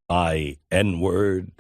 I N-word.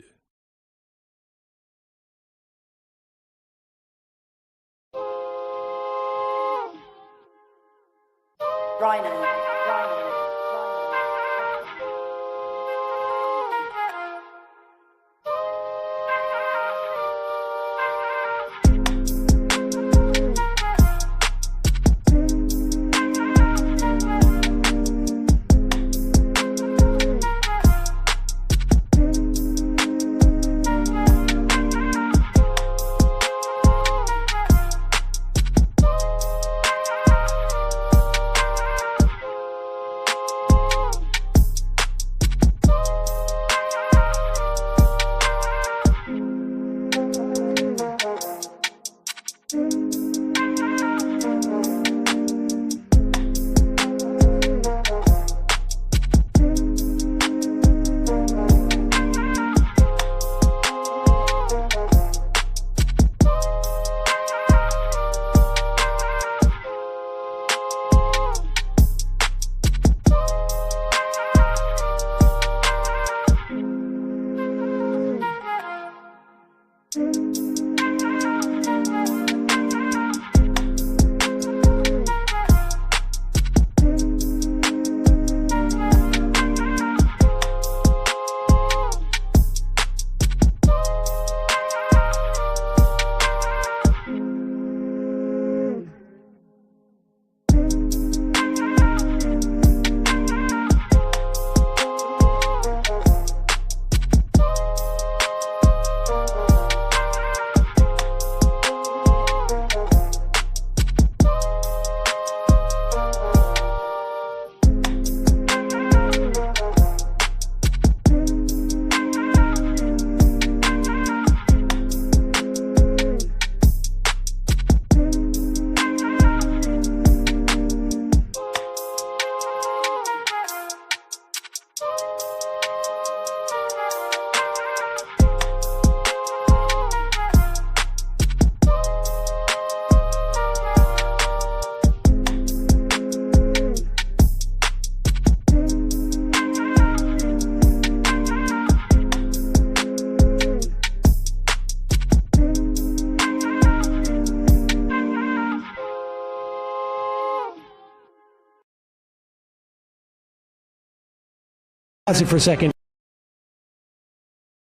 Pause it for a second.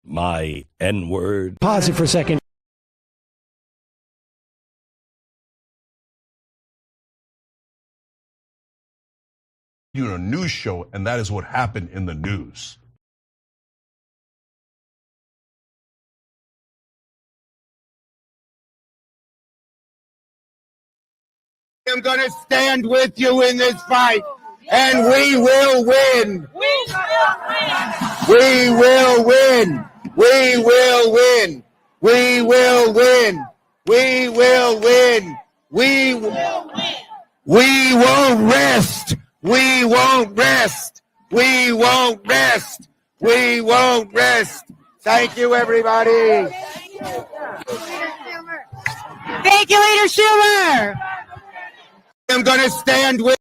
My N-word. Pause it for a second. Doing a news show, and that is what happened in the news. I'm going to stand with you in this fight, and we will win. We will win. We will win. We will win. We will win. We will win. We won't rest. We won't rest. We won't rest. We won't rest. Thank you, everybody. Thank you, Leader Schumer. I'm going to stand with.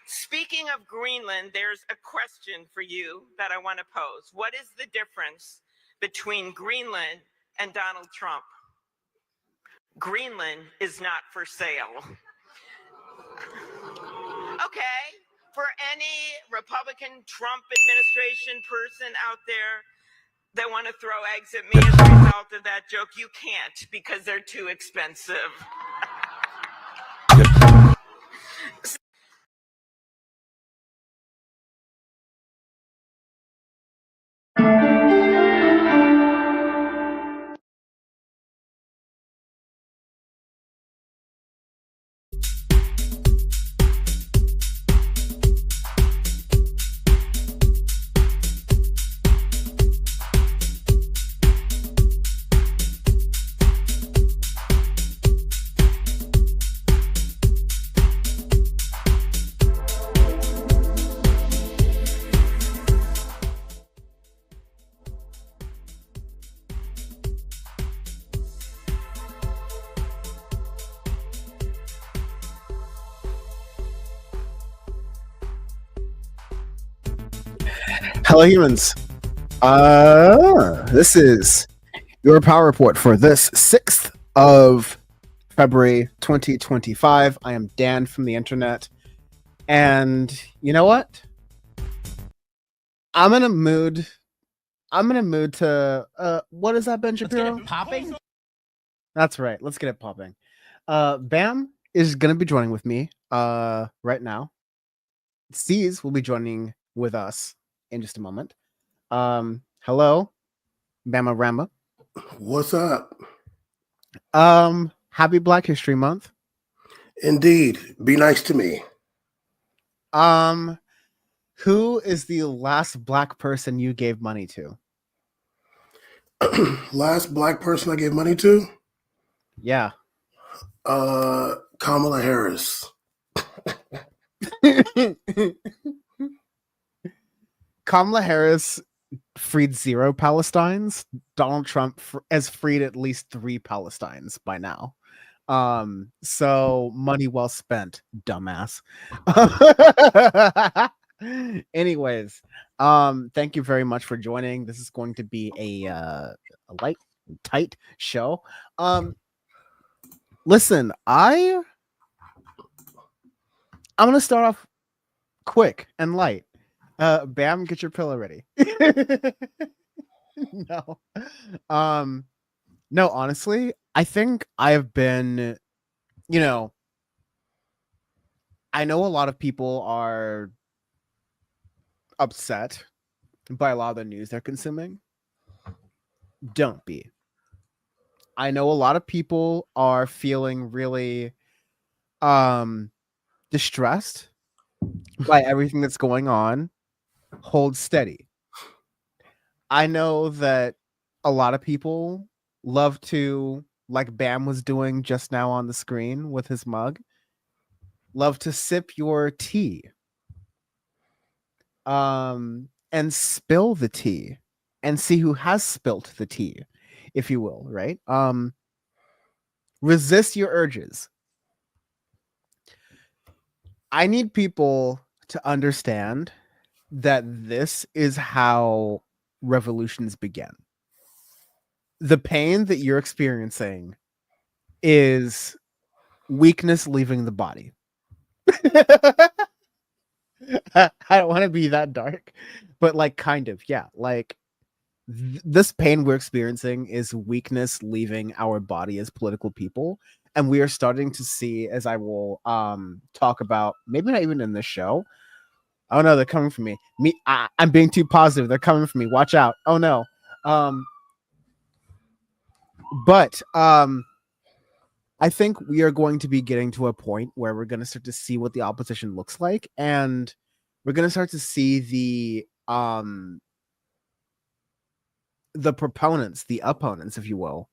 Speaking of Greenland, there's a question for you that I want to pose. What is the difference between Greenland and Donald Trump? Greenland is not for sale. Okay, for any Republican Trump administration person out there that want to throw eggs at me as a result of that joke, you can't because they're too expensive. Hello, humans. This is your power report for this 6th of February 2025. I am Dan from the internet. And you know what? I'm in a mood to what is that, Ben Shapiro? Popping? That's right. Let's get it popping. Bam is gonna be joining with me right now. Ceez will be joining with us in just a moment. Hello, Bama Ramba. What's up? Happy Black History Month. Indeed. Be nice to me. Who is the last black person you gave money to? Last black person I gave money to? Yeah. Kamala Harris. Kamala Harris freed 0 Palestines. Donald Trump has freed at least 3 Palestines by now. So money well spent, dumbass. Anyways, thank you very much for joining. This is going to be a light, tight show. Listen, I'm gonna start off quick and light. Bam, get your pillow ready. No. No, honestly, I think I've been, I know a lot of people are upset by a lot of the news they're consuming. Don't be. I know a lot of people are feeling really distressed by everything that's going on. Hold steady. I know that a lot of people love to, like Bam was doing just now on the screen with his mug, love to sip your tea and spill the tea and see who has spilt the tea, if you will, right? Resist your urges. I need people to understand that this is how revolutions begin. The pain that you're experiencing is weakness leaving the body. I don't want to be that dark, but like kind of, yeah. Like this pain we're experiencing is weakness leaving our body as political people. And we are starting to see, as I will talk about, maybe not even in this show. Oh no, they're coming for me. I'm being too positive. They're coming for me. Watch out. Oh no. But I think we are going to be getting to a point where we're going to start to see what the opposition looks like, and we're going to start to see the proponents, the opponents, if you will,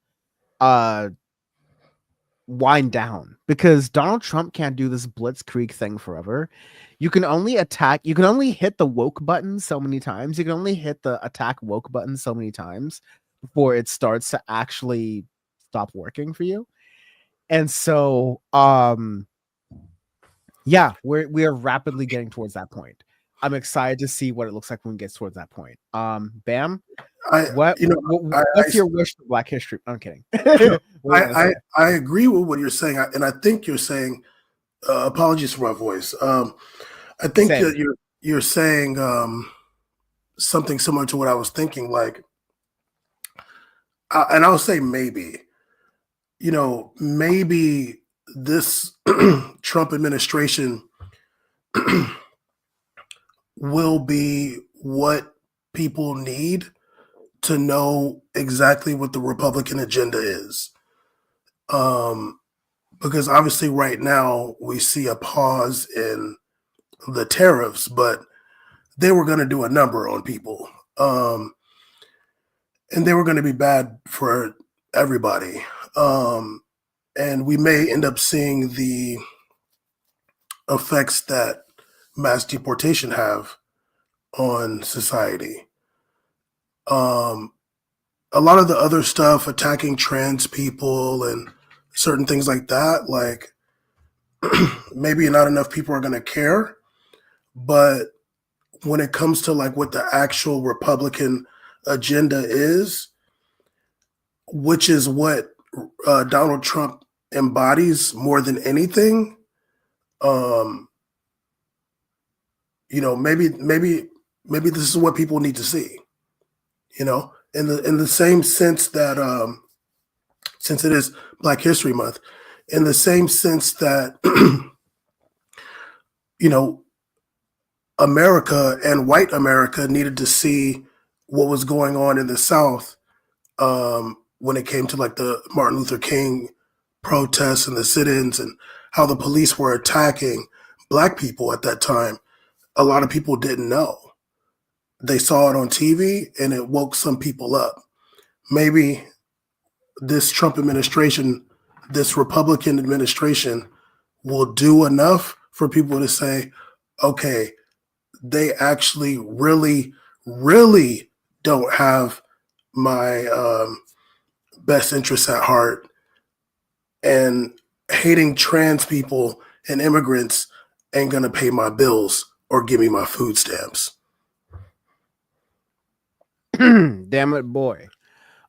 wind down, because Donald Trump can't do this blitzkrieg thing forever. You can only hit the woke button so many times. You can only hit the attack woke button so many times before it starts to actually stop working for you. And so, yeah, we are rapidly getting towards that point. I'm excited to see what it looks like when it gets towards that point. Bam. What's your wish for Black History? I'm kidding. I agree with what you're saying, and I think you're saying. Apologies for my voice. I think that you're saying something similar to what I was thinking. Like, and I'll say maybe. Maybe this Trump administration will be what people need to know exactly what the Republican agenda is. Because obviously right now we see a pause in the tariffs, but they were going to do a number on people. And they were going to be bad for everybody. And we may end up seeing the effects that mass deportation have on society. A lot of the other stuff, attacking trans people and certain things like that, like maybe not enough people are going to care, but when it comes to like what the actual Republican agenda is, which is what Donald Trump embodies more than anything. Maybe this is what people need to see. In the same sense that since it is Black History Month, in the same sense that America and white America needed to see what was going on in the South when it came to like the Martin Luther King protests and the sit-ins and how the police were attacking Black people at that time. A lot of people didn't know. They saw it on TV and it woke some people up. Maybe this Trump administration, this Republican administration will do enough for people to say, okay, they actually really, really don't have my best interests at heart, and hating trans people and immigrants ain't gonna pay my bills or give me my food stamps. Damn it, boy.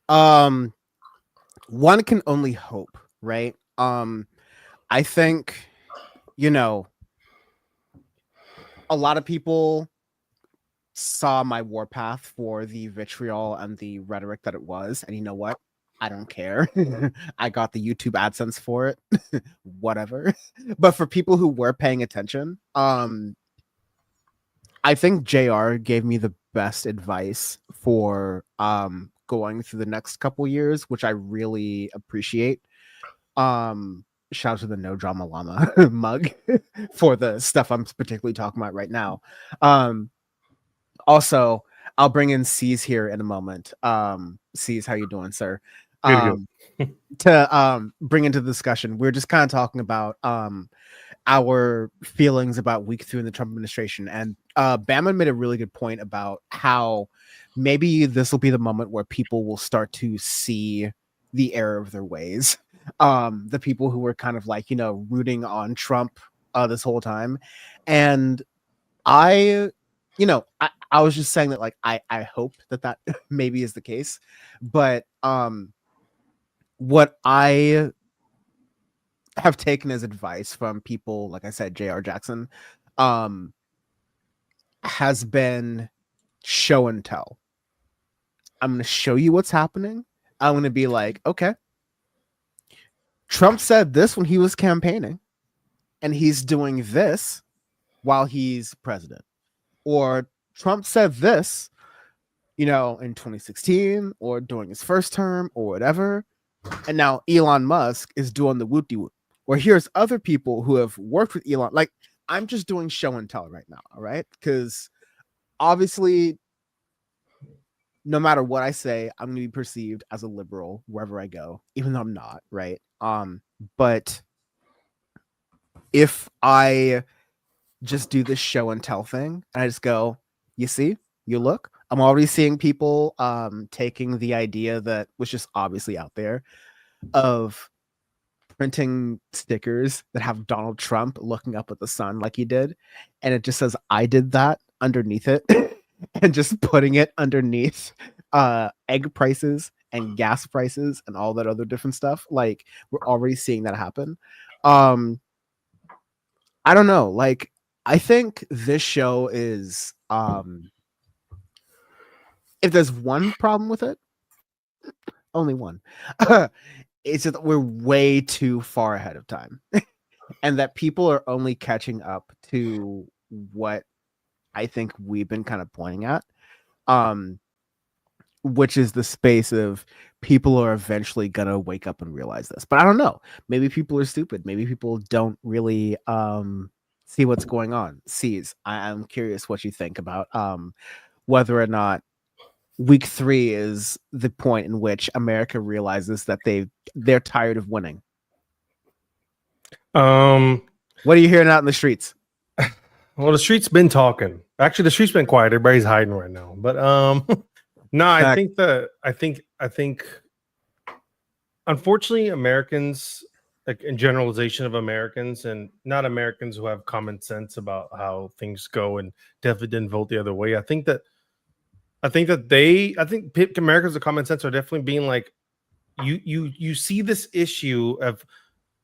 One can only hope, right? I think, a lot of people saw my warpath for the vitriol and the rhetoric that it was, and you know what? I don't care. I got the YouTube AdSense for it. Whatever. But for people who were paying attention, I think JR gave me the best advice for going through the next couple years, which I really appreciate. Shout out to the No Drama Llama mug for the stuff I'm particularly talking about right now. Also, I'll bring in Ceez here in a moment. Ceez, how you doing, sir? To bring into the discussion, we're just kind of talking about our feelings about week 3 in the Trump administration, and Bama made a really good point about how maybe this will be the moment where people will start to see the error of their ways. The people who were kind of like, rooting on Trump this whole time. And I was just saying that, like, I hope that maybe is the case. But what I have taken as advice from people, like I said, J.R. Jackson, has been show and tell. I'm going to show you what's happening. I'm going to be like, okay, Trump said this when he was campaigning, and he's doing this while he's president. Or Trump said this, in 2016 or during his first term or whatever. And now Elon Musk is doing the whoop-de-whoop. Or here's other people who have worked with Elon. Like, I'm just doing show and tell right now, all right? Because obviously, no matter what I say, I'm going to be perceived as a liberal wherever I go, even though I'm not, right? But if I just do this show and tell thing, and I just go, you see, you look, I'm already seeing people taking the idea that was just obviously out there of printing stickers that have Donald Trump looking up at the sun like he did, and it just says I did that underneath it, and just putting it underneath egg prices and gas prices and all that other different stuff. Like, we're already seeing that happen. I don't know, like, I think this show is if there's one problem with it, only one. It's that we're way too far ahead of time. And that people are only catching up to what I think we've been kind of pointing at. Which is the space of people are eventually gonna wake up and realize this. But I don't know. Maybe people are stupid. Maybe people don't really see what's going on. Ceez, I'm curious what you think about whether or not week 3 is the point in which America realizes that they're tired of winning. What are you hearing out in the streets? Well, the street's been talking. Actually, the street's been quiet. Everybody's hiding right now. But no, I think unfortunately Americans, like in generalization of Americans and not Americans who have common sense about how things go and definitely didn't vote the other way. I think Americans with common sense are definitely being like, you see this issue of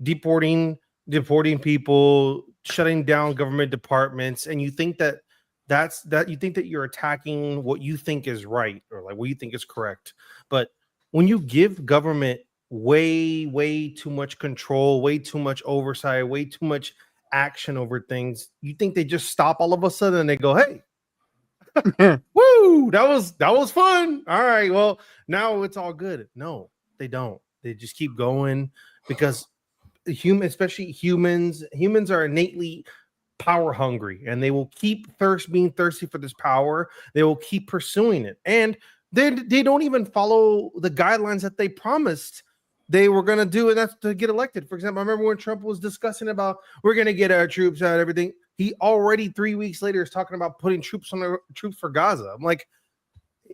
deporting people, shutting down government departments, and you think that you think that you're attacking what you think is right or like what you think is correct. But when you give government way too much control, way too much oversight, way too much action over things, you think they just stop all of a sudden and they go, hey, woo, that was fun. All right, well, now it's all good. No, they don't. They just keep going because especially humans are innately power hungry, and they will keep being thirsty for this power. They will keep pursuing it, and they don't even follow the guidelines that they promised they were going to do, and that's to get elected. For example, I remember when Trump was discussing about we're going to get our troops out, everything. He already 3 weeks later is talking about putting troops for Gaza. I'm like,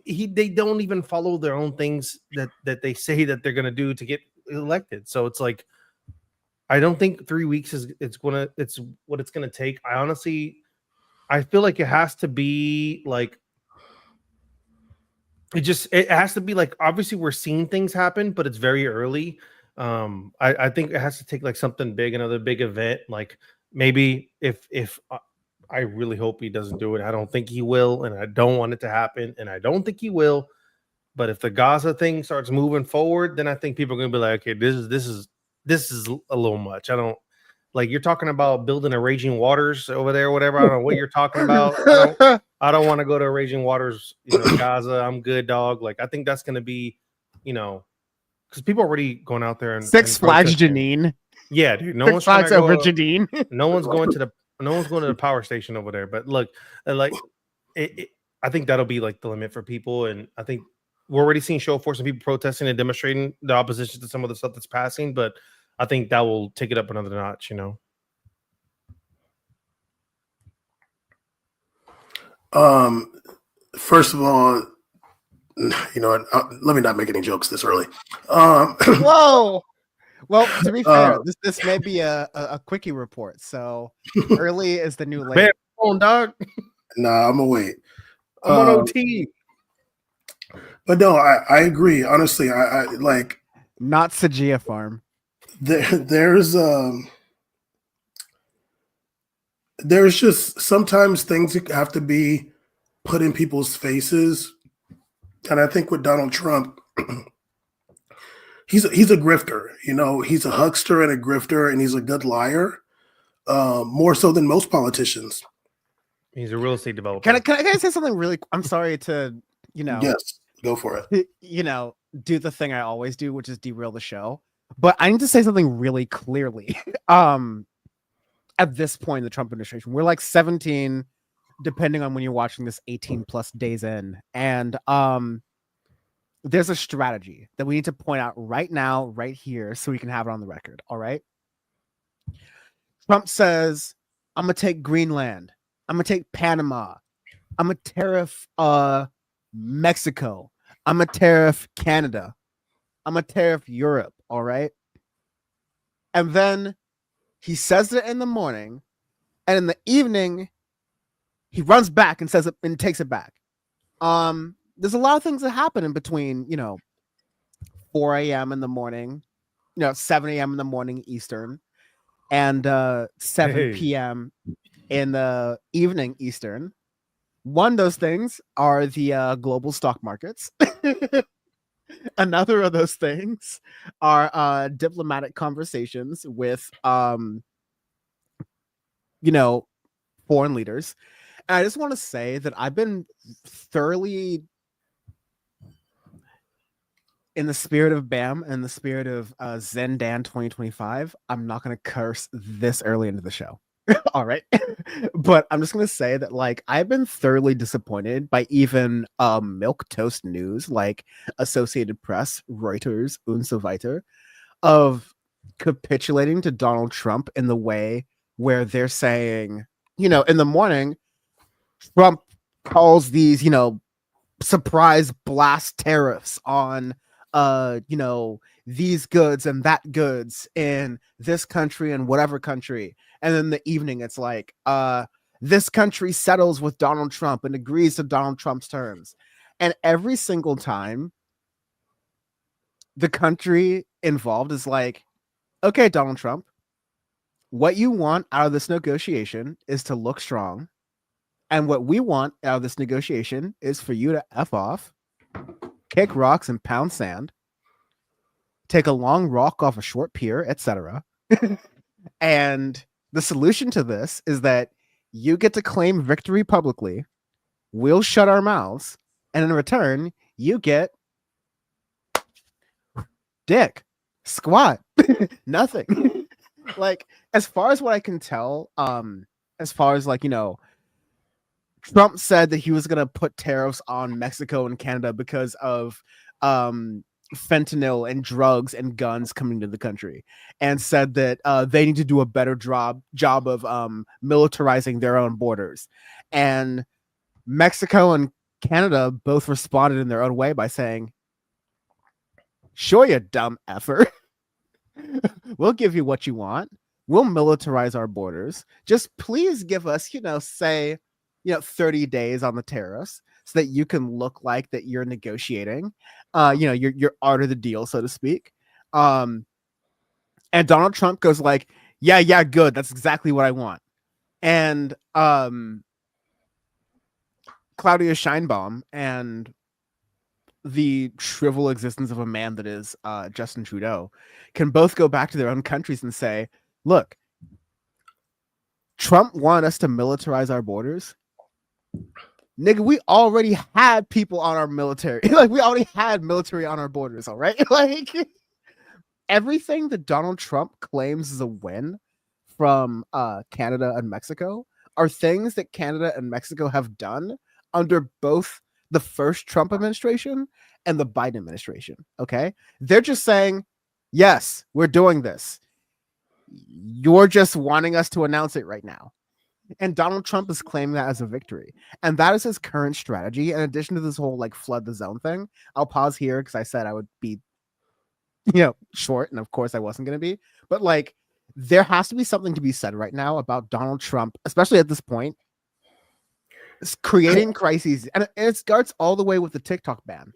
they don't even follow their own things that they say that they're going to do to get elected. So it's like, I don't think 3 weeks it's what it's gonna take. I feel like it has to be like it has to be like, obviously we're seeing things happen, but it's very early. I think it has to take like something big, another big event. Like maybe if I really hope he doesn't do it. I don't think he will, and I don't want it to happen, and I don't think he will. But if the Gaza thing starts moving forward, then I think people are gonna be like, okay, this is a little much. I don't like, you're talking about building a raging waters over there or whatever. I don't know what you're talking about. I don't want to go to raging waters, Gaza. I'm good, dog. Like, I think that's going to be, because people are already going out there and Six Flags Janine. Yeah, dude. No Six Flags over Janine. No one's going to the power station over there. But look, like I think that'll be like the limit for people. And I think we're already seeing show force and people protesting and demonstrating the opposition to some of the stuff that's passing, but I think that will take it up another notch, First of all, let me not make any jokes this early. Whoa. Well, to be fair, this may be a quickie report. So early is the new late. Man, on, dog. Nah, I'm gonna wait. I'm on OT. But no, I agree. Honestly, I like not Sajia Farm. There's just sometimes things have to be put in people's faces, and I think with Donald Trump, he's a grifter. He's a huckster and a grifter, and he's a good liar, more so than most politicians. He's a real estate developer. Can I say something really? I'm sorry to Yes, go for it. Do the thing I always do, which is derail the show. But I need to say something really clearly. At this point in the Trump administration, we're like 17, depending on when you're watching this, 18 plus days in. And there's a strategy that we need to point out right now, right here, so we can have it on the record. All right. Trump says, I'm going to take Greenland. I'm going to take Panama. I'm going to tariff Mexico. I'm going to tariff Canada. I'm going to tariff Europe. All right. And then he says it in the morning, and in the evening, he runs back and says it and takes it back. There's a lot of things that happen in between, 4 a.m. in the morning, 7 a.m. in the morning Eastern, and 7 p.m. in the evening Eastern. One of those things are the global stock markets. Another of those things are diplomatic conversations with foreign leaders. And I just want to say that I've been thoroughly, in the spirit of BAM and the spirit of Zendan 2025, I'm not going to curse this early into the show. All right. But I'm just going to say that, like, I've been thoroughly disappointed by even Milk Toast News, like Associated Press, Reuters, und so weiter, of capitulating to Donald Trump in the way where they're saying, in the morning, Trump calls these, surprise blast tariffs on, these goods and that goods in this country and whatever country. And then the evening, it's like, this country settles with Donald Trump and agrees to Donald Trump's terms. And every single time, the country involved is like, okay, Donald Trump, what you want out of this negotiation is to look strong. And what we want out of this negotiation is for you to F off, kick rocks and pound sand, take a long rock off a short pier, etc. And the solution to this is that you get to claim victory publicly, we'll shut our mouths, and in return, you get dick, squat, nothing. Like, as far as what I can tell, as far as like, you know, Trump said that he was going to put tariffs on Mexico and Canada because of fentanyl and drugs and guns coming to the country, and said that they need to do a better job of militarizing their own borders. And Mexico and Canada both responded in their own way by saying, sure, you dumb effer. We'll give you what you want. We'll militarize our borders. Just please give us, 30 days on the tariffs so that you can look like that you're negotiating, your art of the deal, so to speak. And Donald Trump goes like, yeah, good. That's exactly what I want. And Claudia Sheinbaum and the shrivel existence of a man that is Justin Trudeau can both go back to their own countries and say, look, Trump wanted us to militarize our borders. Nigga, we already had people on our military. Like, we already had military on our borders, all right? Like, everything that Donald Trump claims is a win from Canada and Mexico are things that Canada and Mexico have done under both the first Trump administration and the Biden administration, okay? They're just saying, yes, we're doing this. You're just wanting us to announce it right now. And Donald Trump is claiming that as a victory. And that is his current strategy. In addition to this whole like flood the zone thing, I'll pause here because I said I would be, short. And of course I wasn't going to be. But like, there has to be something to be said right now about Donald Trump, especially at this point, creating crises. And it starts all the way with the TikTok ban.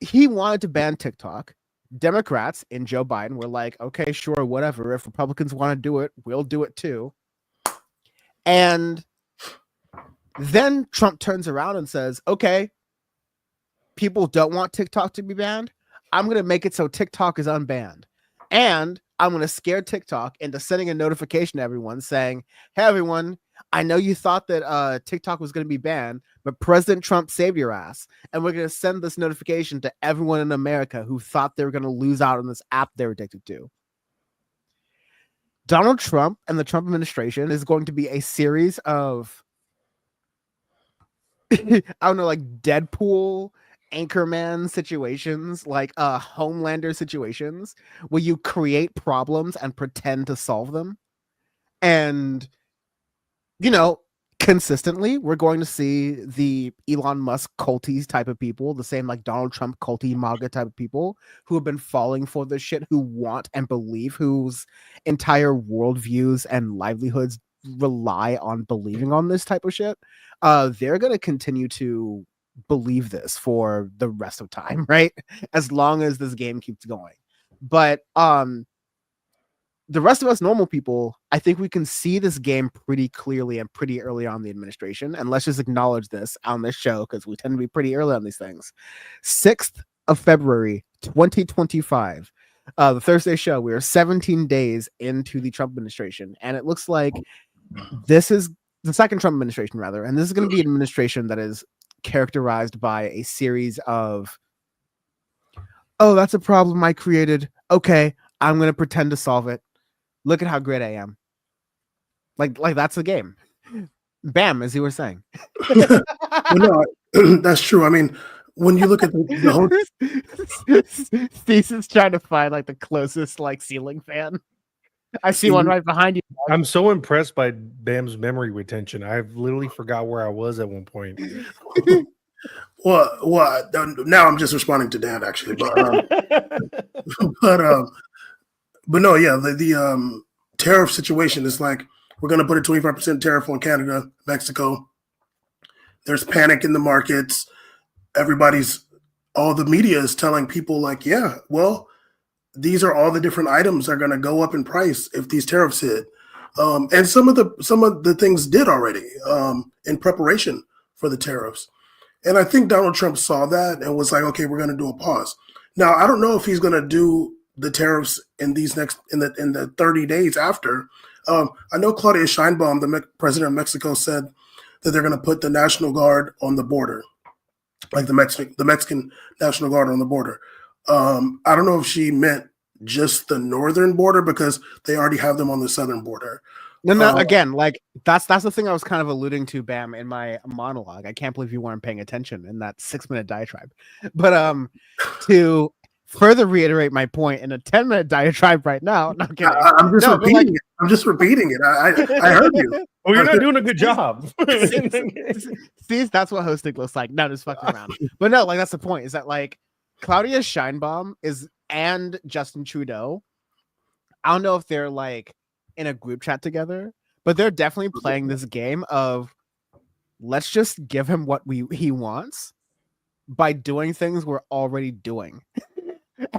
He wanted to ban TikTok. Democrats in Joe Biden were like, okay, sure, whatever. If Republicans want to do it, we'll do it too. And then Trump turns around and says, okay, people don't want TikTok to be banned. I'm going to make it so TikTok is unbanned. And I'm going to scare TikTok into sending a notification to everyone saying, hey, everyone, I know you thought that TikTok was going to be banned, but President Trump saved your ass. And we're going to send this notification to everyone in America who thought they were going to lose out on this app they're addicted to. Donald Trump and the Trump administration is going to be a series of, I don't know, like Deadpool, Anchorman situations, like Homelander situations, where you create problems and pretend to solve them. And, consistently, we're going to see the Elon Musk culties type of people, the same like Donald Trump culty MAGA type of people who have been falling for this shit, who want and believe, whose entire worldviews and livelihoods rely on believing on this type of shit. They're going to continue to believe this for the rest of time, right? As long as this game keeps going. But the rest of us normal people, I think we can see this game pretty clearly and pretty early on in the administration. And let's just acknowledge this on this show because we tend to be pretty early on these things. 6th of February, 2025. The Thursday show, we are 17 days into the Trump administration. And it looks like this is the second Trump administration, rather. And this is going to be an administration that is characterized by a series of, oh, that's a problem I created. Okay, I'm going to pretend to solve it. Look at how great I am. Like that's the game. Bam, as you were saying. Well, no, that's true. I mean, when you look at the whole Ceez is trying to find like the closest like ceiling fan. I see one right behind you. I'm so impressed by Bam's memory retention. I've literally forgot where I was at one point. Well, now I'm just responding to Dan actually, but no, yeah, the tariff situation is like we're going to put a 25% tariff on Canada, Mexico. There's panic in the markets. All the media is telling people like, yeah, well, these are all the different items that are going to go up in price if these tariffs hit. And some of the things did already in preparation for the tariffs. And I think Donald Trump saw that and was like, okay, we're going to do a pause. Now, I don't know if he's going to do the tariffs in the 30 days after. I know Claudia Sheinbaum, the president of Mexico, said that they're going to put the National Guard on the border, like the Mexican National Guard on the border. I don't know if she meant just the northern border because they already have them on the southern border. No, again, like that's the thing I was kind of alluding to, Bam, in my monologue. I can't believe you weren't paying attention in that 6-minute diatribe. But to further reiterate my point in a 10-minute diatribe right now, not kidding. I'm just repeating it. I'm just repeating it. I heard you. Oh, you're not doing a good job. See, that's what hosting looks like. No, just fucking around. But no, like that's the point. Is that like Claudia Sheinbaum and Justin Trudeau? I don't know if they're like in a group chat together, but they're definitely playing this game of let's just give him what he wants by doing things we're already doing.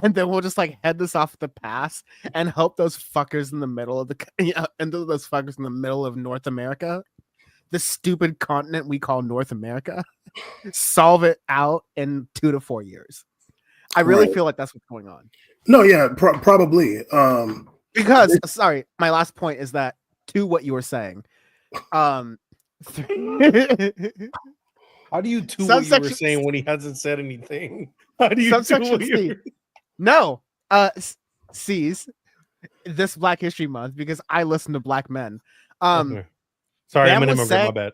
And then we'll just like head this off the pass and help those fuckers in the middle of those fuckers in the middle of North America, the stupid continent we call North America, solve it out in 2 to 4 years. I really feel like that's what's going on. No, yeah, probably. Because sorry, my last point is that to what you were saying. How do you do what you were saying when he hasn't said anything? How do you subsection C? No, Ceez this Black History Month because I listen to black men. Sorry, Bam I'm an immigrant. My bad.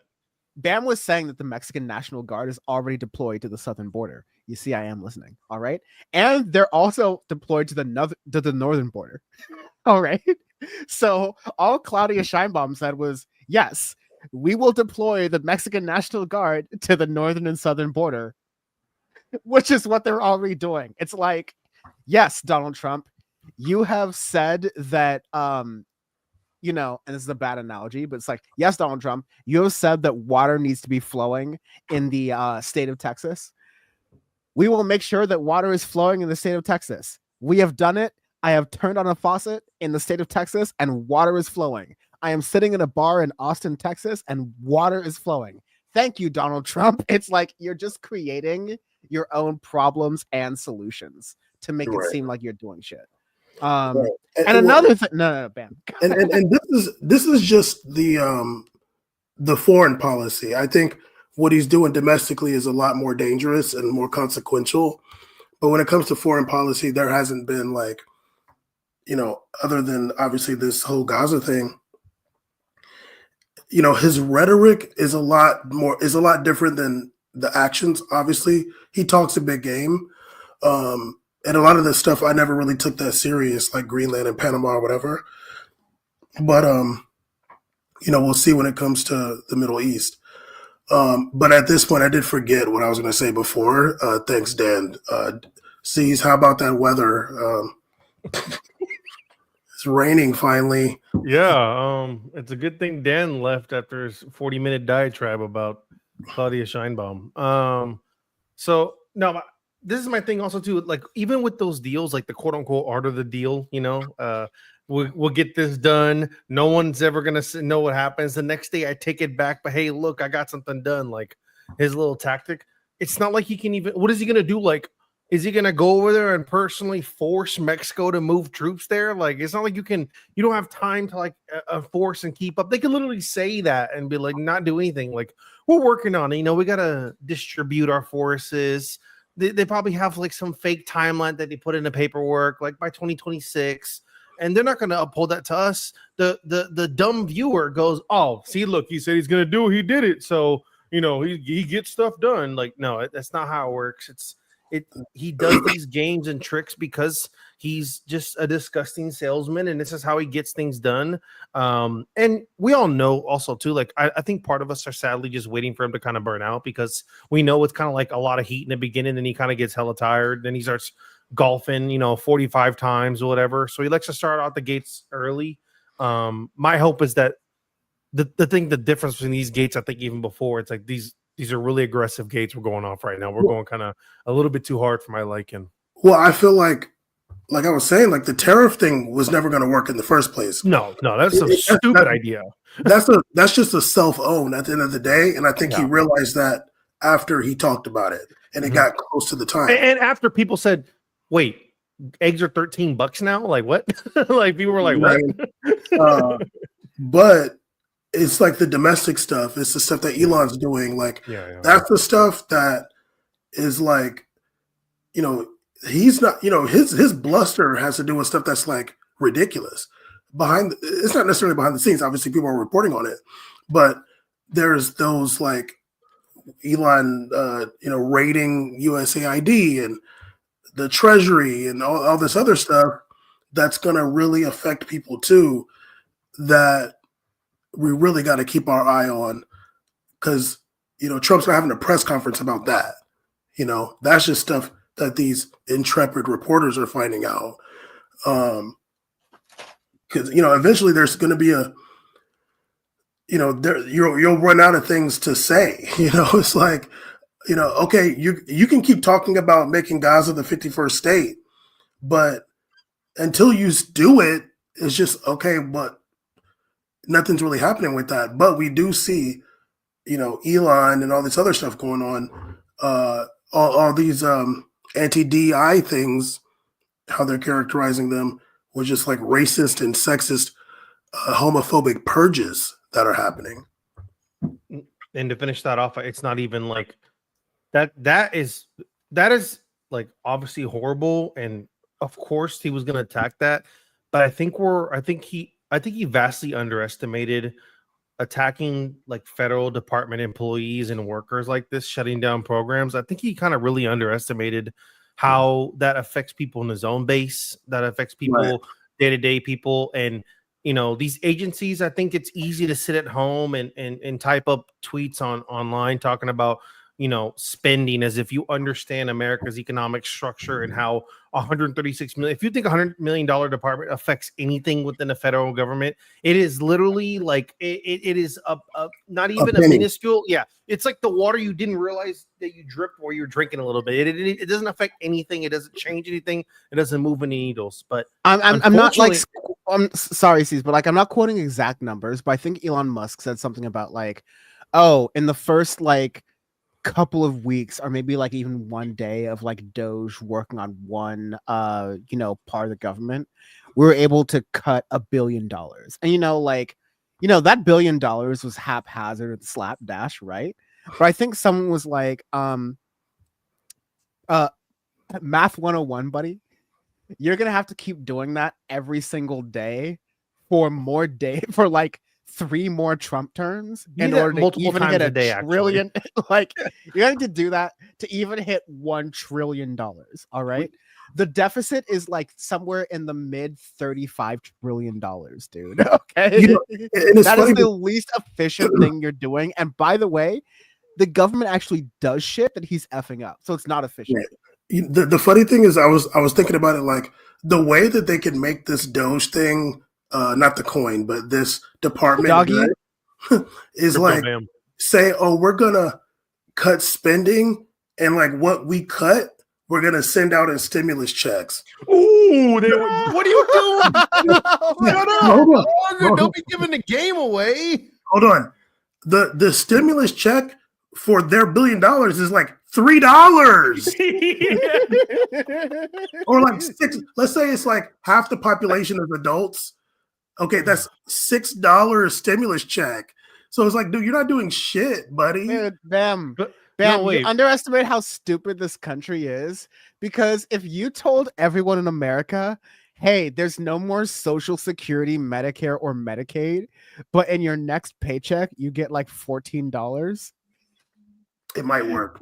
Bam was saying that the Mexican National Guard is already deployed to the southern border. You see, I am listening. All right, and they're also deployed to the northern border. All right, so all Claudia Sheinbaum said was, yes, we will deploy the Mexican National Guard to the northern and southern border, which is what they're already doing. It's like, yes, Donald Trump, you have said that, and this is a bad analogy, but it's like, yes, Donald Trump, you have said that water needs to be flowing in the state of Texas. We will make sure that water is flowing in the state of Texas. We have done it. I have turned on a faucet in the state of Texas and water is flowing. I am sitting in a bar in Austin, Texas, and water is flowing. Thank you, Donald Trump. It's like you're just creating your own problems and solutions to make it seem like you're doing shit. And another thing, no, Bam. and this is just the foreign policy. I think what he's doing domestically is a lot more dangerous and more consequential. But when it comes to foreign policy, there hasn't been like, other than obviously this whole Gaza thing, his rhetoric is a lot different than the actions. Obviously, he talks a big game. And a lot of this stuff I never really took that serious, like Greenland and Panama or whatever. But we'll see when it comes to the Middle East. But at this point, I did forget what I was going to say before. Thanks, Dan. Ceez, how about that weather? It's raining finally. Yeah, it's a good thing Dan left after his 40-minute diatribe about Claudia Sheinbaum. So no, this is my thing also too. Like even with those deals, like the quote unquote art of the deal, we'll get this done. No one's ever gonna know what happens. The next day I take it back, but hey, look, I got something done. Like his little tactic. It's not like he can even. What is he gonna do? Like, is he gonna go over there and personally force Mexico to move troops there? Like, it's not like you don't have time to like force and keep up. They can literally say that and be like, not do anything. Like, we're working on it. We gotta distribute our forces. They probably have like some fake timeline that they put in the paperwork, like by 2026, and they're not gonna uphold that to us. The dumb viewer goes, oh, see, look, he said he's gonna do it. He did it. So he gets stuff done. Like, no, that's not how it works. he does these games and tricks because he's just a disgusting salesman, and this is how he gets things done. And we all know also too, like I think part of us are sadly just waiting for him to kind of burn out, because we know it's kind of like a lot of heat in the beginning, then he kind of gets hella tired, then he starts golfing, 45 times or whatever. So he likes to start out the gates early. My hope is that the difference between these gates, I think even before, it's like these are really aggressive gates we're going off right now. We're going kind of a little bit too hard for my liking. Well, I feel like I was saying, like the tariff thing was never going to work in the first place. No, that's a stupid idea. That's just a self-own at the end of the day, and I think he realized that after he talked about it, and it got close to the time. And after people said, "Wait, eggs are $13 now," like what? Like people were like, "What?" But it's like the domestic stuff. It's the stuff that Elon's doing. Like that's the stuff that is like, he's not. His bluster has to do with stuff that's like ridiculous. It's not necessarily behind the scenes. Obviously, people are reporting on it, but there's those like Elon, raiding USAID and the Treasury and all this other stuff that's going to really affect people too. That we really got to keep our eye on, because Trump's not having a press conference about that. That's just stuff that these intrepid reporters are finding out. Because eventually there's going to be you'll run out of things to say. It's like, okay, you can keep talking about making Gaza the 51st state, but until you do it, it's just okay, but nothing's really happening with that. But we do see, Elon and all this other stuff going on, all these anti-DI things, how they're characterizing them, were just like racist and sexist, homophobic purges that are happening. And to finish that off, it's not even like that. That is like obviously horrible, and of course he was going to attack that. But I think he vastly underestimated attacking like federal department employees and workers like this, shutting down programs. I think he kind of really underestimated how that affects people in his own base, that affects people, day-to-day people. And, these agencies, I think it's easy to sit at home and type up tweets online talking about, spending, as if you understand America's economic structure and how 136 million. If you think $100 million department affects anything within the federal government, it is literally like it is not even a minuscule. Yeah, it's like the water you didn't realize that you dripped while you're drinking a little bit. It doesn't affect anything. It doesn't change anything. It doesn't move any needles. But I'm not like, I'm sorry, Ceez, but like I'm not quoting exact numbers, but I think Elon Musk said something about like, oh, in the first like couple of weeks, or maybe like even one day of like Doge working on one part of the government, we were able to cut $1 billion. And that $1 billion was haphazard and slapdash, right? But I think someone was like, math 101, buddy, you're gonna have to keep doing that every single day for for like 3 more Trump terms in order to even hit a trillion. Like you have to do that to even hit $1 trillion. All right. The deficit is like somewhere in the mid $35 trillion, dude. Okay. That is the least efficient thing you're doing. And by the way, the government actually does shit that he's effing up. So it's not efficient. The funny thing is I was thinking about it, like the way that they can make this Doge thing, not the coin, but this department is like say, oh, we're gonna cut spending, and like what we cut, we're gonna send out in stimulus checks. Ooh, what are you doing? Hold on. Don't be giving the game away. Hold on. The stimulus check for their $1 billion is like $3 or like 6. Let's say it's like half the population of adults. Okay, that's $6 stimulus check. So it's like, dude, you're not doing shit, buddy. Dude, Bam, you underestimate how stupid this country is, because if you told everyone in America, hey, there's no more Social Security, Medicare, or Medicaid, but in your next paycheck you get like $14, it might work.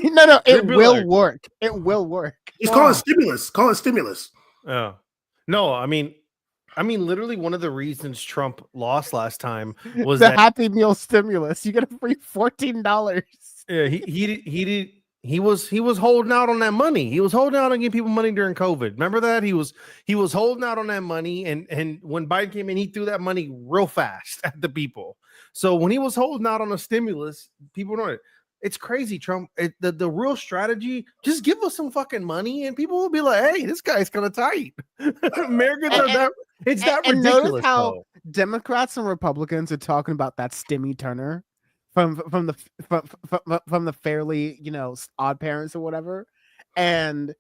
No, it Dribble will alert. work. It will work. Just call it stimulus. Call it stimulus. Oh. No, I mean, literally one of the reasons Trump lost last time was The that Happy Meal stimulus. You get a free $14. he was holding out on that money. He was holding out on giving people money during COVID. Remember that? He was holding out on that money, and when Biden came in, he threw that money real fast at the people. So when he was holding out on a stimulus, people know it. It's crazy, Trump. The real strategy, just give us some fucking money, and people will be like, "Hey, this guy's kind of tight." Americans are that. It's that And ridiculous. notice how though. Democrats and Republicans are talking about that Stimmy Turner from the fairly, Odd Parents or whatever, and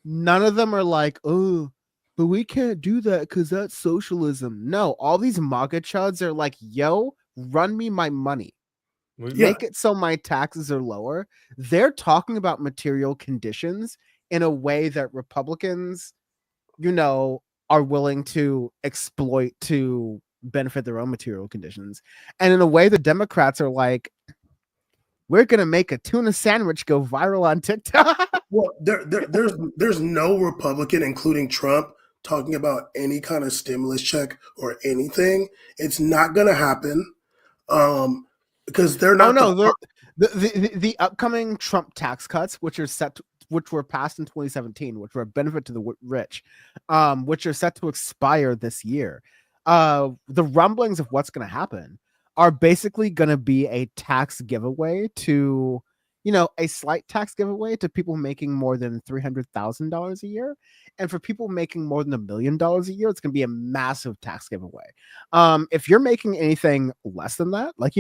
none of them are like, oh, but we can't do that because that's socialism. No, all these MAGA chuds are like, yo, run me my money. Make it so my taxes are lower. They're talking about material conditions in a way that Republicans, are willing to exploit to benefit their own material conditions. And in a way, the Democrats are like, we're going to make a tuna sandwich go viral on TikTok. Well, there's no Republican, including Trump, talking about any kind of stimulus check or anything. It's not going to happen. Because they're not. Oh no, the upcoming Trump tax cuts, which were passed in 2017, which were a benefit to the rich, which are set to expire this year. The rumblings of what's going to happen are basically going to be a tax giveaway to, a slight tax giveaway to people making more than $300,000 a year, and for people making more than $1 million a year, it's going to be a massive tax giveaway. If you're making anything less than that, like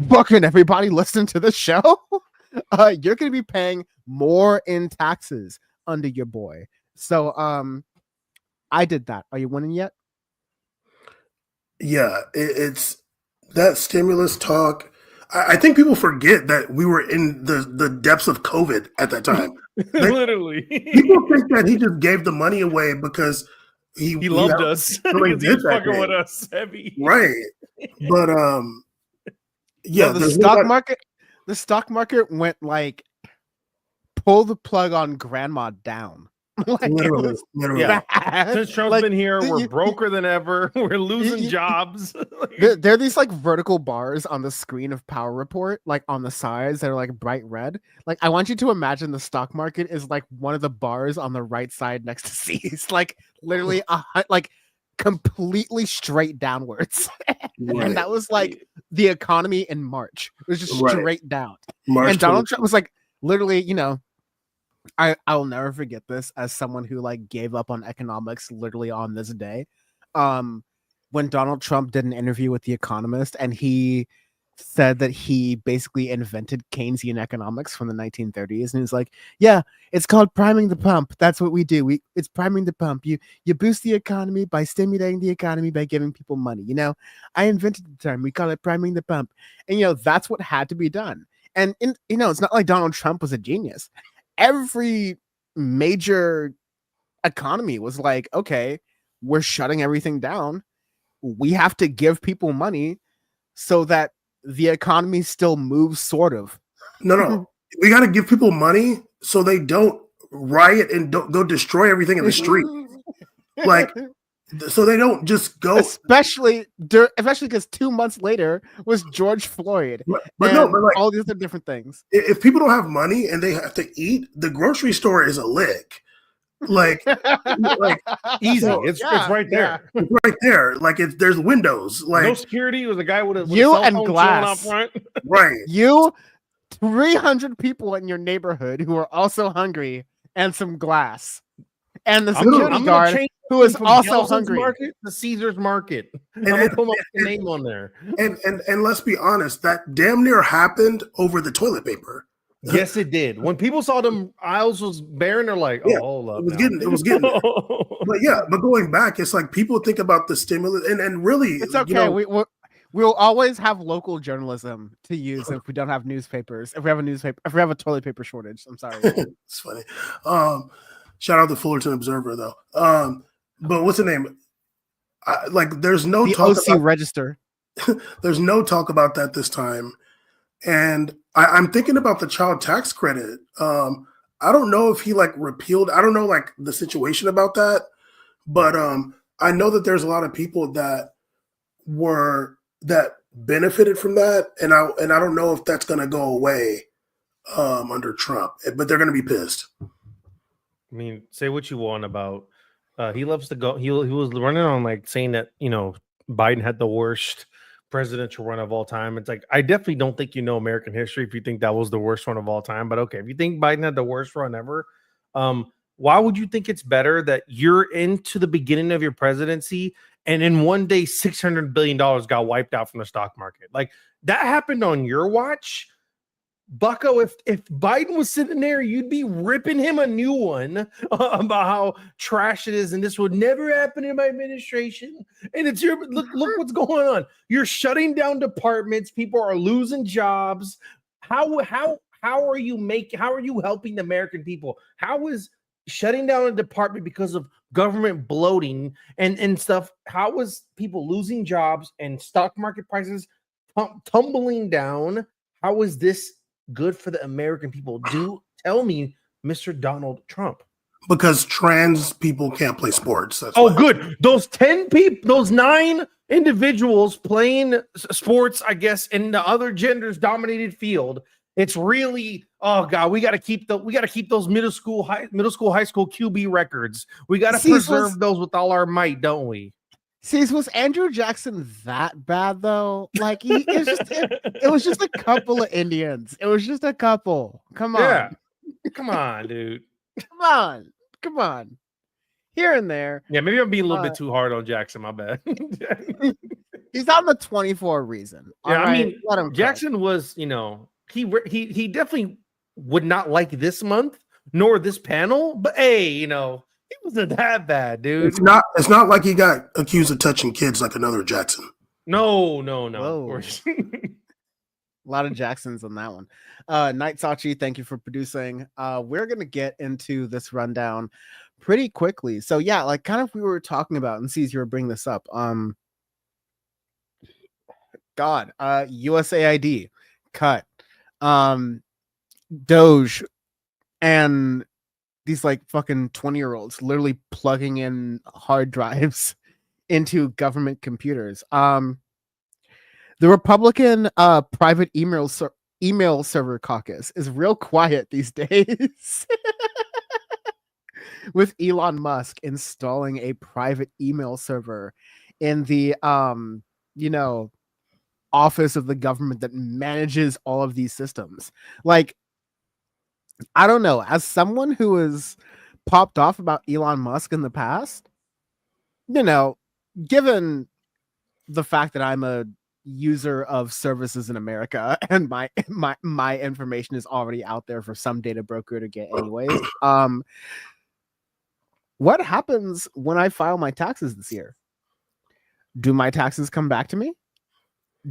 fucking everybody listen to the show, you're going to be paying more in taxes under your boy. So I did that. Are you winning yet? Yeah, it's that stimulus talk. I think people forget that we were in the depths of COVID at that time. Literally, people think that he just gave the money away because he loved us. Really He was did that fucking thing. with us heavy, right? But yeah, the stock market went like pull the plug on grandma down. Like, literally. Yeah. Since Trump's been here, we're broker than ever. We're losing jobs. There are these like vertical bars on the screen of Power Report, like on the sides that are like bright red. Like I want you to imagine the stock market is like one of the bars on the right side next to Ceez, like literally like completely straight downwards. Right. And that was like the economy in March. It was just straight down. March and Donald Trump was like literally, I'll never forget this as someone who like gave up on economics literally on this day. When Donald Trump did an interview with The Economist and he said that he basically invented Keynesian economics from the 1930s, and he's like, yeah, it's called priming the pump. That's what we do. It's priming the pump. You boost the economy by stimulating the economy by giving people money. I invented the term. We call it priming the pump. And that's what had to be done. And it's not like Donald Trump was a genius. Every major economy was like, okay, we're shutting everything down. We have to give people money so that the economy still moves, sort of. No. We got to give people money so they don't riot and don't go destroy everything in the street. Like, so they don't just go. Especially because 2 months later was George Floyd. But like, all these are different things. If people don't have money and they have to eat, the grocery store is a lick. Like easy. It's right there. Yeah. It's right there. Like there's windows. Like no security. It was a guy with a and glass. Front. Right. You 300 people in your neighborhood who are also hungry and some glass. And the security guard who is also hungry. Market, the Caesar's Market. I'm gonna put my name on there. And let's be honest, that damn near happened over the toilet paper. Yes, it did. When people saw them aisles was bare, and they're like, "Oh, hold up." It was getting. But going back, it's like people think about the stimulus, and really, it's okay. We'll always have local journalism to use if we don't have newspapers. If we have a toilet paper shortage. I'm sorry. It's funny. Shout out the Fullerton Observer, though. But what's the name? There's no the talk OC about, Register. There's no talk about that this time. And I'm thinking about the child tax credit. I don't know if he like repealed. I don't know like the situation about that, but I know that there's a lot of people that benefited from that, and I don't know if that's going to go away under Trump, but they're going to be pissed. I mean, say what you want about he loves to go. He was running on like saying that Biden had the worst presidential run of all time. It's like I definitely don't think you know American history if you think that was the worst run of all time. But okay, if you think Biden had the worst run ever, why would you think it's better that you're into the beginning of your presidency and in one day $600 billion got wiped out from the stock market? Like that happened on your watch? Bucko, if Biden was sitting there, you'd be ripping him a new one about how trash it is, and this would never happen in my administration. And it's your look what's going on. You're shutting down departments. People are losing jobs. How are you helping the American people? How is shutting down a department because of government bloating and stuff? How is people losing jobs and stock market prices tumbling down? How is this good for the American people? Do tell me, Mr. Donald Trump. Because trans people can't play sports. That's why. Good. Those 10 people, those 9 individuals playing sports, I guess, in the other genders dominated field. It's really, oh God, we got to keep those middle school, high school QB records. We got to preserve those with all our might, don't we? Ceez, was Andrew Jackson that bad though? Like it was just a couple of Indians. It was just a couple. Come on. Yeah. Come on, dude. Come on. Here and there. Yeah, maybe I'm being a little bit too hard on Jackson. My bad. He's on the 24 reason. Yeah, right? I mean, Jackson was, he definitely would not like this month nor this panel, but hey, he wasn't that bad, dude. It's not like he got accused of touching kids like another Jackson. No. Of course. A lot of Jacksons on that one. Night Sachi, thank you for producing. We're gonna get into this rundown pretty quickly. So yeah, like kind of we were talking about, and Ceez, you were bringing this up. USAID cut. Doge and these like fucking 20-year-olds literally plugging in hard drives into government computers. The Republican private email server caucus is real quiet these days. With Elon Musk installing a private email server in the office of the government that manages all of these systems. Like, I don't know, as someone who has popped off about Elon Musk in the past, given the fact that I'm a user of services in America and my information is already out there for some data broker to get anyways, what happens when I file my taxes this year? Do my taxes come back to me?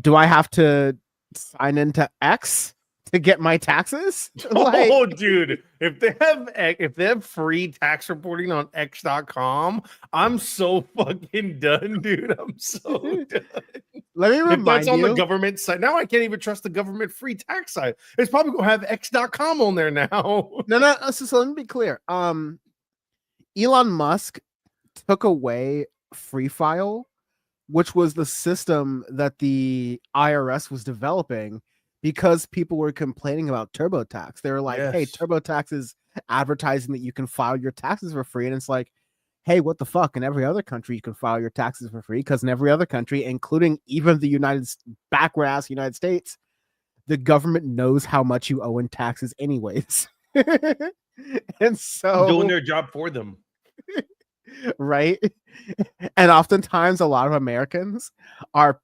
Do I have to sign into X to get my taxes? Oh, dude, if they have free tax reporting on X.com, I'm so fucking done, dude. I'm so done. Let me remind you. If that's on the government site. Now I can't even trust the government free tax site. It's probably gonna have X.com on there now. No. So let me be clear. Elon Musk took away Free File, which was the system that the IRS was developing because people were complaining about TurboTax. They were like, hey, TurboTax is advertising that you can file your taxes for free. And it's like, hey, what the fuck? In every other country, you can file your taxes for free because in every other country, including even the backward-ass United States, the government knows how much you owe in taxes anyways. And so doing their job for them. Right? And oftentimes a lot of Americans are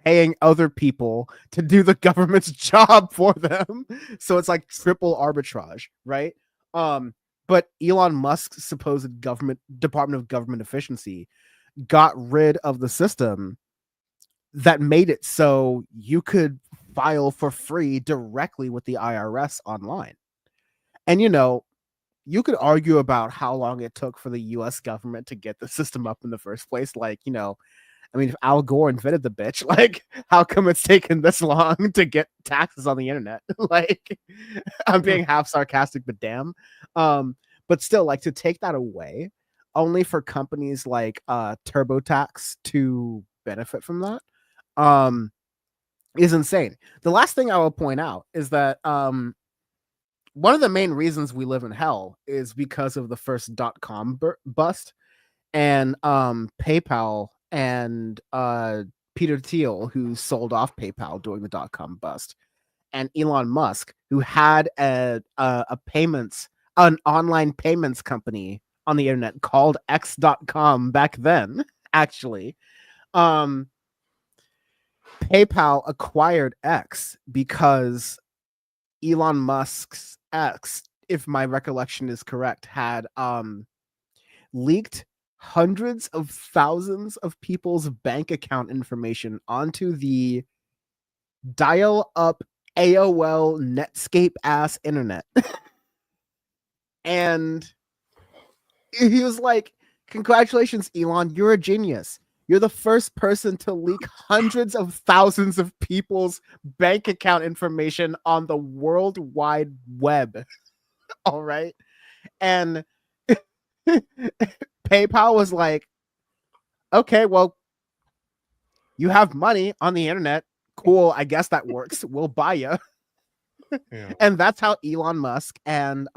paying other people to do the government's job for them. So it's like triple arbitrage, right? But Elon Musk's supposed Department of Government Efficiency got rid of the system that made it so you could file for free directly with the IRS online. And you could argue about how long it took for the US government to get the system up in the first place. Like, I mean, if Al Gore invented the bitch, like, how come it's taken this long to get taxes on the internet? Like, I'm being half sarcastic, but damn. But still, like, to take that away, only for companies like TurboTax to benefit from that, is insane. The last thing I will point out is that one of the main reasons we live in hell is because of the first .com bust, and PayPal and Peter Thiel, who sold off PayPal during the .com bust, and Elon Musk, who had an online payments company on the internet called X.com back then. Actually, PayPal acquired X because Elon Musk's X, if my recollection is correct, had leaked hundreds of thousands of people's bank account information onto the dial-up AOL Netscape ass internet. And he was like, congratulations, Elon, you're a genius. You're the first person to leak hundreds of thousands of people's bank account information on the World Wide Web. All right. And PayPal was like, okay, well, you have money on the internet. Cool. I guess that works. We'll buy you. Yeah. And that's how Elon Musk and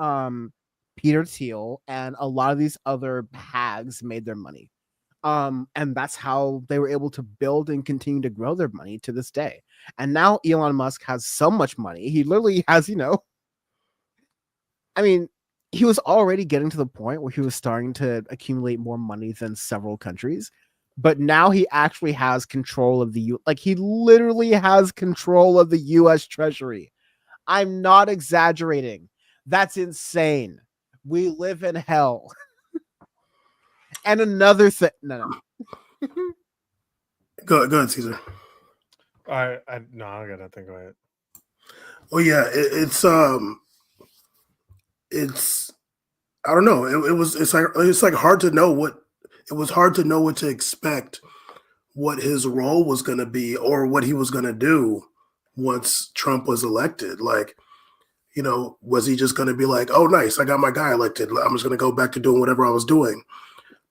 Peter Thiel and a lot of these other hags made their money. And that's how they were able to build and continue to grow their money to this day. And now Elon Musk has so much money. He literally has, I mean, he was already getting to the point where he was starting to accumulate more money than several countries. But now he actually has control of he literally has control of the US Treasury. I'm not exaggerating. That's insane. We live in hell. And another thing, no. Go ahead, Caesar. I got nothing. Go ahead. Oh yeah, it's I don't know. It's like hard to know what it was hard to know what to expect, what his role was going to be, or what he was going to do once Trump was elected. Like, was he just going to be like, oh, nice, I got my guy elected, I'm just going to go back to doing whatever I was doing?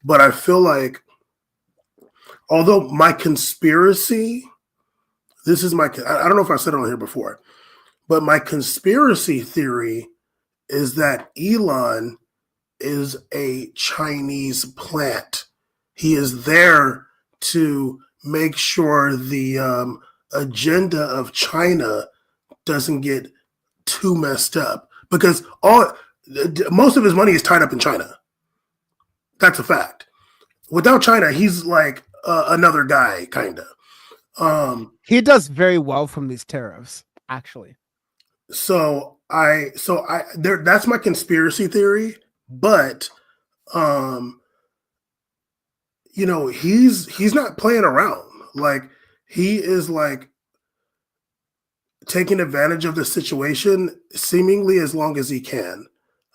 But I feel like, although my conspiracy, I don't know if I said it on here before, but my conspiracy theory is that Elon is a Chinese plant. He is there to make sure the agenda of China doesn't get too messed up, because most of his money is tied up in China. That's a fact. Without China, he's like another guy, kind of. He does very well from these tariffs, actually. So that's my conspiracy theory. But he's not playing around. Like, he is like taking advantage of the situation seemingly as long as he can.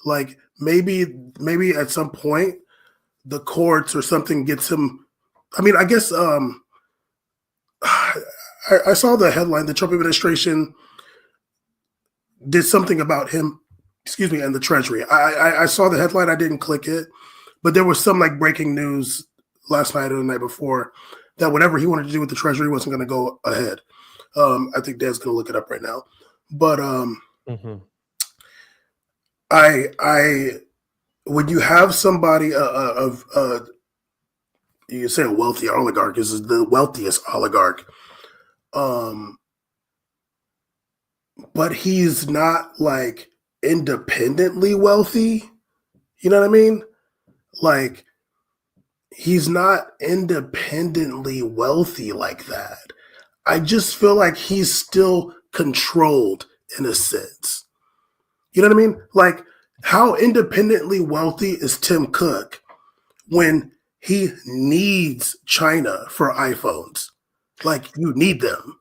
Like, maybe at some point the courts or something gets him. I mean, I guess I saw the headline, the Trump administration did something about him, and the Treasury. I saw the headline, I didn't click it, but there was some like breaking news last night or the night before that whatever he wanted to do with the Treasury wasn't going to go ahead. I think Dad's going to look it up right now. But I when you have somebody you say a wealthy oligarch, is the wealthiest oligarch, but he's not like independently wealthy. You know what I mean? Like, he's not independently wealthy like that. I just feel like he's still controlled in a sense. You know what I mean? Like, how independently wealthy is Tim Cook when he needs China for iPhones? Like, you need them.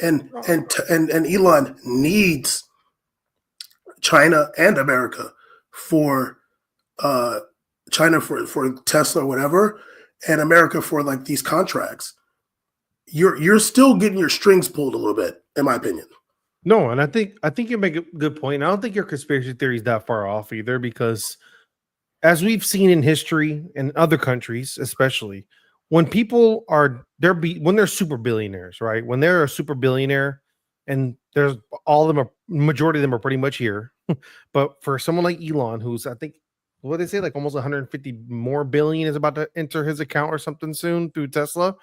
And Elon needs China and America for China for Tesla or whatever, and America for like these contracts. you're still getting your strings pulled a little bit, in my opinion. No, and I think you make a good point. I don't think your conspiracy theory is that far off either, because as we've seen in history and other countries, especially when people are when they're super billionaires, right? When they're a super billionaire, and there's all of them are majority of them are pretty much here, but for someone like Elon, who's I think what they say like almost 150 more billion is about to enter his account or something soon through Tesla.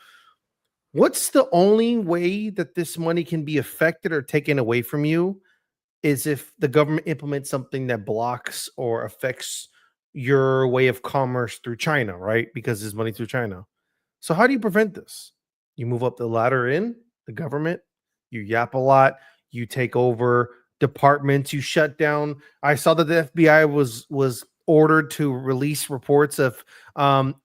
What's the only way that this money can be affected or taken away from you is if the government implements something that blocks or affects your way of commerce through China, right? Because there's money through China. So how do you prevent this? You move up the ladder in the government, you yap a lot, you take over departments, you shut down. I saw that the FBI was ordered to release reports of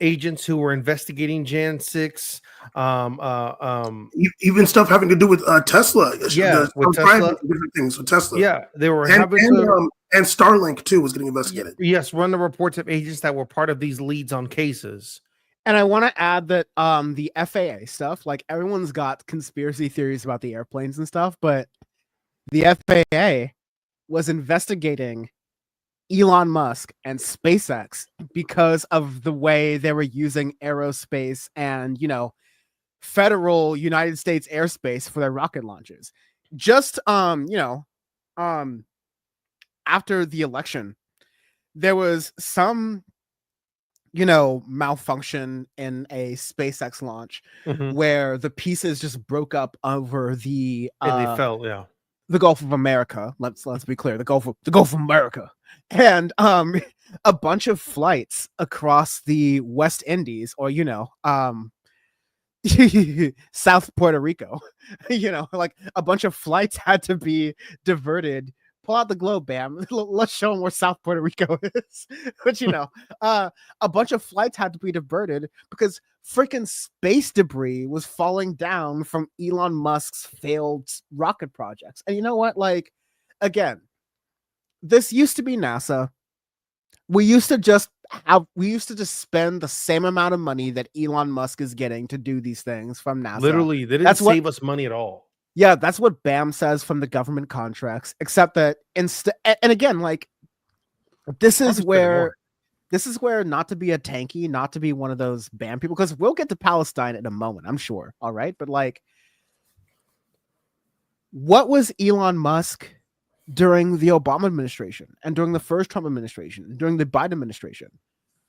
agents who were investigating Jan 6. Even stuff having to do with Tesla. Yeah, with Tesla. Different things with Tesla. Yeah, they were and Starlink too was getting investigated. Yes, run the reports of agents that were part of these leads on cases. And I want to add that the FAA stuff, like everyone's got conspiracy theories about the airplanes and stuff, but the FAA was investigating Elon Musk and SpaceX because of the way they were using aerospace and, federal United States airspace for their rocket launches. Just, after the election, there was some malfunction in a SpaceX launch where the pieces just broke up over the and they fell, yeah. The Gulf of America. Let's be clear, the Gulf of America. And a bunch of flights across the West Indies, or South Puerto Rico, like a bunch of flights had to be diverted. Pull out the globe, Bam. Let's show them where South Puerto Rico is. But a bunch of flights had to be diverted because freaking space debris was falling down from Elon Musk's failed rocket projects. And you know what? Like, again, this used to be NASA. We used to just spend the same amount of money that Elon Musk is getting to do these things from NASA. Literally, they didn't save us money at all. Yeah, that's what BAM says from the government contracts, except that instead, and again, like, this is where not to be a tanky, not to be one of those BAM people, because we'll get to Palestine in a moment, I'm sure. All right. But like, what was Elon Musk during the Obama administration and during the first Trump administration, during the Biden administration,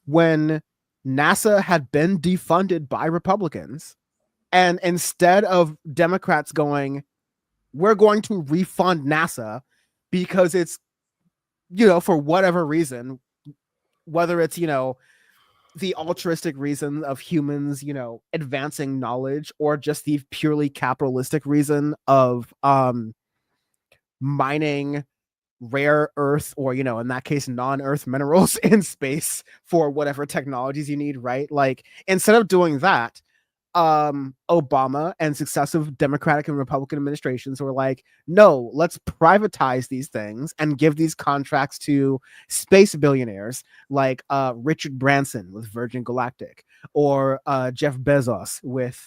when NASA had been defunded by Republicans? And instead of Democrats going, we're going to refund NASA because it's, for whatever reason, whether it's, the altruistic reason of humans, advancing knowledge, or just the purely capitalistic reason of mining rare earth, or, in that case, non-earth minerals in space for whatever technologies you need, right? Like, instead of doing that, Obama and successive Democratic and Republican administrations were like, no, let's privatize these things and give these contracts to space billionaires like Richard Branson with Virgin Galactic, or Jeff Bezos with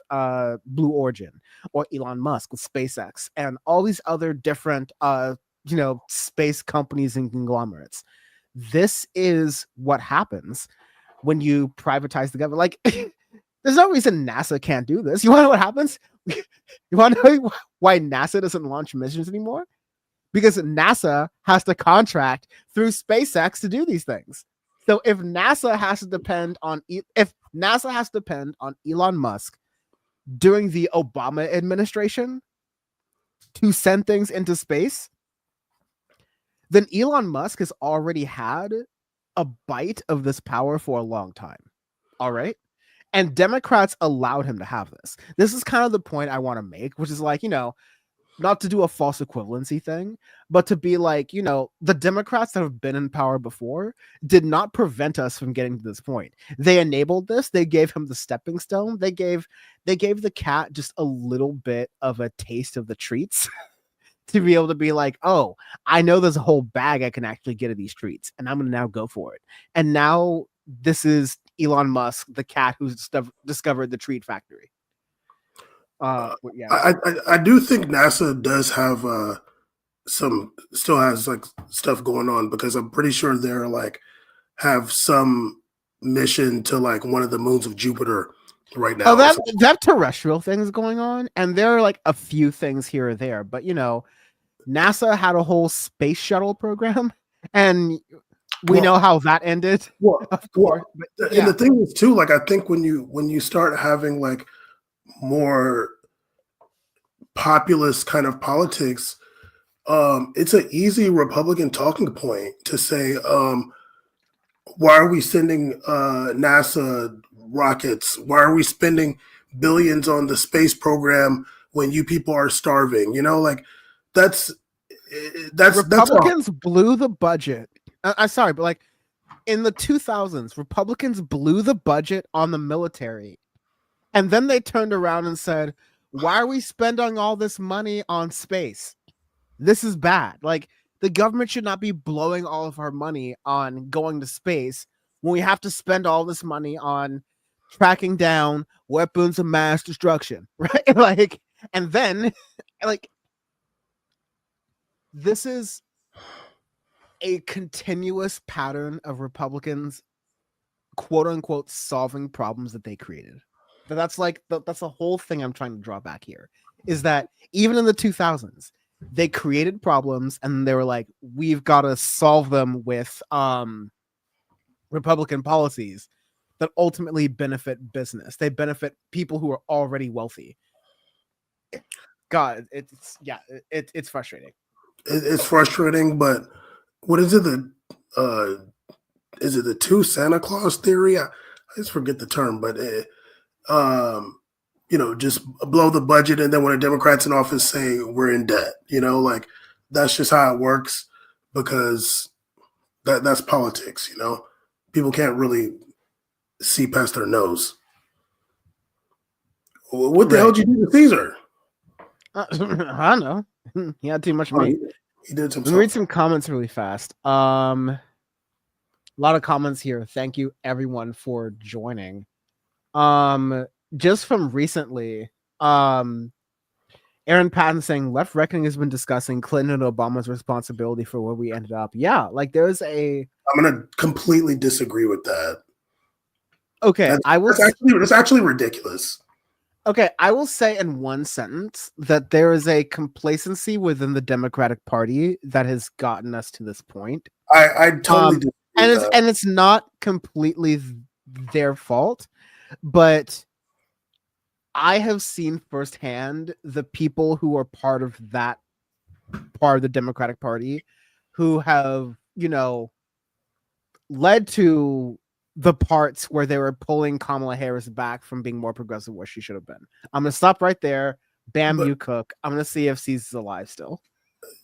Blue Origin, or Elon Musk with SpaceX, and all these other different space companies and conglomerates. This is what happens when you privatize the government. Like, there's no reason NASA can't do this. You want to know what happens? You want to know why NASA doesn't launch missions anymore? Because NASA has to contract through SpaceX to do these things. So if NASA has to depend on Elon Musk during the Obama administration to send things into space, then Elon Musk has already had a bite of this power for a long time. All right. And Democrats allowed him to have this. This is kind of the point I want to make, which is like, not to do a false equivalency thing, but to be like, the Democrats that have been in power before did not prevent us from getting to this point. They enabled this. They gave him the stepping stone. They gave the cat just a little bit of a taste of the treats to be able to be like, oh, I know there's a whole bag I can actually get of these treats, and I'm going to now go for it. And now this is Elon Musk, the cat who's discovered the treat factory. Yeah. I do think NASA does have still has like stuff going on, because I'm pretty sure they're like have some mission to like one of the moons of Jupiter right now. Oh, that they have terrestrial things going on, and there are like a few things here or there, but NASA had a whole space shuttle program, and we know how that ended. Well, of course. But, and the thing is too, like I think when you start having like more populist kind of politics, it's an easy Republican talking point to say, why are we sending NASA rockets? Why are we spending billions on the space program when you people are starving? Like that's Republicans blew the budget. I'm sorry, but like in the 2000s, Republicans blew the budget on the military, and then they turned around and said, "Why are we spending all this money on space? This is bad. Like the government should not be blowing all of our money on going to space when we have to spend all this money on tracking down weapons of mass destruction," right? Like, and then like this is a continuous pattern of Republicans, quote unquote, solving problems that they created. But that's like that's the whole thing I'm trying to draw back here, is that even in the 2000s, they created problems and they were like, we've got to solve them with Republican policies that ultimately benefit business. They benefit people who are already wealthy. God, it's frustrating. It's frustrating, but what is it? Is it the two Santa Claus theory? I just forget the term, but just blow the budget, and then when the Democrats in office say we're in debt, like that's just how it works, because that's politics. People can't really see past their nose. What the hell did you do to Caesar? I don't know. He had too much meat. He did some. Let me read some comments really fast. A lot of comments here. Thank you everyone for joining. Just from recently, Aaron Patton saying left reckoning has been discussing Clinton and Obama's responsibility for where we ended up. Yeah, like there's I'm gonna completely disagree with that. Okay, that's actually ridiculous. Okay, I will say in one sentence that there is a complacency within the Democratic Party that has gotten us to this point. I totally do. And it's not completely their fault, but I have seen firsthand the people who are part of that part of the Democratic Party who have, led to the parts where they were pulling Kamala Harris back from being more progressive where she should have been. I'm going to stop right there. Bam, you cook. I'm going to see if Ceez is alive still.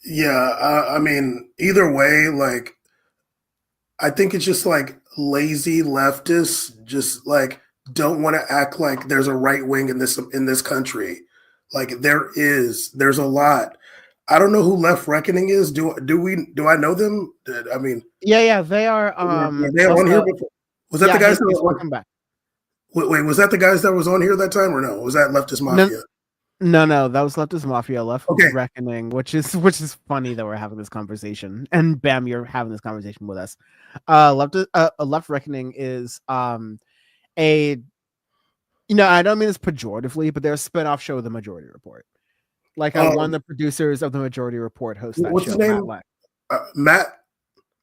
Yeah, I mean, either way, like, I think it's just like lazy leftists just like don't want to act like there's a right wing in this country. Like there's a lot. I don't know who Left Reckoning is. Do I know them? I mean, yeah, they are. They on here before? Was that the guys that welcome back? Wait, was that the guys that was on here that time or no? Was that Leftist Mafia? No, that was Leftist Mafia. Left Reckoning, which is funny that we're having this conversation. And bam, you're having this conversation with us. Left Reckoning is I don't mean this pejoratively, but they're a spinoff show of The Majority Report. Like one of the producers of The Majority Report hosts that what's show. His name?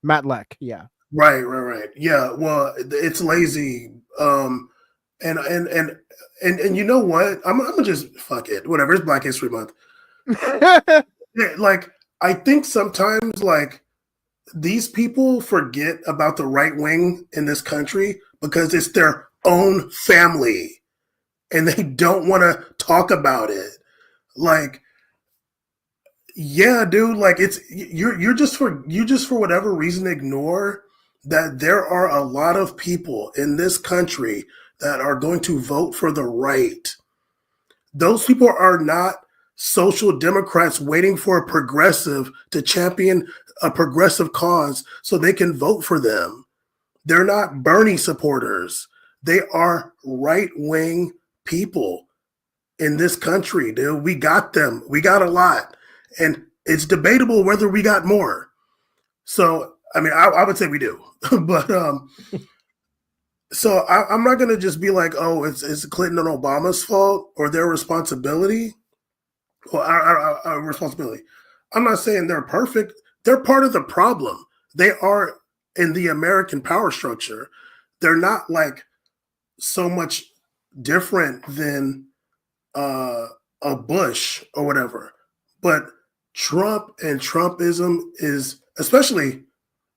Matt Leck, yeah. Right. Yeah. Well, it's lazy. And you know what? I'm gonna just fuck it. Whatever. It's Black History Month. Like I think sometimes like these people forget about the right wing in this country because it's their own family, and they don't want to talk about it. Like, yeah, dude. Like you just for whatever reason ignore that there are a lot of people in this country that are going to vote for the right. Those people are not social democrats waiting for a progressive to champion a progressive cause so they can vote for them. They're not Bernie supporters. They are right-wing people. in this country, dude. We got them. We got a lot. And it's debatable whether we got more. So, I mean, I would say we do. But so I'm not going to just be like, oh, it's Clinton and Obama's fault or their responsibility. Well, our responsibility. I'm not saying they're perfect. They're part of the problem. They are in the American power structure. They're not like so much different than a Bush or whatever. But Trump and Trumpism is, especially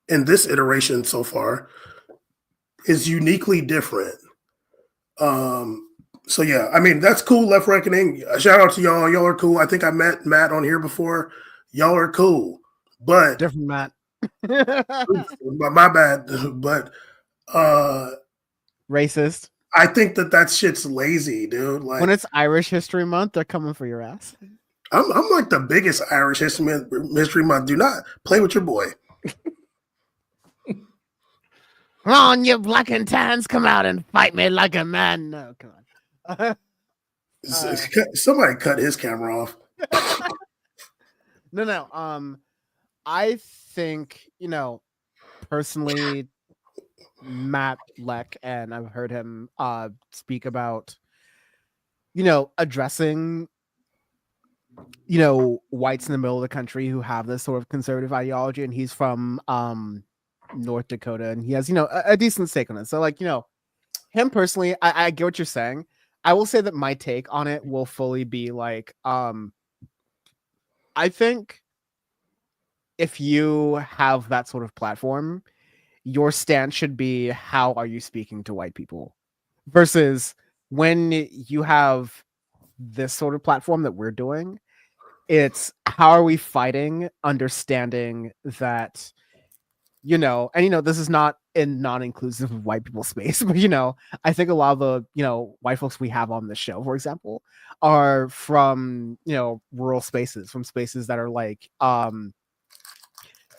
in this iteration so far, is uniquely different. So yeah, I mean, that's cool. Left Reckoning. Shout out to y'all. Y'all are cool. I think I met Matt on here before. Y'all are cool, but Different Matt. my bad. But Racist. I think that shit's lazy, dude. Like When it's Irish History Month, they're coming for your ass. I'm like the biggest Irish history month. Do not play with your boy. Come on, you black and tans, come out and fight me like a man. No, come on. Somebody cut his camera off. No. I think, personally, Matt Leck, and I've heard him speak about, addressing, whites in the middle of the country who have this sort of conservative ideology, and he's from North Dakota, and he has, a decent stake on it. So, like, him personally, I get what you're saying. I will say that my take on it will fully be like, I think if you have that sort of platform, your stance should be, how are you speaking to white people? Versus when you have this sort of platform that we're doing, it's how are we fighting, understanding that, this is not in non-inclusive of white people space, but I think a lot of the white folks we have on the show, for example, are from rural spaces, from spaces that are like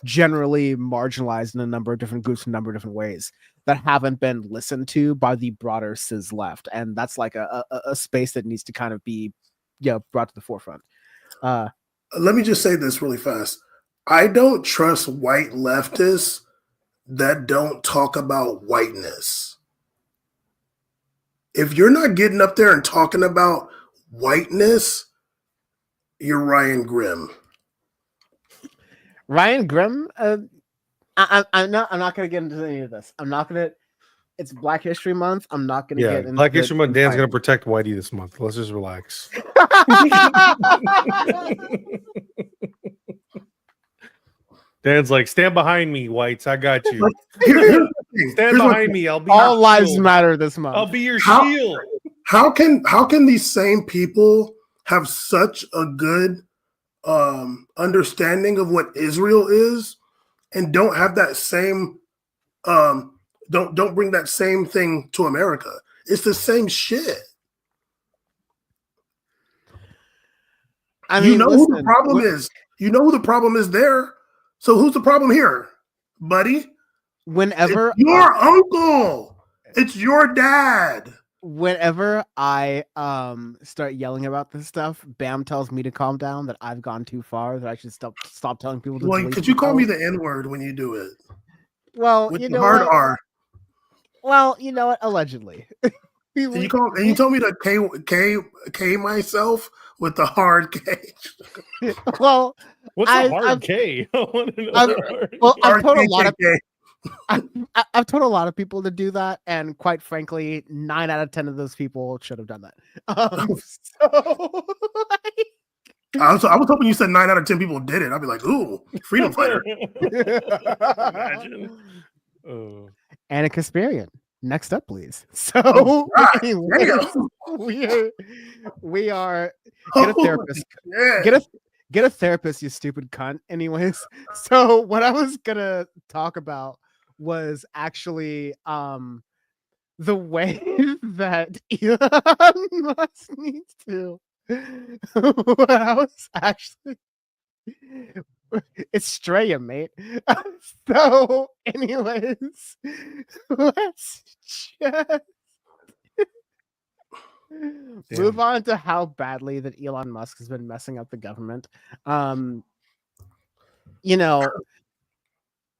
generally marginalized in a number of different groups in a number of different ways that haven't been listened to by the broader Ceez left, and that's like a space that needs to kind of be brought to the forefront. Let me just say this really fast. I don't trust white leftists that don't talk about whiteness. If you're not getting up there and talking about whiteness, you're Ryan Grimm. Ryan Grimm, I'm not gonna get into any of this. It's Black History Month. I'm not gonna get into Black History Month. Dan's gonna protect Whitey this month. Let's just relax. Dan's like, stand behind me, whites. I got you. Stand behind me. I'll be all lives matter this month. I'll be your shield. How can these same people have such a good understanding of what Israel is and don't have that same don't bring that same thing to America? It's the same shit. I mean, who the problem is. You know who the problem is there. So who's the problem here, buddy? Whenever it's your uncle, it's your dad. Whenever I start yelling about this stuff, Bam tells me to calm down, that I've gone too far, that I should stop telling people to. Well, could you call me the N-word when you do it? Well, with the hard R. Well, you know what? Allegedly. And you told me to K myself with the hard K. Well, what's a hard K? I want to know. I've told a lot of I've told a lot of people to do that, and quite frankly, 9 out of 10 of those people should have done that. I was hoping you said 9 out of 10 people did it. I'd be like, ooh, freedom fighter. Imagine. Anna Kasparian. Next up, please. So we are get a therapist. Get a therapist, you stupid cunt. Anyways, so what I was gonna talk about was actually the way that Elon Musk needs to. What I was actually. It's Straya, mate. So, anyways, let's just Move on to how badly that Elon Musk has been messing up the government. You know,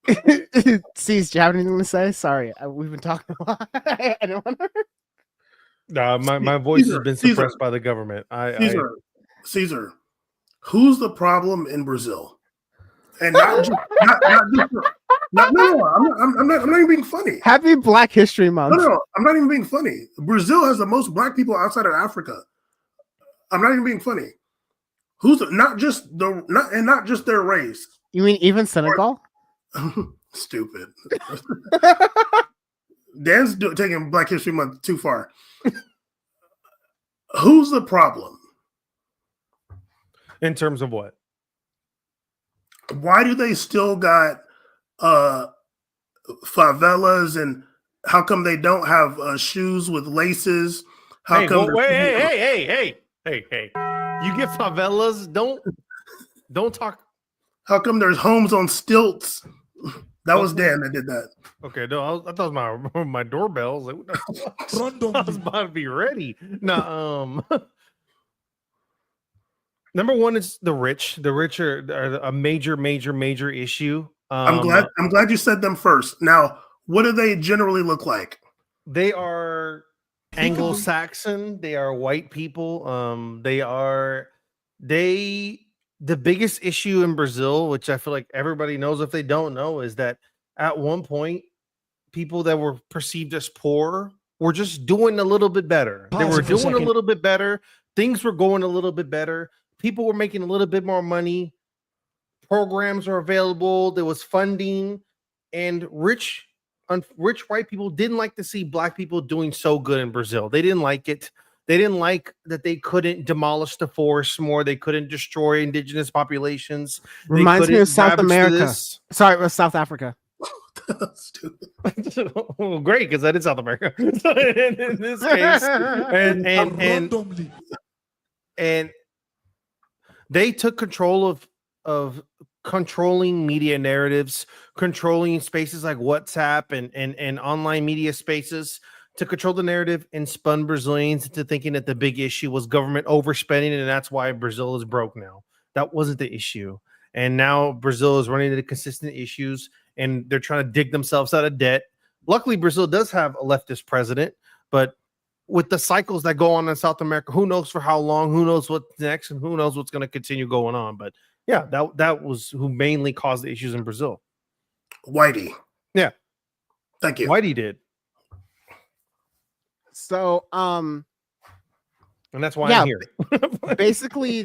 Ceez, do you have anything to say? Sorry, we've been talking a lot. I don't want to. My voice has Caesar, been Caesar. suppressed by the government. Caesar, who's the problem in Brazil? And not just I'm not even being funny. Happy Black History Month. No, I'm not even being funny. Brazil has the most black people outside of Africa. I'm not even being funny. Not just their race. You mean even Senegal? Stupid. Dan's taking Black History Month too far. Who's the problem? In terms of what? Why do they still got favelas, and how come they don't have shoes with laces? How Hey, come? hey! You get favelas. Don't talk. How come there's homes on stilts? That was Dan that did that. Okay, no, I thought it was my doorbell. I was about to be ready. No, number one is the rich. The rich are a major issue. I'm glad you said them first. Now, what do they generally look like? They are Anglo-Saxon. They are white people. The biggest issue in Brazil, which I feel like everybody knows if they don't know, is that at one point, people that were perceived as poor were just doing a little bit better. They were doing a little bit better. Things were going a little bit better. People were making a little bit more money. Programs are available. There was funding, and rich white people didn't like to see black people doing so good in Brazil. They didn't like it. They didn't like that they couldn't demolish the forest more. They couldn't destroy indigenous populations. Reminds me of South America. Sorry, it was South Africa. Stupid. Well, great, because that is South America. in this case, and they took control of controlling media narratives, controlling spaces like WhatsApp and online media spaces to control the narrative, and spun Brazilians into thinking that the big issue was government overspending, and that's why Brazil is broke now. That wasn't the issue. And now Brazil is running into consistent issues, and they're trying to dig themselves out of debt. Luckily, Brazil does have a leftist president, but with the cycles that go on in South America, who knows for how long, who knows what's next, and who knows what's going to continue going on. But yeah, that was who mainly caused the issues in Brazil. Whitey. Yeah. Thank you. Whitey did. So, and that's why I'm here. Basically,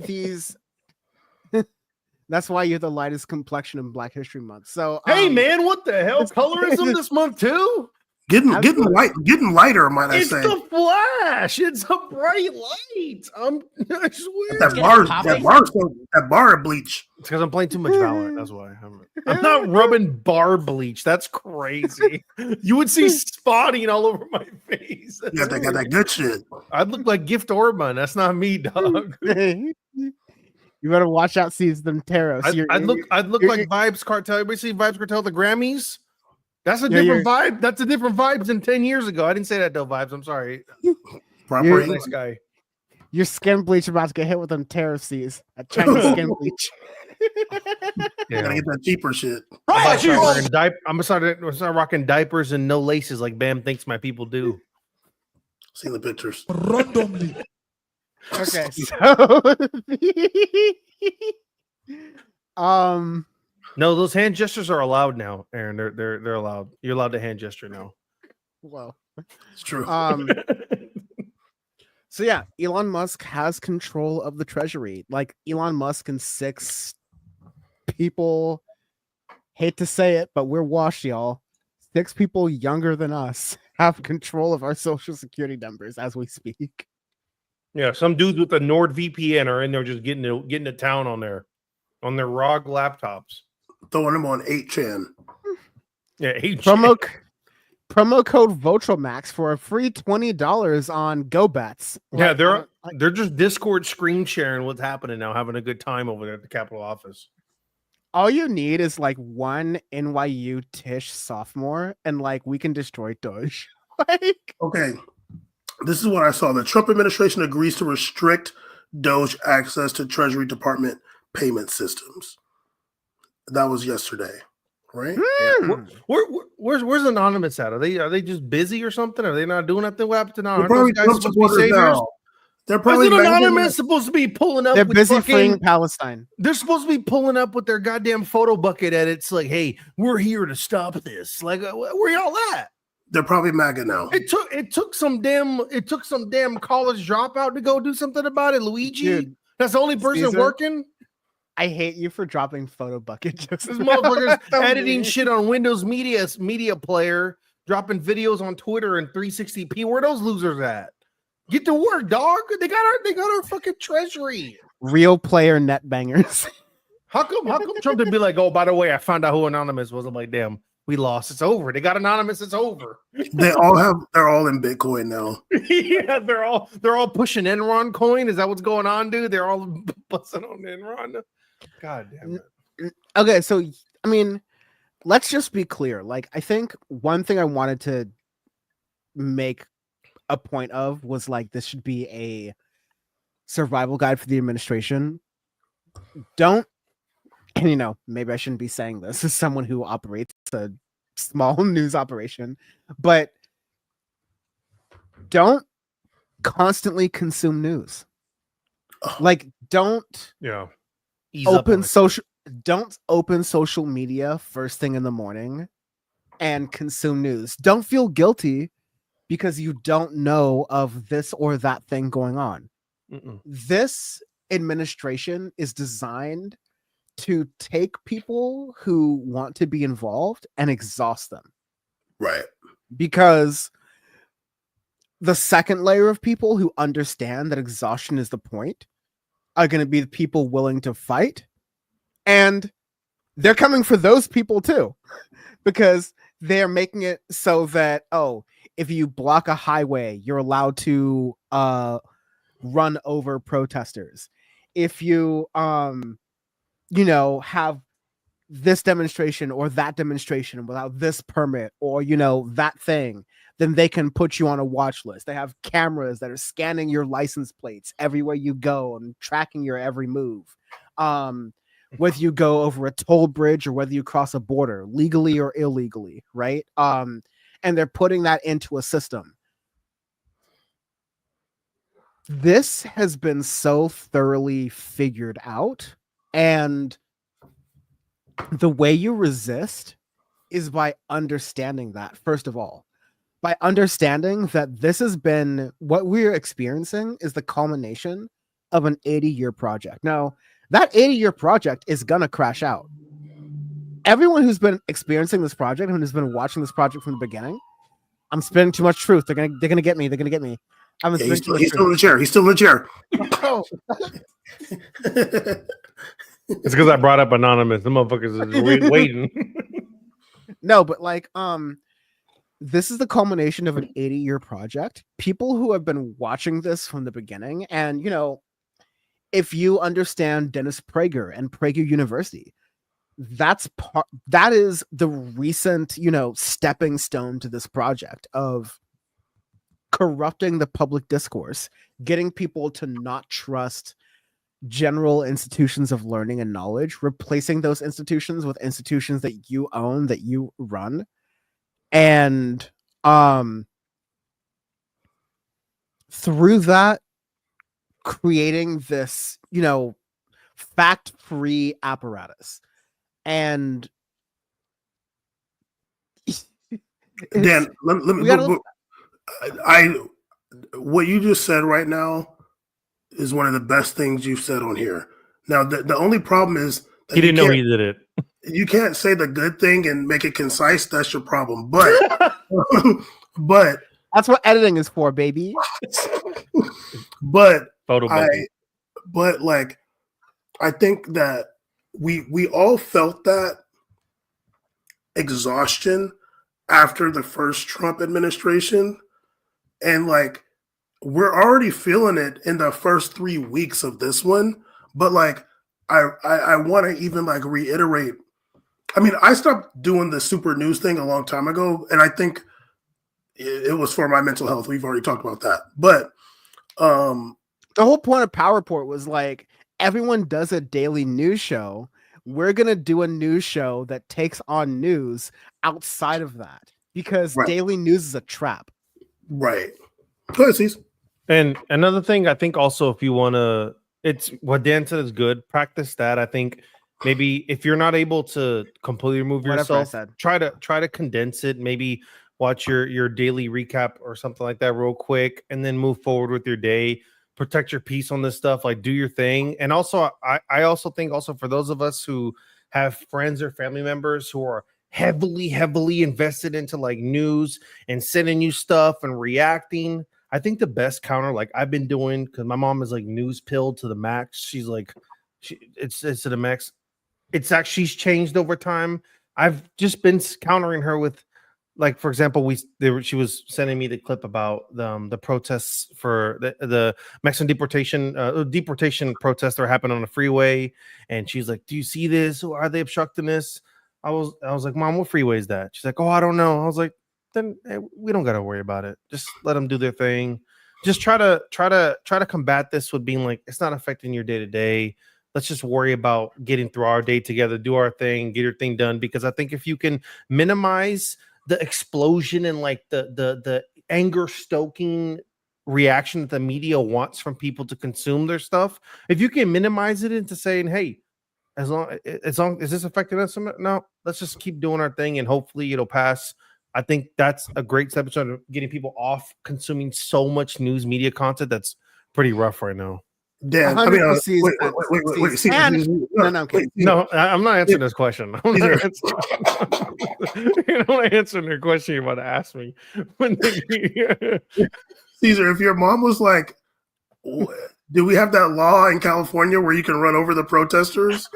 that's why you're the lightest complexion in Black History Month. So, hey man, what the hell? Colorism this month too? Getting lighter, might I say? It's the Flash. It's a bright light. I swear. That bar of bleach. It's because I'm playing too much Valorant. That's why I'm not rubbing bar bleach. That's crazy. You would see spotting all over my face. Yeah, they got that good shit. I'd look like Gift Orban. That's not me, dog. You better watch out, Ceez them taros. I'd look like Vibes Cartel. Everybody see Vibes Cartel, the Grammys? That's a different vibe. That's a different vibes than 10 years ago. I didn't say that though, Vibes. I'm sorry. Proper nice guy. Your skin bleach about to get hit with them taros, Ceez. A Chinese skin bleach. Yeah. Gotta get that cheaper shit. I'm gonna start rocking diapers and no laces like Bam thinks my people do. Seen the pictures. Randomly. Okay, so no, those hand gestures are allowed now, Aaron. They're allowed. You're allowed to hand gesture now. Well, it's true. So yeah, Elon Musk has control of the treasury. Like Elon Musk and 6 people, hate to say it, but we're washed, y'all. 6 people younger than us have control of our social security numbers as we speak. Yeah, some dudes with a NordVPN are in there just getting to town on their ROG laptops. Throwing them on 8chan. Yeah, 8chan. Promo code VotralMax for a free $20 on GoBets. Yeah, they're just Discord screen sharing what's happening now, having a good time over there at the Capitol office. All you need is like one NYU Tisch sophomore, and like we can destroy Doge. Okay, This is what I saw. The Trump administration agrees to restrict Doge access to Treasury Department payment systems. That was yesterday, right? Hmm. Where's Anonymous at? Are they just busy or something? Are they not doing nothing? What happened to They're Aren't probably those guys Trump supposed to be supporters saviors? now. They're probably Isn't banging Anonymous supposed to be pulling up They're with busy fucking, freeing Palestine. they're supposed to be pulling up with their goddamn photo bucket edits like, hey, we're here to stop this. Like, where y'all at? They're probably MAGA now. It took some damn college dropout to go do something about it, Luigi. Dude, That's the only person Caesar, working. I hate you for dropping photo bucket jokes. This motherfucker's So editing mean. shit on Windows Media Player, dropping videos on Twitter in 360p. Where those losers at? Get to work, dog. They got our fucking treasury. Real player net bangers. How come Trump didn't be like, oh, by the way, I found out who Anonymous was? I'm like, damn, we lost. It's over. They got Anonymous. It's over. They're all in Bitcoin now. Yeah, they're all pushing Enron coin. Is that what's going on, dude? They're all busting on Enron. God damn it. Okay, so I mean, let's just be clear. Like, I think one thing I wanted to make a point of was like this should be a survival guide for the administration. Don't, and you know, maybe I shouldn't be saying this as someone who operates a small news operation, but don't constantly consume news. Like, don't Yeah. don't open social media first thing in the morning and consume news. Don't feel guilty because you don't know of this or that thing going on. This administration is designed to take people who want to be involved and exhaust them. Right. Because the second layer of people who understand that exhaustion is the point are going to be the people willing to fight. And they're coming for those people too, because they're making it so that, oh, if you block a highway, you're allowed to run over protesters. If you you know, have this demonstration or that demonstration without this permit or, you know, that thing, then they can put you on a watch list. They have cameras that are scanning your license plates everywhere you go and tracking your every move. Whether you go over a toll bridge or whether you cross a border legally or illegally, right? And they're putting that into a system. This has been so thoroughly figured out, and the way you resist is by understanding that, first of all, by understanding that this has been what we're experiencing is the culmination of an 80-year project. Now, that 80-year project is gonna crash out. Everyone who's been experiencing this project and who's been watching this project from the beginning, I'm spitting too much truth. They're gonna get me. They're gonna get me. Yeah, he's still in the chair. He's still in the chair. Oh. It's because I brought up Anonymous. The motherfuckers are waiting. No, but like, this is the culmination of an 80-year project. People who have been watching this from the beginning, and you know, if you understand Dennis Prager and Prager University, that is the recent, you know, stepping stone to this project of corrupting the public discourse, getting people to not trust general institutions of learning and knowledge, replacing those institutions with institutions that you own, that you run, and through that creating this, you know, fact-free apparatus. And Dan, what you just said right now is one of the best things you've said on here. Now, the only problem is that he didn't know he did it. You can't say the good thing and make it concise. That's your problem. But, but that's what editing is for, baby. But but like, I think that we all felt that exhaustion after the first Trump administration, and like we're already feeling it in the first 3 weeks of this one. But like, I want to even like reiterate. I mean, I stopped doing the super news thing a long time ago, and I think it was for my mental health. We've already talked about that. But The whole point of Power Report was like everyone does a daily news show. We're gonna do a news show that takes on news outside of that because Right. daily news is a trap. right. Go ahead, Ceez. And another thing, I think also if you want to, it's what Dan said is good. Practice that. I think maybe if you're not able to completely remove Whatever I yourself, said. try to condense it. Maybe watch your daily recap or something like that real quick, and then move forward with your day. Protect your peace on this stuff. Like do your thing. And also, I also think also for those of us who have friends or family members who are heavily invested into like news and sending you stuff and reacting. I think the best counter, like I've been doing, because my mom is like news pilled to the max. She's like, it's to the max. It's actually she's changed over time. I've just been countering her with, like for example, she was sending me the clip about the protests for the Mexican deportation protests that are happening on the freeway, and she's like, "Do you see this? Are they obstructing this?" I was like, "Mom, what freeway is that?" She's like, "Oh, I don't know." I was like, then we don't got to worry about it. Just let them do their thing. Just try to combat this with being like, it's not affecting your day to day. Let's just worry about getting through our day together, do our thing, get your thing done. Because I think if you can minimize the explosion and like the anger stoking reaction that the media wants from people to consume their stuff, if you can minimize it into saying, hey, as long is this affecting us? No, let's just keep doing our thing and hopefully it'll pass. I think that's a great step to getting people off consuming so much news media content that's pretty rough right now. Dan, I mean, wait, Ceez, No, I'm not answering this question. I'm not answering the question you're about to ask me. Caesar, if your mom was like, do we have that law in California where you can run over the protesters?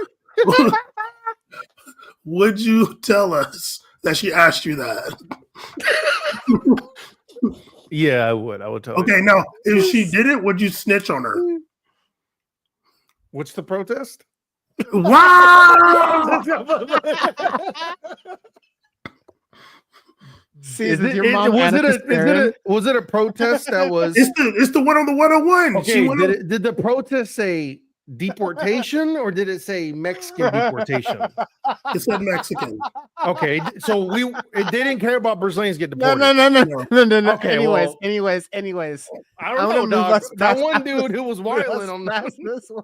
Would you tell us that she asked you that? Yeah, I would. I would tell you. Okay, now, if she didn't, would you snitch on her? What's the protest? Wow! Was it a protest that was? It's the one on the 101. Okay, did the protest say deportation or did it say Mexican deportation? It said Mexican. Okay, so they didn't care about Brazilians get deported. No. Okay, anyways. I don't know, dog. That one dude who was violent on this one.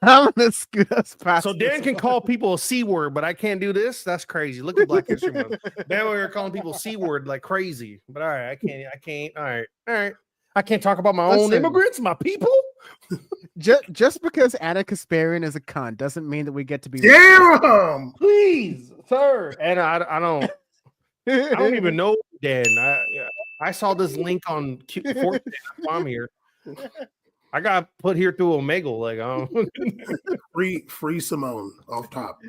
I'm gonna scoot us past. So Dan can call people a C word, but I can't do this. That's crazy. Look at Black History Month. Man, we were calling people C word like crazy. But all right, I can't. All right. I can't talk about my own immigrants, my people. Just because Anna Kasparian is a cunt doesn't mean that we get to be. Damn, please, sir. And I don't even know Dan. I saw this link on Q4. I'm here. I got put here through Omegle. Like, free Simone off top.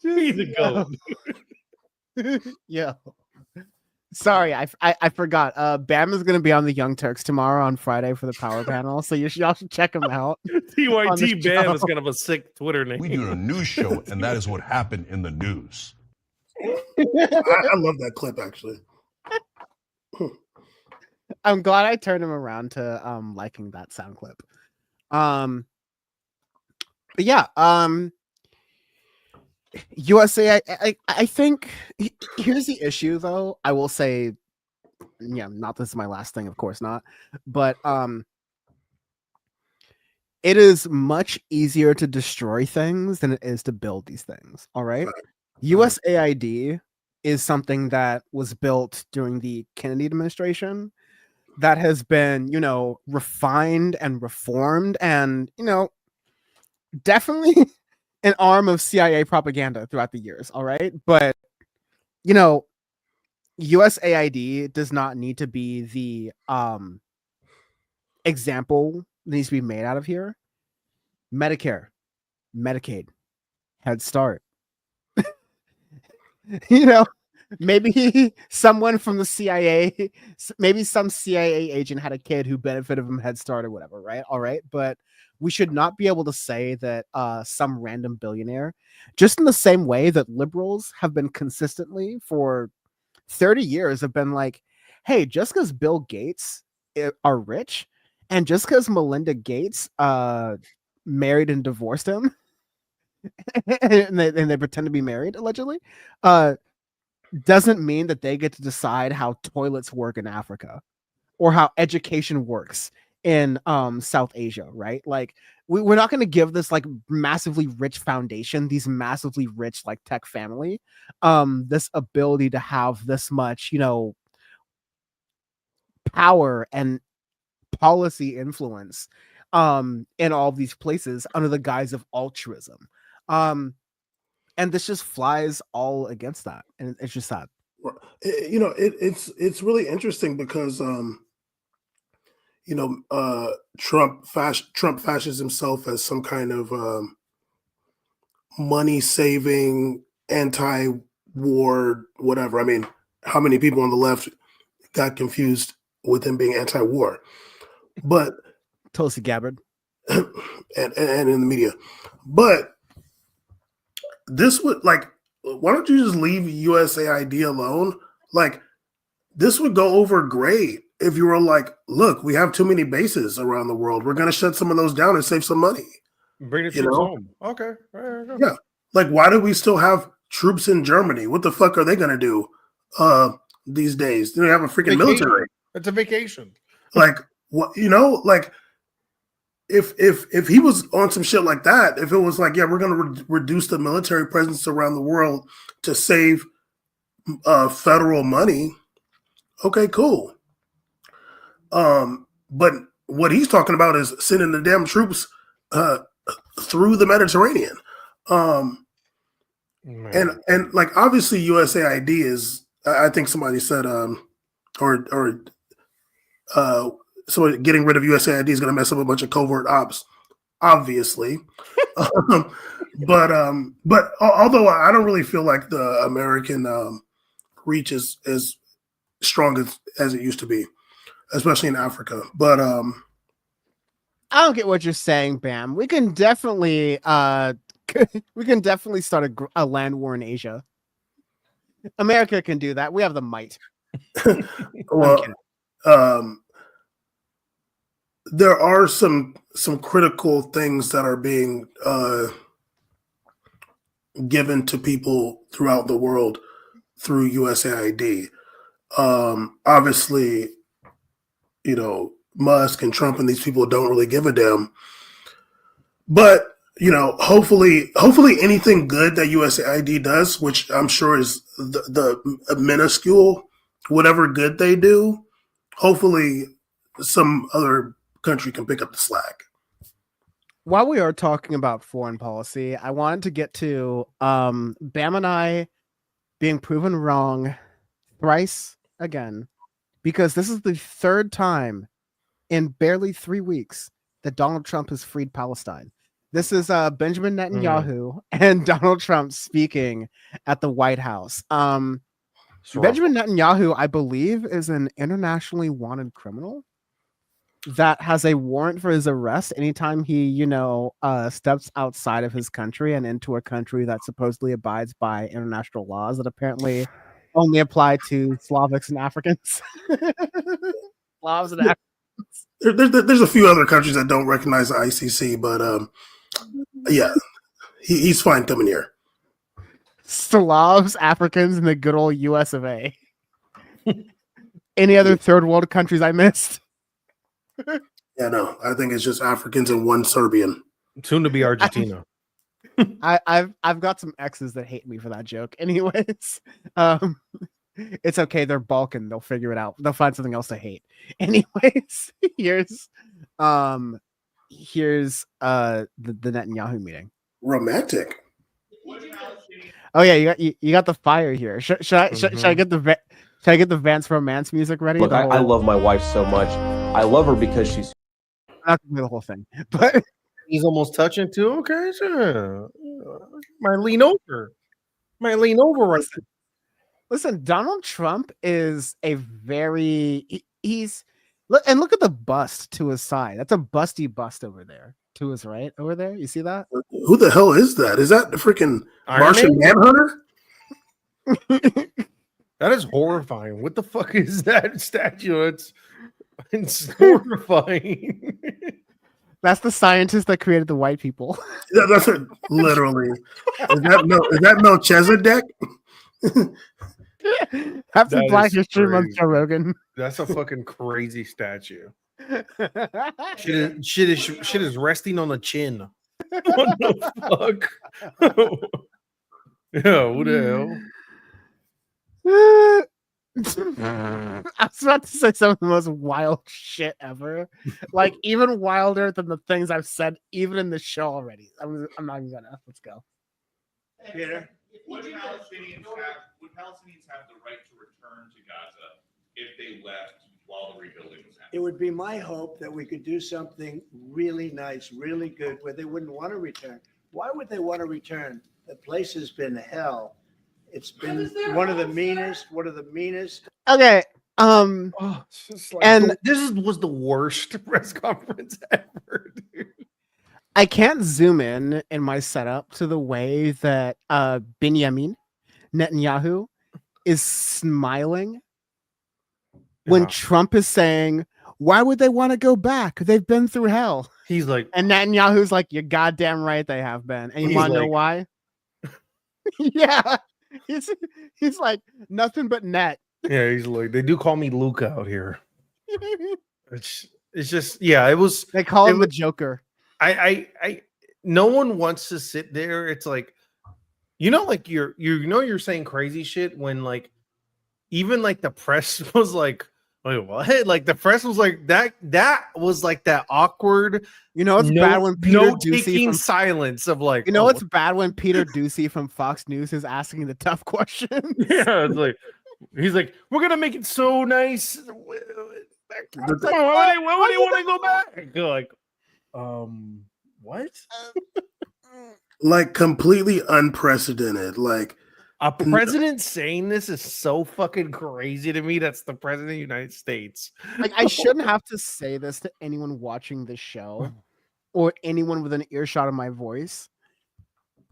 He's a goat. Yeah. Sorry, I forgot. Bam is going to be on the Young Turks tomorrow on Friday for the Power Panel, so y'all should check him out. TYT Bam is kind of a sick Twitter name. We do a news show, and that is what happened in the news. I love that clip, actually. I'm glad I turned him around to liking that sound clip. But yeah, USA, I think here's the issue though. I will say, yeah, not this is my last thing, of course not, but it is much easier to destroy things than it is to build these things. All right. USAID is something that was built during the Kennedy administration that has been, refined and reformed and, definitely an arm of CIA propaganda throughout the years. All right. But, USAID does not need to be the example that needs to be made out of here. Medicare, Medicaid, Head Start. Maybe someone from the CIA, maybe some CIA agent had a kid who benefited from Head Start or whatever, right? All right. But we should not be able to say that some random billionaire, just in the same way that liberals have been consistently for 30 years have been like, hey, just because Bill Gates are rich, and just because Melinda Gates married and divorced him, and they pretend to be married allegedly, doesn't mean that they get to decide how toilets work in Africa or how education works in South Asia, right? Like we're not going to give this like massively rich foundation, these massively rich like tech family, this ability to have this much, you know, power and policy influence in all these places under the guise of altruism. And this just flies all against that, and it's just sad. You know, it's really interesting because you know, Trump fashions himself as some kind of money saving, anti-war, whatever. I mean, how many people on the left got confused with him being anti-war? But Tulsi Gabbard and in the media, but this would like, why don't you just leave USAID alone? Like, this would go over great if you were like, look, we have too many bases around the world. We're going to shut some of those down and save some money. Bring the troops home. Okay. Yeah. Like, why do we still have troops in Germany? What the fuck are they going to do these days? They have a freaking military. It's a vacation. Like, what, you know, like, if he was on some shit like that, if it was like, yeah, we're going to reduce the military presence around the world to save federal money, okay, cool. But what he's talking about is sending the damn troops through the Mediterranean. And like, obviously USAID is, I think somebody said, so getting rid of USAID is going to mess up a bunch of covert ops, obviously. But although I don't really feel like the American reach is as strong as it used to be, especially in Africa. But I don't get what you're saying, Bam. We can definitely start a land war in Asia. America can do that. We have the might. well, there are some critical things that are being given to people throughout the world through USAID. Obviously, you know, Musk and Trump and these people don't really give a damn. But, you know, hopefully anything good that USAID does, which I'm sure is the minuscule, whatever good they do, hopefully some other country can pick up the slack. While we are talking about foreign policy, I wanted to get to Bam and I being proven wrong thrice again, because this is the third time in barely 3 weeks that Donald Trump has freed Palestine. This is Benjamin Netanyahu and Donald Trump speaking at the White House. Benjamin Netanyahu, I believe, is an internationally wanted criminal that has a warrant for his arrest anytime he, you know, steps outside of his country and into a country that supposedly abides by international laws that apparently only apply to Slavics and Africans. Slavs and Africans. There's a few other countries that don't recognize the ICC, but yeah, he's fine coming here. Slavs, Africans, and the good old US of A. Any other third world countries I missed? Yeah, no, I think it's just Africans and one Serbian. Soon to be Argentina. I've got some exes that hate me for that joke. Anyways, it's okay. They're Balkan. They'll figure it out. They'll find something else to hate. Anyways, here's the Netanyahu meeting. Romantic. Oh yeah, you got the fire here. Should I get the Vance Romance music ready? Look, I love my wife so much. I love her because she's not gonna do the whole thing, but he's almost touching too. Okay, sure. Might lean over right now. Listen, Donald Trump is a very he's look at the bust to his side. That's a busty bust over there to his right over there. You see that? Who the hell is that? Is that the freaking Martian Manhunter? That is horrifying. What the fuck is that statue? It's horrifying. That's the scientist that created the white people. That's it, literally. Is that Melchizedek? Have some That Black is History Month, crazy. Joe Rogan. That's a fucking crazy statue. Shit is resting on the chin. What the fuck? Yeah, who the hell? I was about to say some of the most wild shit ever. Like, even wilder than the things I've said, even in the show already. I'm not even gonna. Let's go. Peter? Would Palestinians have the right to return to Gaza if they left while the rebuilding was happening? It would be my hope that we could do something really nice, really good, where they wouldn't want to return. Why would they want to return? The place has been hell. It's been one of the meanest. Okay. Oh, it's just like, And- was the worst press conference ever, dude. I can't zoom in my setup to the way that Benjamin Netanyahu is smiling when Yeah. Trump is saying, "Why would they want to go back? They've been through hell." He's like, And Netanyahu's like, "You're goddamn right, they have been." And you He's want to know like- why? Yeah, he's like nothing but net. yeah, he's like, they do call me Luca out here. It's just, yeah, it was. They call It him the was- Joker. I no one wants to sit there. It's like, like you're saying crazy shit when like even like the press was like, wait, what? Like the press was like that was like that awkward, You know it's bad when Peter no Ducey taking from silence of like, You know oh, what's bad when Peter Ducey from Fox News is asking the tough questions? yeah, it's like he's like, we're gonna make it so nice. Why would they want to go back? You're like, what? Like completely unprecedented. Like A president saying this is so fucking crazy to me. That's the president of the United States. Like, I shouldn't have to say this to anyone watching this show or anyone with an earshot of my voice.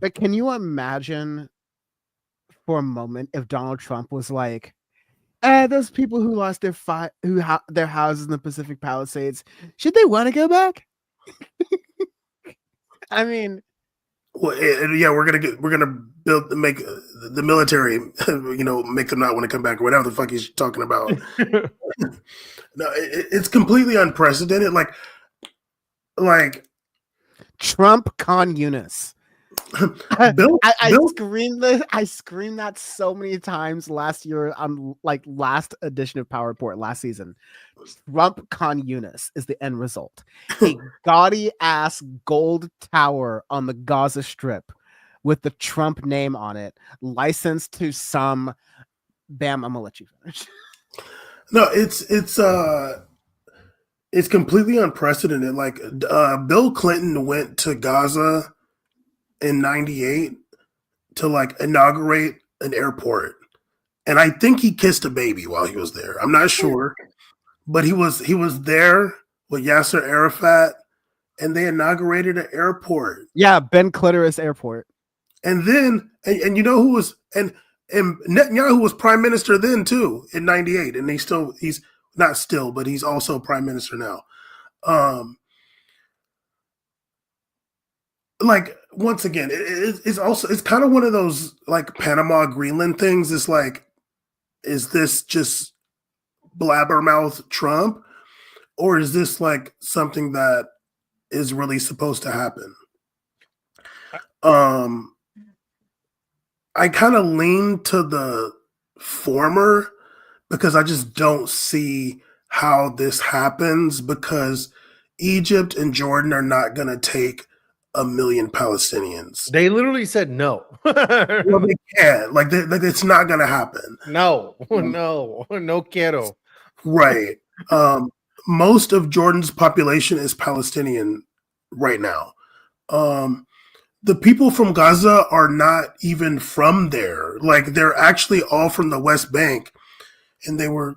But can you imagine for a moment if Donald Trump was like, those people who lost their houses in the Pacific Palisades, should they want to go back? I mean, well, yeah, we're gonna make the military, make them not want to come back or whatever the fuck he's talking about. No, it's completely unprecedented. Like Trump con Eunice. Bill, I Bill, screamed this. I screamed that so many times last year on last edition of Power Report last season. Trump con Eunice is the end result. A gaudy ass gold tower on the Gaza Strip with the Trump name on it, licensed to some. Bam! I'm gonna let you finish. no, it's completely unprecedented. Like Bill Clinton went to Gaza in '98 to like inaugurate an airport, and I think he kissed a baby while he was there. I'm not sure, but he was there with Yasser Arafat, and they inaugurated an airport. Yeah, Ben Clitoris Airport. And then, and you know who was and Netanyahu was prime minister then too in '98, and he's not still, but he's also prime minister now. Like once again, it's kind of one of those like Panama Greenland things. It's like, is this just blabbermouth Trump, or is this like something that is really supposed to happen? I kind of lean to the former because I just don't see how this happens, because Egypt and Jordan are not going to take 1 million Palestinians. They literally said no. Well, they can't. Like it's not going to happen. No quiero. Right. Most of Jordan's population is Palestinian right now. The people from Gaza are not even from there. Like they're actually all from the West Bank, and they were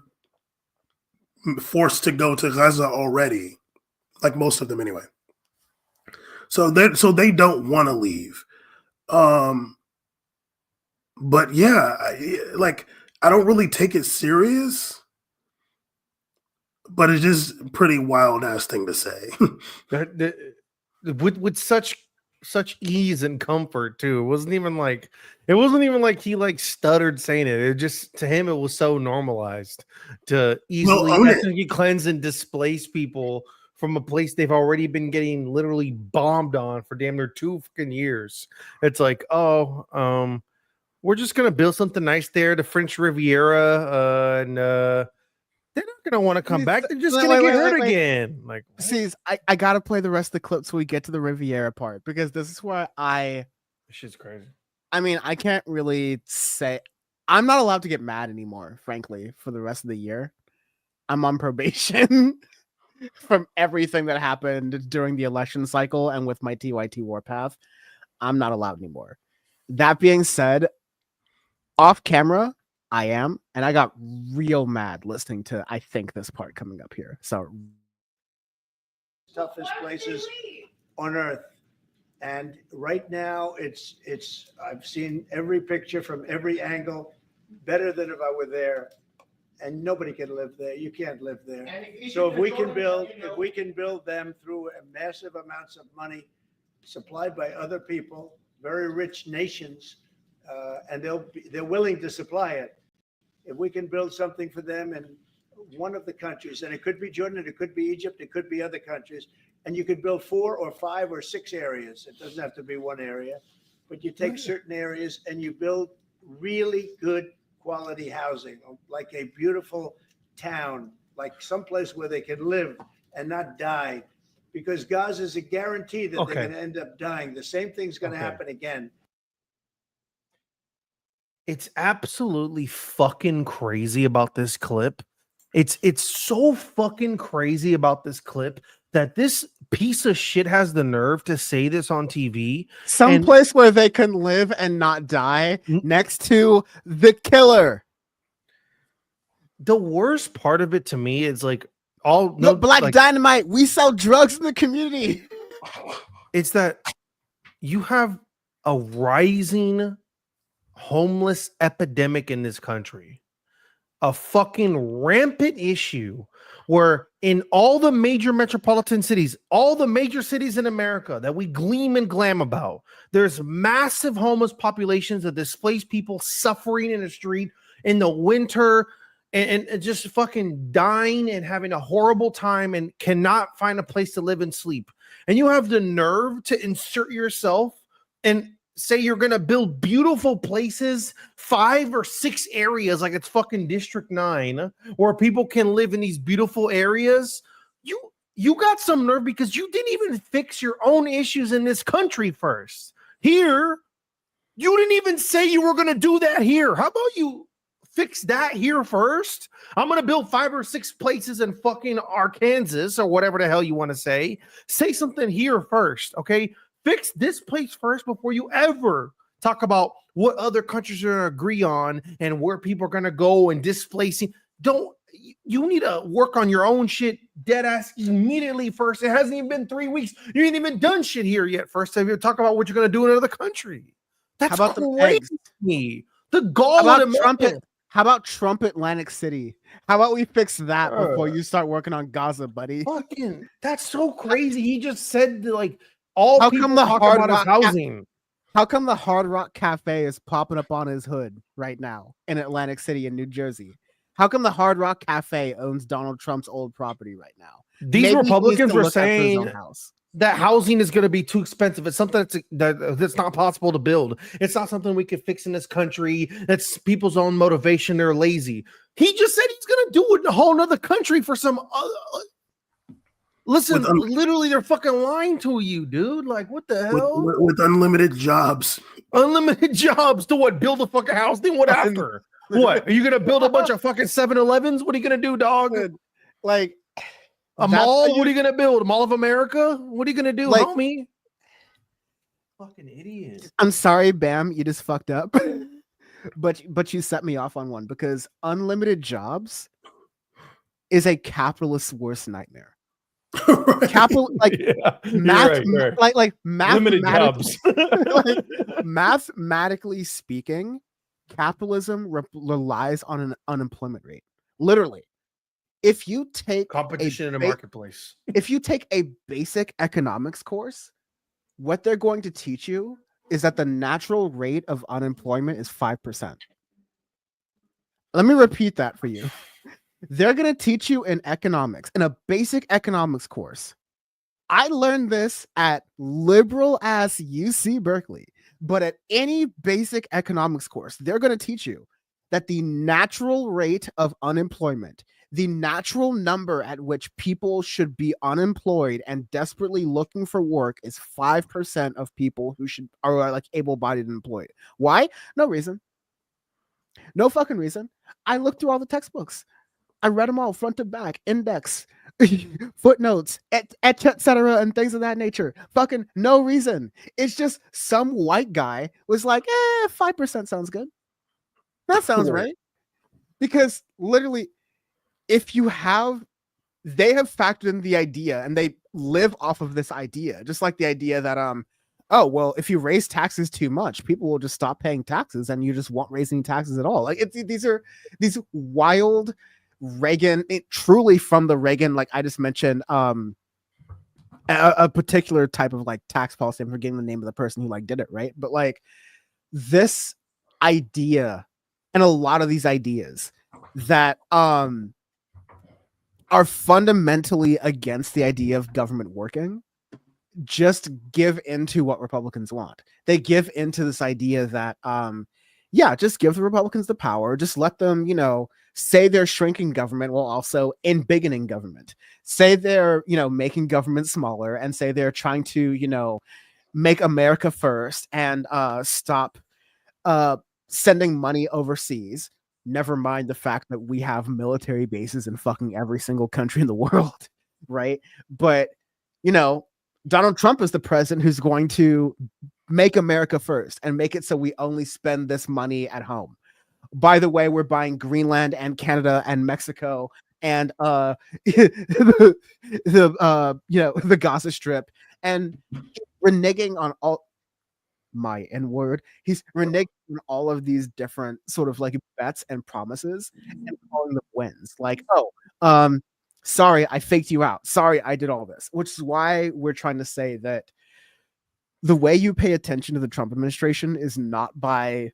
forced to go to Gaza already. Like most of them anyway. So they don't want to leave. But yeah, like I don't really take it serious, but it is a pretty wild ass thing to say. With such ease and comfort too. It wasn't even like he like stuttered saying it. It just, to him, it was so normalized to easily ethnically cleanse and displace people from a place they've already been getting literally bombed on for damn near 2 fucking years. It's like, we're just gonna build something nice there, the French Riviera, and they're not gonna want to come back. They're just gonna get hurt again. Like, Ceez, I gotta play the rest of the clip so we get to the Riviera part, because this is where this shit's crazy. I mean, I can't really say I'm not allowed to get mad anymore, frankly, for the rest of the year. I'm on probation from everything that happened during the election cycle and with my TYT Warpath. I'm not allowed anymore. That being said, off camera, I am, and I got real mad listening to, I think, this part coming up here. So, toughest places on earth. And right now, it's I've seen every picture from every angle, better than if I were there. And nobody can live there. You can't live there. So if we can build them through massive amounts of money supplied by other people, very rich nations, and they're willing to supply it. If we can build something for them in one of the countries, and it could be Jordan, it could be Egypt, it could be other countries, and you could build 4 or 5 or 6 areas. It doesn't have to be one area, but you take certain areas and you build really good quality housing, like a beautiful town, like someplace where they can live and not die, because Gaza is a guarantee that they're going to end up dying. The same thing's going to happen again. It's absolutely fucking crazy about this clip. It's so fucking crazy about this clip that this piece of shit has the nerve to say this on TV. Someplace where they can live and not die next to the killer. The worst part of it to me is like Black Dynamite. We sell drugs in the community. It's that you have a rising homeless epidemic in this country, a fucking rampant issue where in all the major metropolitan cities, all the major cities in America that we gleam and glam about, there's massive homeless populations of displaced people suffering in the street in the winter and just fucking dying and having a horrible time and cannot find a place to live and sleep. And you have the nerve to insert yourself and say you're going to build beautiful places, 5 or 6 areas like it's fucking District 9, where people can live in these beautiful areas. You got some nerve because you didn't even fix your own issues in this country first. Here, you didn't even say you were going to do that here. How about you fix that here first? I'm going to build 5 or 6 places in fucking Arkansas or whatever the hell you want to say. Say something here first, okay? Fix this place first before you ever talk about what other countries are going to agree on and where people are going to go and displacing. You need to work on your own shit dead ass immediately first. It hasn't even been 3 weeks. You ain't even done shit here yet. First time you talk about what you're going to do in another country. That's How about crazy to me. The gall How of about Trumpet? How about Trump Atlantic City? How about we fix that before you start working on Gaza, buddy? Fucking, that's so crazy. He just said like all How people come the talk Hard about is Rock housing. How come the Hard Rock Cafe is popping up on his hood right now in Atlantic City in New Jersey? How come the Hard Rock Cafe owns Donald Trump's old property right now? These Maybe Republicans were look after his saying own house. that housing is going to be too expensive. It's something that's not possible to build. It's not something we could fix in this country. That's people's own motivation. They're lazy. He just said he's going to do it in a whole nother country for some other. Listen, literally, they're fucking lying to you, dude. Like, what the hell? With unlimited jobs. Unlimited jobs to what? Build a fucking house? Then what after? What? Are you going to build a bunch of fucking 7-Elevens? What are you going to do, dog? Like, a mall? What are you going to build? A Mall of America? What are you going to do, like, homie? Fucking idiot. I'm sorry, Bam, you just fucked up. but you set me off on one, because unlimited jobs is a capitalist's worst nightmare. Capital, like, math, like limited mathematically, jobs. like, mathematically speaking, capitalism relies on an unemployment rate. Literally, if you take Competition in a marketplace. if you take a basic economics course, what they're going to teach you is that the natural rate of unemployment is 5%. Let me repeat that for you. They're going to teach you in economics, in a basic economics course. I learned this at liberal ass UC Berkeley, but at any basic economics course, they're going to teach you that the natural rate of unemployment, the natural number at which people should be unemployed and desperately looking for work, is 5% of people who are like able-bodied and employed. Why? No reason. No fucking reason. I looked through all the textbooks. I read them all front to back, index, footnotes, etc., and things of that nature. Fucking no reason. It's just some white guy was like, 5% sounds good. That sounds right. Because literally, if you have, they have factored in the idea and they live off of this idea, just like the idea that, oh, well, if you raise taxes too much, people will just stop paying taxes and you just won't raise any taxes at all. Like these are these wild Reagan, truly from the Reagan, like I just mentioned, a particular type of like tax policy. I'm forgetting the name of the person who like did it, right? But like this idea and a lot of these ideas that are fundamentally against the idea of government working just give into what Republicans want. They give into this idea that just give the Republicans the power, just let them, say they're shrinking government while also embiggening government. Say they're, making government smaller, and say they're trying to, make America first and stop sending money overseas. Never mind the fact that we have military bases in fucking every single country in the world, right? But, Donald Trump is the president who's going to make America first and make it so we only spend this money at home. By the way, we're buying Greenland and Canada and Mexico and the Gaza Strip, and reneging on all my N-word. He's reneging on all of these different sort of like bets and promises and calling them wins. Like, sorry, I faked you out. Sorry, I did all this, which is why we're trying to say that the way you pay attention to the Trump administration is not by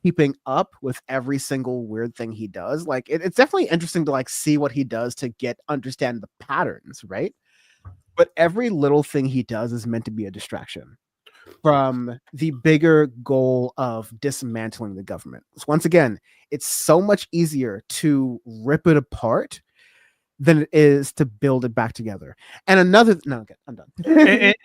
keeping up with every single weird thing he does. Like it's definitely interesting to like see what he does to understand the patterns, right? But every little thing he does is meant to be a distraction from the bigger goal of dismantling the government. Once again, it's so much easier to rip it apart than it is to build it back together. And another, no, okay, I'm done.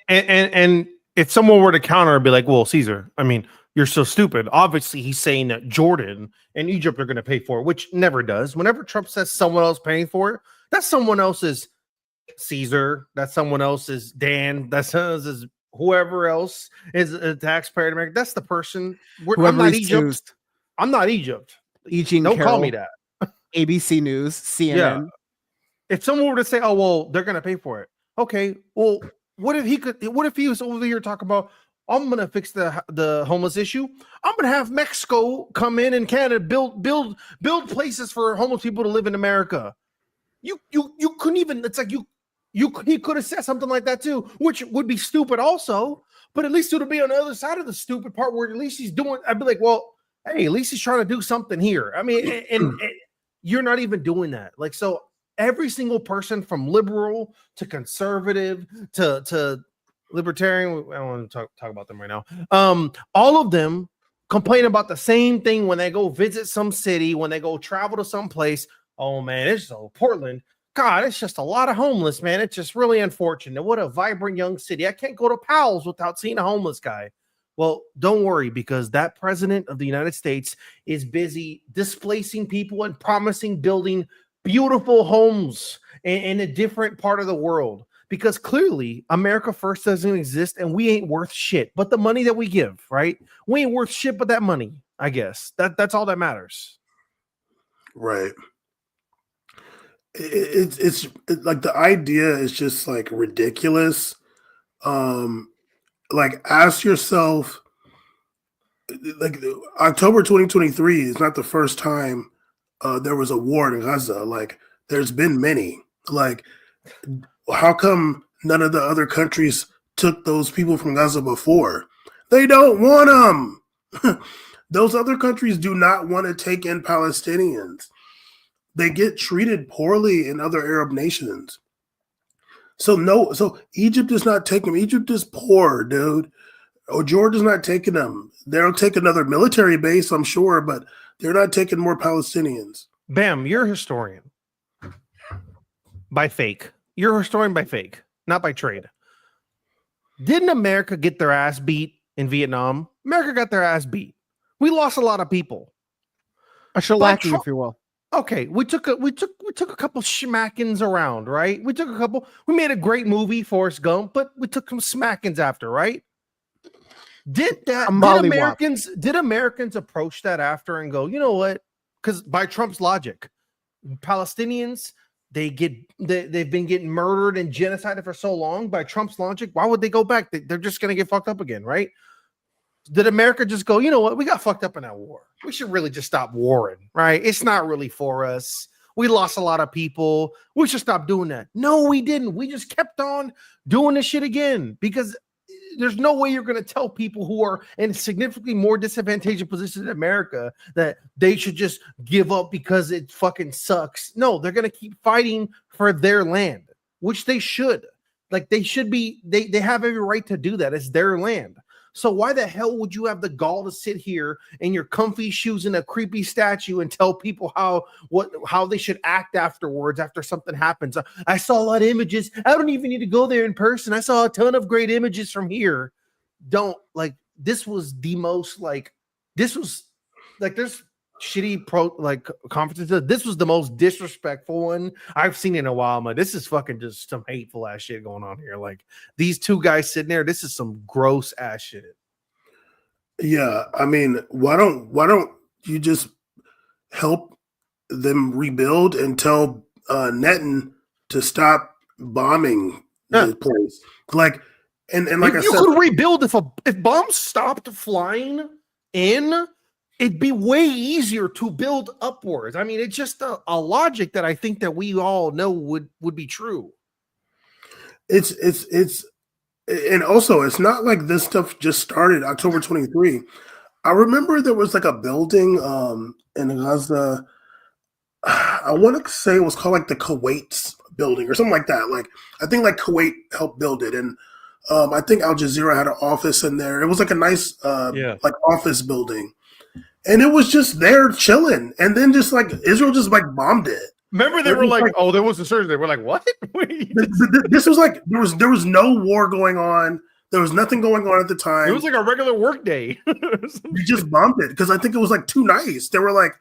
and if someone were to counter and be like, well, Caesar, I mean, you're so stupid. Obviously, he's saying that Jordan and Egypt are going to pay for it, which never does. Whenever Trump says someone else paying for it, that's someone else's Caesar. That's someone else's Dan. That's someone else's whoever else is a taxpayer in America. That's the person. I'm not Egypt. I'm not Egypt. Don't call me that. ABC News, CNN. Yeah. If someone were to say, "Oh, well, they're going to pay for it," okay. Well, what if he could? What if he was over here talking about, I'm going to fix the homeless issue. I'm going to have Mexico come in and Canada build places for homeless people to live in America. You couldn't even. It's like he could have said something like that too, which would be stupid also. But at least it would be on the other side of the stupid part where at least he's doing. I'd be like, well, hey, at least he's trying to do something here. I mean, and you're not even doing that. Like, so every single person from liberal to conservative to libertarian, I don't want to talk about them right now. All of them complain about the same thing when they go visit some city, when they go travel to some place. Oh man, it's so Portland. God, it's just a lot of homeless, man. It's just really unfortunate. What a vibrant young city. I can't go to Powell's without seeing a homeless guy. Well, don't worry, because that president of the United States is busy displacing people and promising building beautiful homes in a different part of the world. Because clearly America first doesn't exist and we ain't worth shit. But the money that we give, right? We ain't worth shit but that money, I guess. That's all that matters. Right. It's like the idea is just like ridiculous. Like ask yourself, like October 2023 is not the first time there was a war in Gaza. Like, there's been many. Like, how come none of the other countries took those people from Gaza before? They don't want them. Those other countries do not want to take in Palestinians. They get treated poorly in other Arab nations. So Egypt is not taking them. Egypt is poor, dude. Oh, Jordan's not taking them. They'll take another military base, I'm sure, but they're not taking more Palestinians. Bam, you're a historian. By fake. You're a historian by fake, not by trade. Didn't America get their ass beat in Vietnam? America got their ass beat. We lost a lot of people. A shellacking, if you will. Okay, we took a couple schmackins around, right? We made a great movie, Forrest Gump, but we took some smackins after, right? Did Americans approach that after and go, you know what? Because by Trump's logic, Palestinians, they've been getting murdered and genocided for so long. By Trump's logic, why would they go back? They're just gonna get fucked up again, right? Did America just go, you know what? We got fucked up in that war. We should really just stop warring, right? It's not really for us. We lost a lot of people. We should stop doing that. No, we didn't. We just kept on doing this shit again because there's no way you're going to tell people who are in significantly more disadvantaged positions in America that they should just give up because it fucking sucks. No, they're going to keep fighting for their land, which they should. Like they should be, they have every right to do that. It's their land. So why the hell would you have the gall to sit here in your comfy shoes in a creepy statue and tell people how they should act afterwards after something happens? I saw a lot of images. I don't even need to go there in person. I saw a ton of great images from here. This was the most there's shitty conferences. This was the most disrespectful one I've seen in a while. This is fucking just some hateful ass shit going on here. Like these two guys sitting there, this is some gross ass shit. Yeah, I mean, why don't you just help them rebuild and tell Netanyahu to stop bombing the place? Like, and like if you could rebuild if bombs stopped flying in. It'd be way easier to build upwards. I mean, it's just a logic that I think that we all know would be true. It's and also it's not like this stuff just started October 23. I remember there was like a building in Gaza. I want to say it was called like the Kuwait building or something like that. Like I think like Kuwait helped build it, and I think Al Jazeera had an office in there. It was like a nice like office building. And it was just there chilling. And then just like Israel just like bombed it. Remember they were like, oh, there was a surge. They were like, what? This was like there was no war going on. There was nothing going on at the time. It was like a regular work day. You just bombed it because I think it was like too nice. They were like,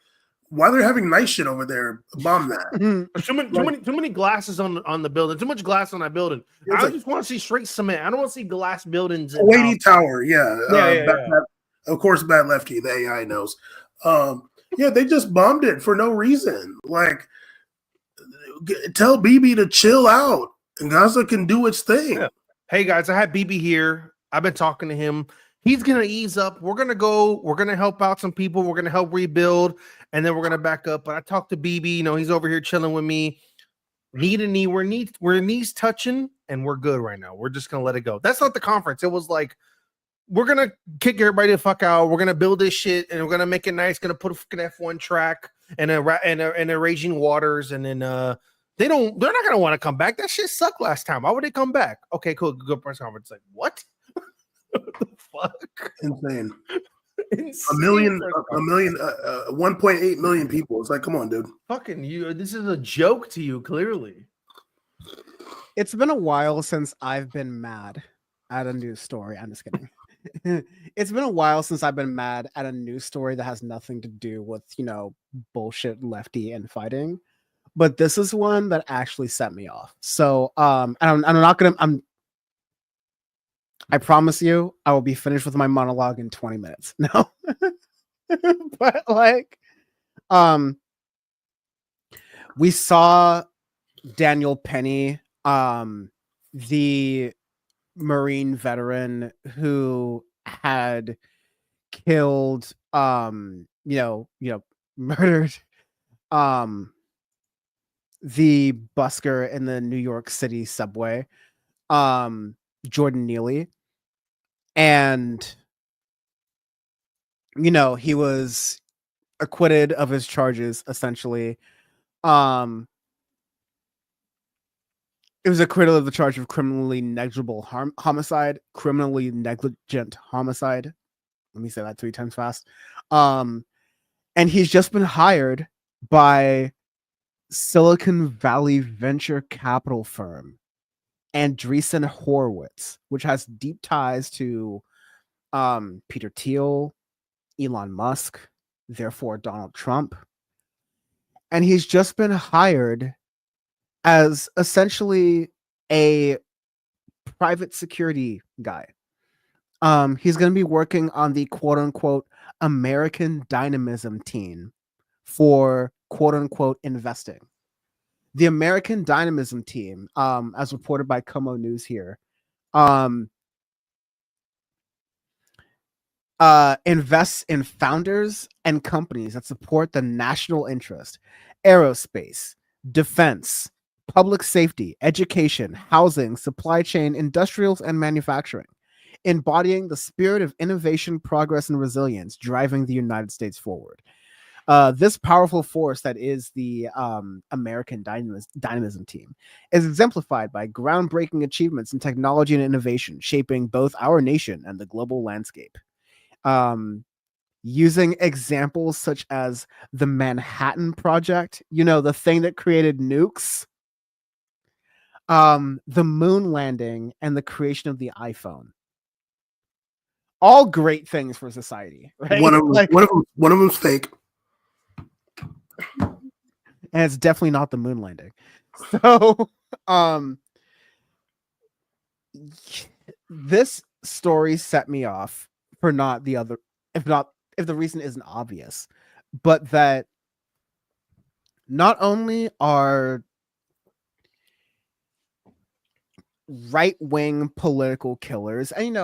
why they're having nice shit over there? Bomb that. Too many glasses on the building. Too much glass on that building. I just want to see straight cement. I don't want to see glass buildings. Kuwaiti Tower, yeah. Of course, Bad Lefty, the AI knows. They just bombed it for no reason. Like, tell BB to chill out, and Gaza can do its thing. Yeah. Hey guys, I had BB here. I've been talking to him. He's gonna ease up. We're gonna help out some people. We're gonna help rebuild, and then we're gonna back up. But I talked to BB. You know, he's over here chilling with me. Knee to knee, we're knees touching, and we're good right now. We're just gonna let it go. That's not the conference. It was like, we're gonna kick everybody the fuck out. We're gonna build this shit, and we're gonna make it nice. Gonna put a fucking F1 track and a raging waters, and then they're not gonna want to come back. That shit sucked last time. Why would they come back? Okay, cool. Good press conference. Like what? What the fuck? Insane. A million, 1.8 million people. It's like, come on, dude. Fucking you. This is a joke to you, clearly. It's been a while since I've been mad at a news story. I'm just kidding. It's been a while since I've been mad at a news story that has nothing to do with, bullshit lefty and fighting. But this is one that actually set me off. So, I'm not gonna. I promise you, I will be finished with my monologue in 20 minutes. No, but we saw Daniel Penny, the Marine veteran who had killed, murdered, the busker in the New York City subway, Jordan Neely, and he was acquitted of his charges. Essentially, it was acquittal of the charge of criminally negligent homicide. Let me say that 3 times fast. And he's just been hired by Silicon Valley venture capital firm Andreessen Horowitz, which has deep ties to Peter Thiel, Elon Musk, therefore Donald Trump. And he's just been hired as essentially a private security guy. He's going to be working on the quote unquote American dynamism team for quote unquote investing. The American dynamism team, as reported by Como News here, invests in founders and companies that support the national interest, aerospace, defense, public safety, education, housing, supply chain, industrials, and manufacturing, embodying the spirit of innovation, progress, and resilience, driving the United States forward. This powerful force that is the American dynamism team is exemplified by groundbreaking achievements in technology and innovation, shaping both our nation and the global landscape. Using examples such as the Manhattan Project, the thing that created nukes, the moon landing, and the creation of the iPhone. All great things for society, right? One of them's fake. And it's definitely not the moon landing. So, this story set me off for not the other, if the reason isn't obvious, but that not only are right-wing political killers, and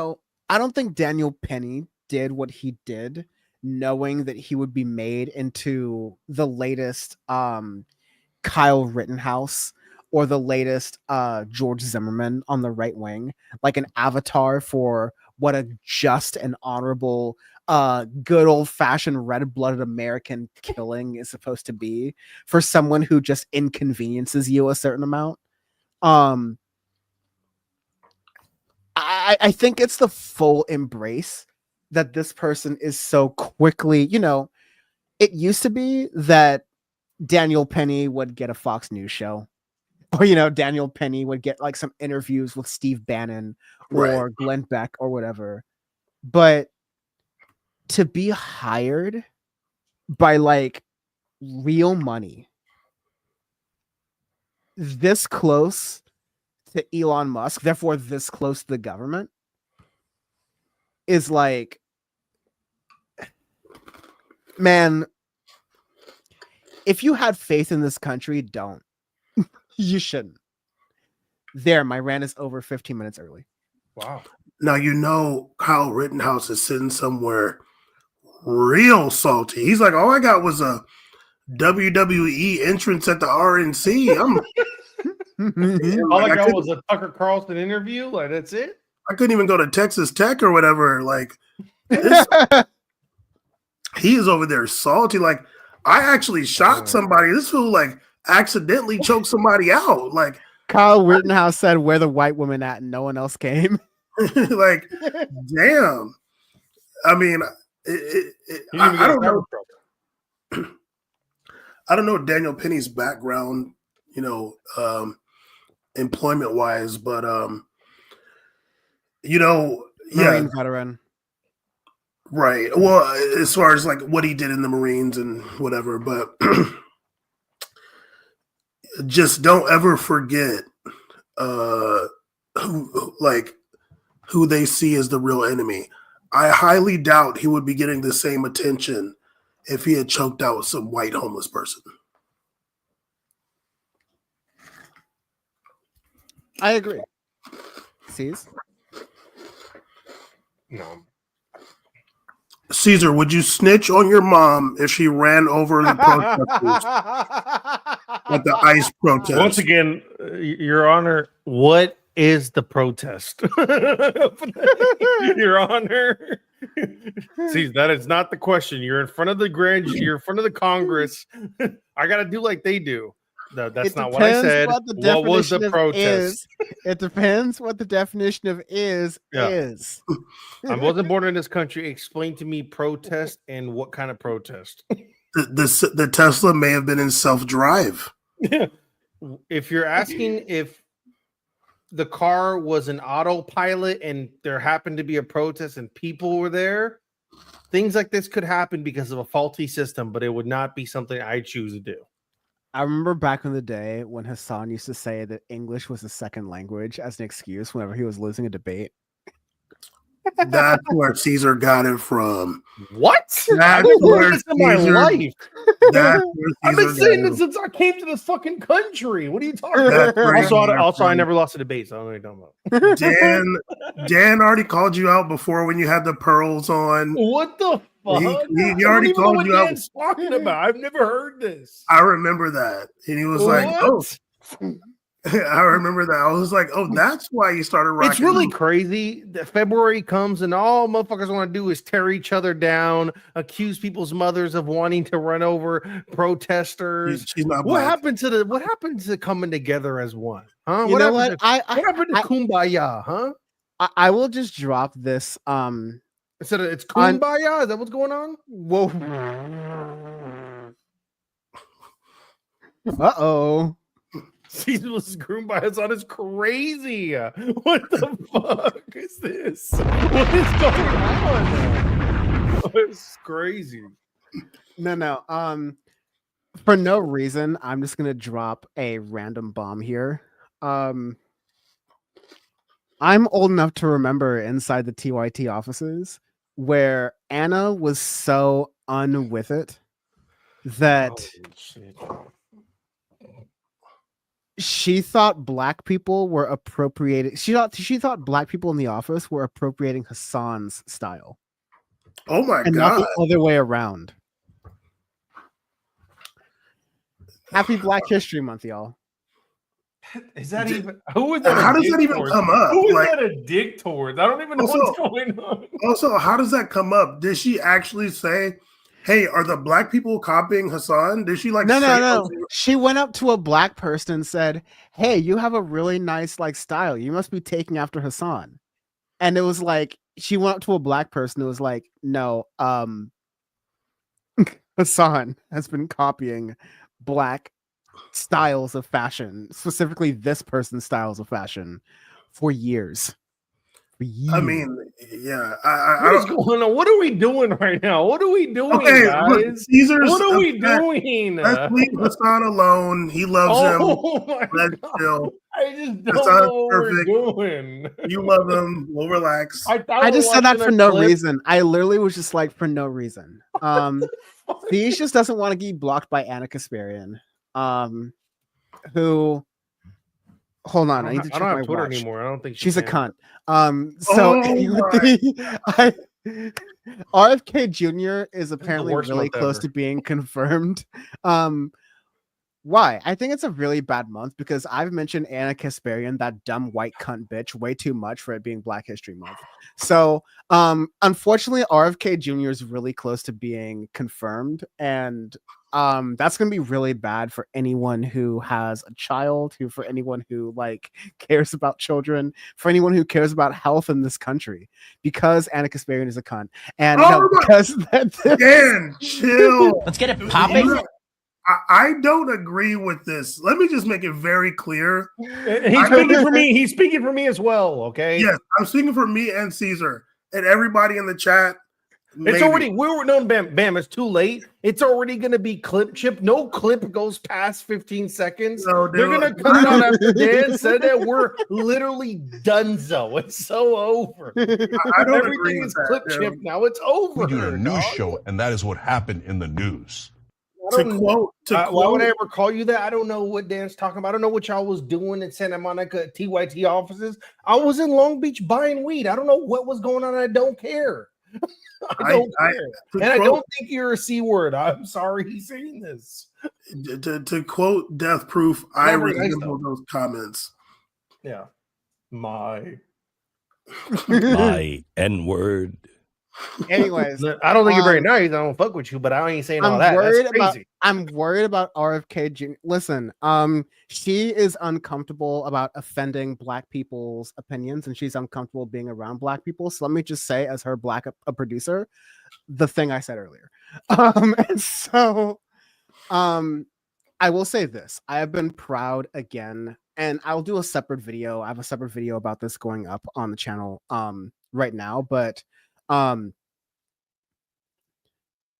I don't think Daniel Penny did what he did knowing that he would be made into the latest Kyle Rittenhouse or the latest George Zimmerman on the right wing, like an avatar for what a just and honorable good old-fashioned red-blooded American killing is supposed to be for someone who just inconveniences you a certain amount. I think it's the full embrace that this person is so quickly, it used to be that Daniel Penny would get a Fox News show, or, Daniel Penny would get like some interviews with Steve Bannon or Glenn Beck or whatever. But to be hired by like real money this close to Elon Musk, therefore this close to the government, is like, man, if you had faith in this country, don't. You shouldn't. There, my rant is over 15 minutes early. Wow. Now, Kyle Rittenhouse is sitting somewhere real salty. He's like, all I got was a WWE entrance at the RNC. All I got was a Tucker Carlson interview. Like, that's it? I couldn't even go to Texas Tech or whatever. Like, he is over there salty. Like, I actually shot somebody. This fool, like, accidentally choked somebody out. Like, Kyle Rittenhouse said, "Where the white woman at?" and no one else came. Like, damn. I mean, I don't know. I don't know Daniel Penny's background, employment wise, but Marine veteran. Right. Well, as far as like what he did in the Marines and whatever, but just don't ever forget who they see as the real enemy. I highly doubt he would be getting the same attention if he had choked out some white homeless person. I agree. Ceez? No. Caesar, would you snitch on your mom if she ran over the protesters at the ICE protest? Once again, Your Honor, what is the protest? Your Honor. See, that is not the question. You're in front of the you're in front of the Congress. I gotta do like they do. That's not what I said. What was the protest? It depends what the definition of is. I wasn't born in this country. Explain to me protest and what kind of protest. The Tesla may have been in self-drive. If you're asking if the car was an autopilot and there happened to be a protest and people were there, things like this could happen because of a faulty system, but it would not be something I choose to do. I remember back in the day when Hassan used to say that English was a second language as an excuse whenever he was losing a debate. That's where Caesar got it from. What? That's where Caesar, my life. That's where I've been Caesar saying got this since I came to this fucking country. What are you talking about? Also, I never lost a debate, so I don't know what you're talking about. Dan already called you out before when you had the pearls on. What the fuck? He already called you out. Dan's talking about. I've never heard this. I remember that, and he was like, "Oh." I remember that. I was like, "Oh, that's why you started rocking." It's really crazy that February comes and all motherfuckers want to do is tear each other down, accuse people's mothers of wanting to run over protesters. She's not what black. happened to coming together as one? Huh? You know what? What happened to Kumbaya? Huh? I will just drop this. Instead of it's Kumbaya. Is that what's going on? Whoa. Uh-oh. Ceez was groomed by Hassan is crazy. What the fuck is this? What is going on? It's crazy. No. For no reason, I'm just gonna drop a random bomb here. I'm old enough to remember inside the TYT offices where Anna was so with it that she thought black people were appropriating. She thought black people in the office were appropriating Hassan's style. Oh my and god! Not the other way around. Happy Black History Month, y'all. Is that even? Who is that? How does that even come up? Who is that a dick towards? I don't even know what's going on. Also, how does that come up? Did she actually say, "Hey, are the black people copying Hassan"? Did she like? No. She went up to a black person and said, "Hey, you have a really nice like style. You must be taking after Hassan." And it was like she went up to a black person. It was like, "No, Hassan has been copying black styles of fashion, specifically this person's styles of fashion, for years." I mean, yeah. What's going on? What are we doing right now? What are we doing, guys? Look, Caesar's what are we doing? Let's leave Hassan alone. He loves him. Let's chill. I just don't Hassan's know what we're doing. You love him. We'll relax. I just said that for no reason. I literally was just like, for no reason. Ceez just doesn't want to get blocked by Anna Kasparian, who... Hold on, I need to check don't my have Twitter watch. Anymore. I don't think she's a cunt. RFK Jr. is apparently really close to being confirmed. Why? I think it's a really bad month because I've mentioned Anna Kasparian, that dumb white cunt bitch, way too much for it being Black History Month. So, unfortunately, RFK Jr. is really close to being confirmed, and that's gonna be really bad for anyone who has a child, for anyone who like cares about children, for anyone who cares about health in this country, because Anna Kasparian is a cunt, and because Dan, chill. Let's get it popping. I don't agree with this. Let me just make it very clear. He's speaking for me. He's speaking for me as well. Okay. Yes, I'm speaking for me and Caesar and everybody in the chat. It's already Bam. It's too late. It's already gonna be clip chip. No clip goes past 15 seconds. No, they're gonna cut it out after Dan said that. We're literally donezo. It's so over. I don't Everything is clip chip now. It's over. We're doing a news show, and that is what happened in the news. Why would I ever call you that? I don't know what Dan's talking about. I don't know what y'all was doing in Santa Monica at TYT offices. I was in Long Beach buying weed. I don't know what was going on. I don't care. I don't I- care. to And I quote- don't think you're a C word. I'm sorry he's saying this. To quote Death Proof, I Not very nice, resemble those comments. Yeah. My. My N word. Anyways, I don't think you're very um, nice. I don't fuck with you, but I ain't saying all I'm that. worried That's about crazy. I'm worried about RFK Jr. Listen, she is uncomfortable about offending black people's opinions, and she's uncomfortable being around black people. So let me just say, as her black a producer, the thing I said earlier. And so I will say this. I have been proud again, and I'll do a separate video. I have a separate video about this going up on the channel right now, but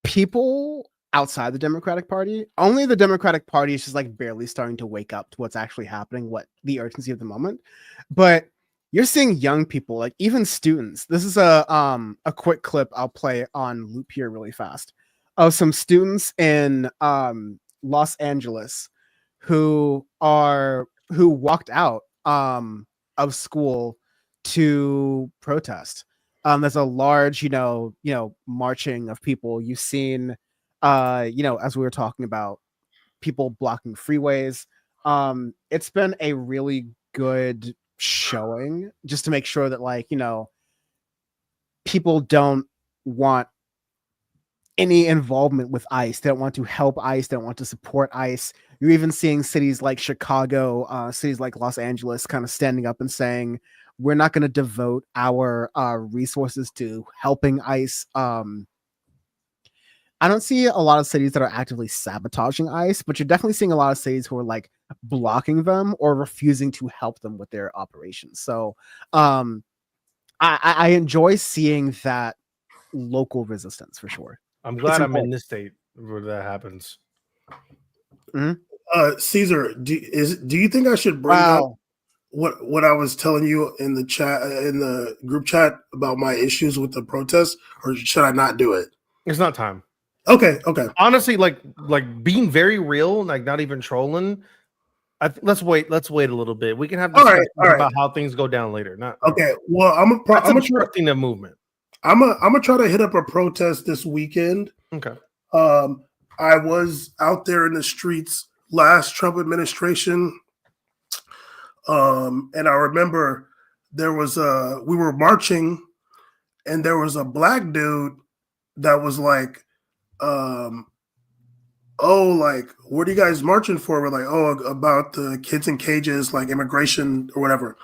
people outside the Democratic Party, only the Democratic Party is just like barely starting to wake up to what's actually happening, what the urgency of the moment. But you're seeing young people, like even students. This is a quick clip I'll play on loop here really fast of some students in Los Angeles who walked out of school to protest. There's a large, marching of people. You've seen, as we were talking about, people blocking freeways. It's been a really good showing just to make sure that, people don't want any involvement with ICE. They don't want to help ICE. They don't want to support ICE. You're even seeing cities like Chicago, cities like Los Angeles kind of standing up and saying, we're not going to devote our resources to helping ICE. I don't see a lot of cities that are actively sabotaging ICE, but you're definitely seeing a lot of cities who are like blocking them or refusing to help them with their operations. So I enjoy seeing that local resistance for sure. I'm glad I'm in this state where that happens. Caesar, do you think I should bring up what I was telling you in the chat, in the group chat, about my issues with the protest, or should I not do it? It's not time. Okay. Honestly, like being very real, like not even trolling. Let's wait a little bit. We can have discussions about how things go down later. Okay. Well, I'm obstructing the movement. I'm gonna try to hit up a protest this weekend. Okay. I was out there in the streets last Trump administration. And I remember we were marching, and there was a black dude that was like, like, what are you guys marching for? We're like, about the kids in cages, like immigration or whatever.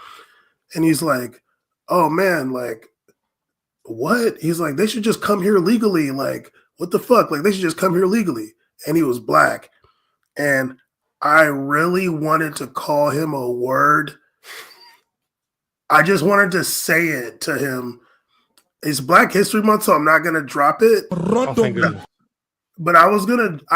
And he's like, oh man, like, what? He's like, they should just come here legally. Like, what the fuck? Like, they should just come here legally. And he was black. And I really wanted to call him a word. I just wanted to say it to him. It's Black History Month, so I'm not going to drop it. But I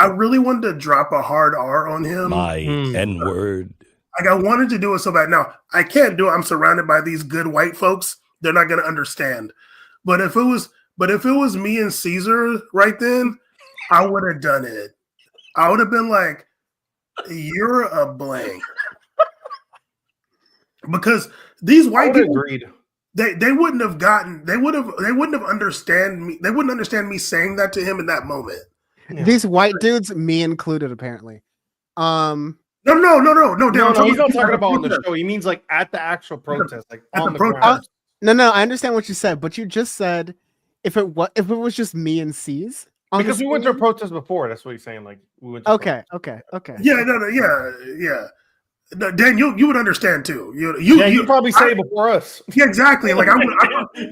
really wanted to drop a hard R on him. My N word. Like, I wanted to do it so bad. Now, I can't do it. I'm surrounded by these good white folks. They're not going to understand. But if it was me and Caesar right then, I would have done it. I would have been like, you're a blank. Because these white people agreed. They wouldn't have understand me. They wouldn't understand me saying that to him in that moment. Yeah. These white dudes, me included, apparently. No. He's not talking about on the show. He means like at the actual protest, like on the ground. No, I understand what you said, but you just said if it was just me and Ceez. Because we went to a protest before. That's what he's saying. Like we went to okay. Yeah. No, Dan, you would understand too. You probably say it before us. Yeah, exactly. Like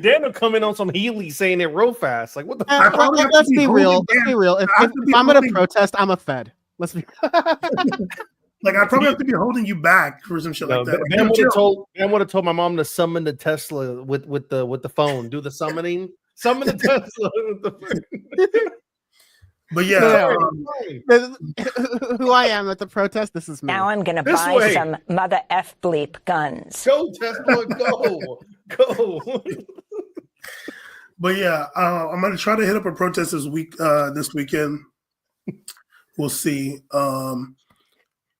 Dan will come in on some Healy saying it real fast. Like what the fuck? Let's be real. If I'm at a protest, I'm a Fed. Let's be like I probably have to be holding you back for some shit like that. Ben would have told my mom to summon the Tesla with the phone. Do the summoning. Summon the Tesla with the phone. But yeah, who I am at the protest, this is me. Now I'm going to buy some mother F bleep guns. Go, Tesla, go. But yeah, I'm going to try to hit up a protest this weekend. We'll see. And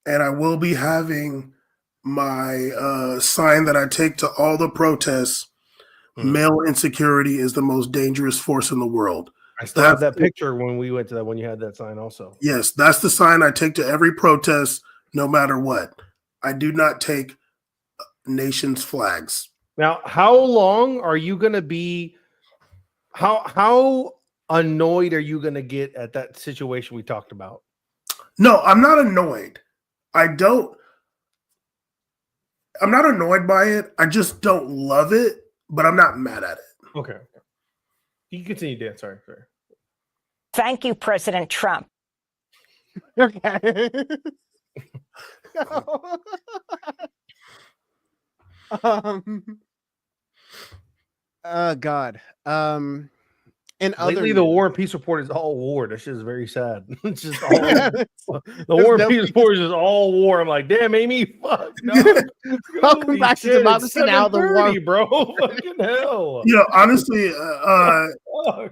I will be having my sign that I take to all the protests Male insecurity is the most dangerous force in the world. I still have that picture when we went to that, when you had that sign also. Yes, that's the sign I take to every protest, no matter what. I do not take nations' flags. Now, how long are you going to be, how annoyed are you going to get at that situation we talked about? No, I'm not annoyed. I'm not annoyed by it. I just don't love it, but I'm not mad at it. Okay. You can continue, Dan. Sorry. Thank you, President Trump. Okay. God. And Lately, the War and Peace Report is all war. That shit is very sad. It's just all the War and Peace Report is just all war. I'm like, damn, Amy, fuck. No. Welcome back to Democracy Now! The war, bro. Fucking hell. You know, honestly,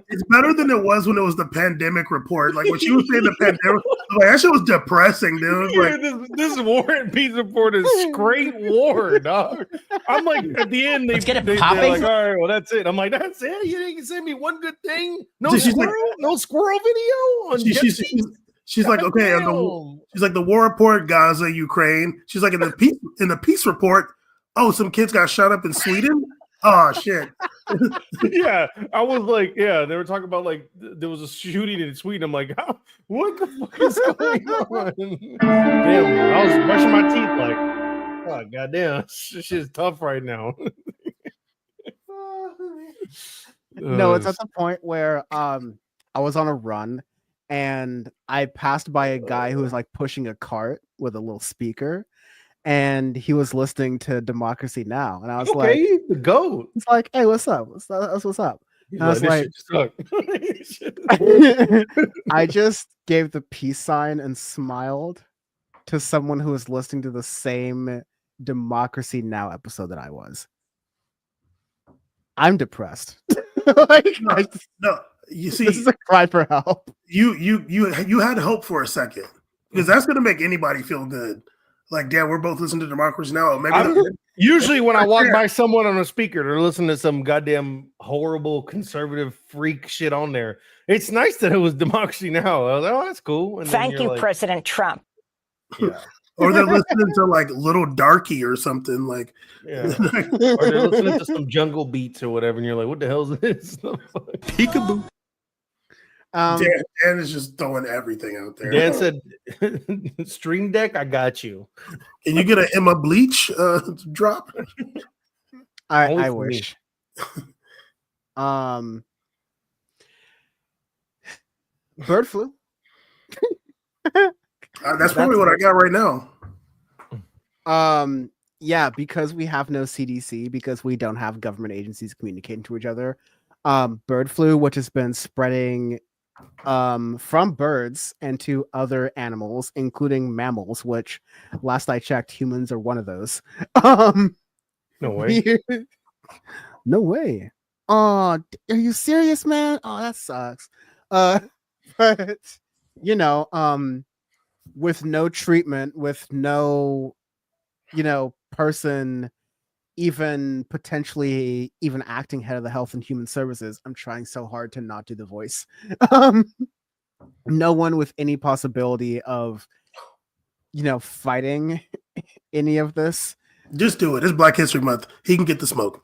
it's better than it was when it was the pandemic report. Like when she was saying the pandemic, like that shit was depressing, dude. Like, this War and Peace Report is straight war, dog. I'm like, at the end, they're like, all right, well, that's it. I'm like, that's it. You didn't send me one good thing. No squirrel, no squirrel video. On she's like, okay, she's like the war report, Gaza, Ukraine. She's like in the peace report. Oh, some kids got shot up in Sweden. Oh shit. Yeah, I was like, yeah, they were talking about like there was a shooting in Sweden. I'm like, what the fuck is going on? Damn, I was brushing my teeth like, oh goddamn, this shit's tough right now. No, it's at the point where I was on a run and I passed by a guy who was like pushing a cart with a little speaker, and he was listening to Democracy Now! And I was like, the goat. It's like, hey, what's up? What's up? And I was like, I just gave the peace sign and smiled to someone who was listening to the same Democracy Now! Episode that I was. I'm depressed. No, you see, this is a cry for help. You had hope for a second, because that's gonna make anybody feel good. Like, damn, we're both listening to Democracy Now! Maybe usually when I walk by someone on a speaker, they're listening to some goddamn horrible conservative freak shit on there. It's nice that it was Democracy Now! I was like, oh, that's cool. And Thank you, like, President Trump. Yeah. Or they're listening to like Little Darky or something like. Yeah. Or they're listening to some jungle beats or whatever, and you're like, what the hell is this? Peekaboo. Dan is just throwing everything out there. Dan said, "Stream Deck, I got you." Can you get an Emma Bleach drop? I wish. Bird flu. That's probably what I got right now. Yeah, because we have no CDC, because we don't have government agencies communicating to each other. Bird flu, which has been spreading from birds and to other animals, including mammals, which last I checked, humans are one of those. No way. No way. Oh, are you serious, man? Oh, that sucks. But you know, with no treatment, with no, person even potentially even acting head of the Health and Human Services. I'm trying so hard to not do the voice. No one with any possibility of, fighting any of this. Just do it. It's Black History Month. He can get the smoke.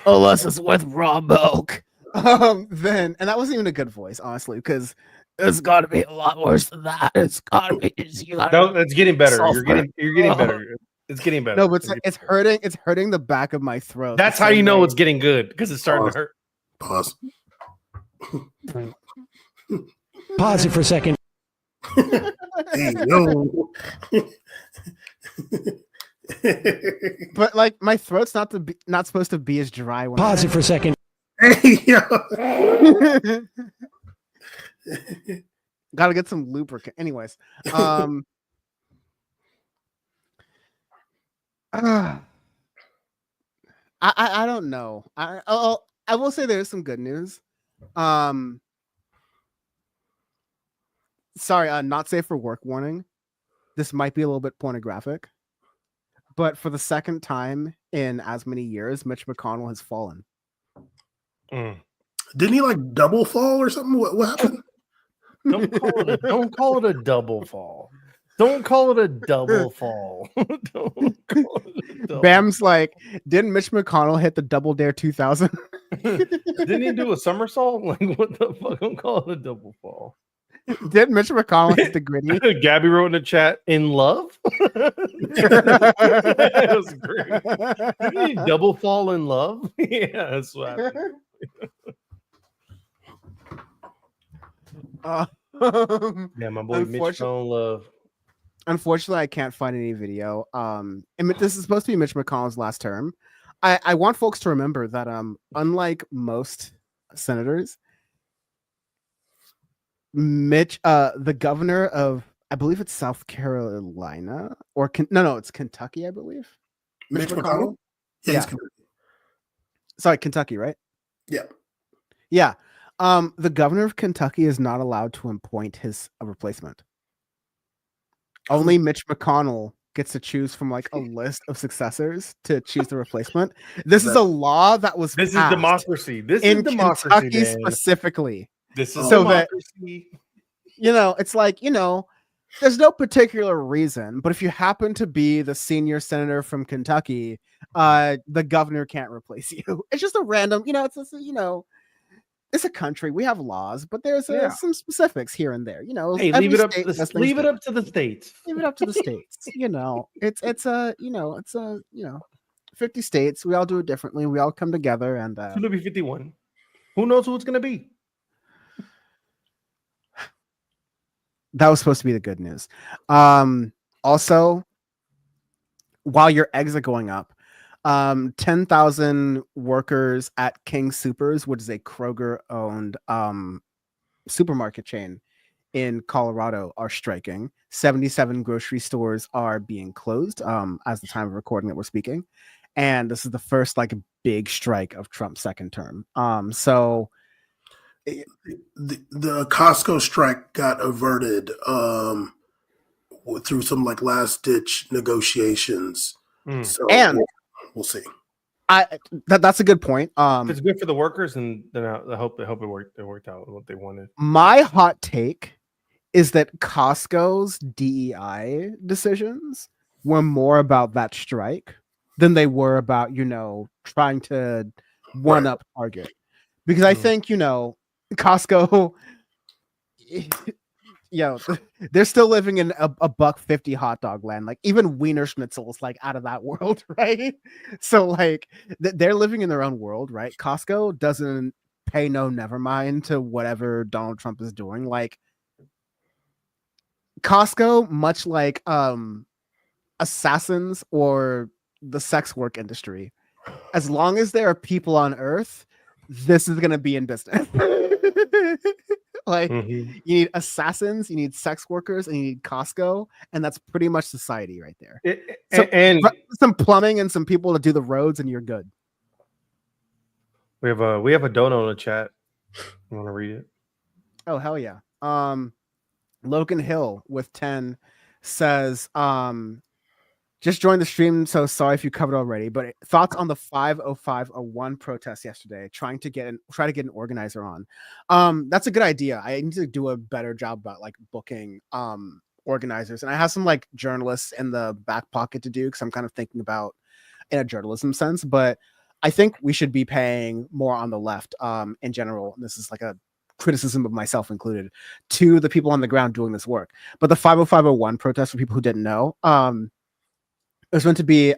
Unless it's with raw milk. Then, and that wasn't even a good voice, honestly, because it's got to be a lot worse than that. It's got to be. No, it's getting better. You're getting better. It's getting better. No, but it's hurting. It's hurting the back of my throat. That's how you know it's getting good, because it's starting to hurt. Pause. Pause it for a second. Hey, yo. But like my throat's not supposed to be as dry. When Pause it for a second. Hey, yo. Gotta get some lubricant. Anyways, I don't know. I will say there's some good news. Sorry, not safe for work warning. This might be a little bit pornographic, but for the second time in as many years, Mitch McConnell has fallen. Didn't he like double fall or something? What happened? Don't call it a double fall. Don't call it a double fall. Don't call it a double. Bam's like, didn't Mitch McConnell hit the Double Dare 2000? Didn't he do a somersault? Like, what the fuck? Don't call it a double fall. Did Mitch McConnell hit the gritty? Gabby wrote in the chat, in love? That was great. Didn't he double fall in love? Yeah, that's what happened. Yeah, my boy Mitch fell in love. Unfortunately, I can't find any video. And this is supposed to be Mitch McConnell's last term. I want folks to remember that unlike most senators, Mitch, the governor of, I believe it's South Carolina, or no, it's Kentucky, I believe. Mitch McConnell? Yeah, he's Kentucky. Sorry, Kentucky, right? Yeah. Yeah. The governor of Kentucky is not allowed to appoint his replacement. Only Mitch McConnell gets to choose from like a list of successors to choose the replacement. This is a law that was This is passed democracy. This in is democracy, Kentucky man. specifically. This is so democracy. That, it's like, there's no particular reason, but if you happen to be the senior senator from Kentucky, the governor can't replace you. It's just a random, it's just, it's a country. We have laws, but there's some specifics here and there. Hey, leave it up to the states. Leave it up to the states. It's 50 states. We all do it differently. We all come together and it's gonna be 51. Who knows who it's gonna be? That was supposed to be the good news. Also, while your eggs are going up, 10,000 workers at King Soopers, which is a Kroger-owned supermarket chain in Colorado, are striking. 77 grocery stores are being closed as the time of recording that we're speaking. And this is the first big strike of Trump's second term. So the Costco strike got averted through some last ditch negotiations. So we'll see. That's a good point. If it's good for the workers, and then I hope it worked out what they wanted. My hot take is that Costco's DEI decisions were more about that strike than they were about trying to one up Target, because I think Costco, they're still living in a $1.50 hot dog land. Like even Wiener Schnitzel is out of that world, right? So they're living in their own world, right? Costco doesn't pay no never mind to whatever Donald Trump is doing. Costco, much like assassins or the sex work industry, as long as there are people on Earth, this is going to be in business. You need assassins, you need sex workers, and you need Costco, and that's pretty much society right there. And some plumbing and some people to do the roads, and you're good. We have a donut in the chat. You want to read it? Oh hell yeah! Logan Hill with 10 says, just joined the stream, so sorry if you covered already, but thoughts on the 50501 protest yesterday, try to get an organizer on. That's a good idea. I need to do a better job about booking organizers, and I have some journalists in the back pocket to do, because I'm kind of thinking about in a journalism sense, but I think we should be paying more on the left in general. This is a criticism of myself included, to the people on the ground doing this work. But the 50501 protest, for people who didn't know, it was meant to be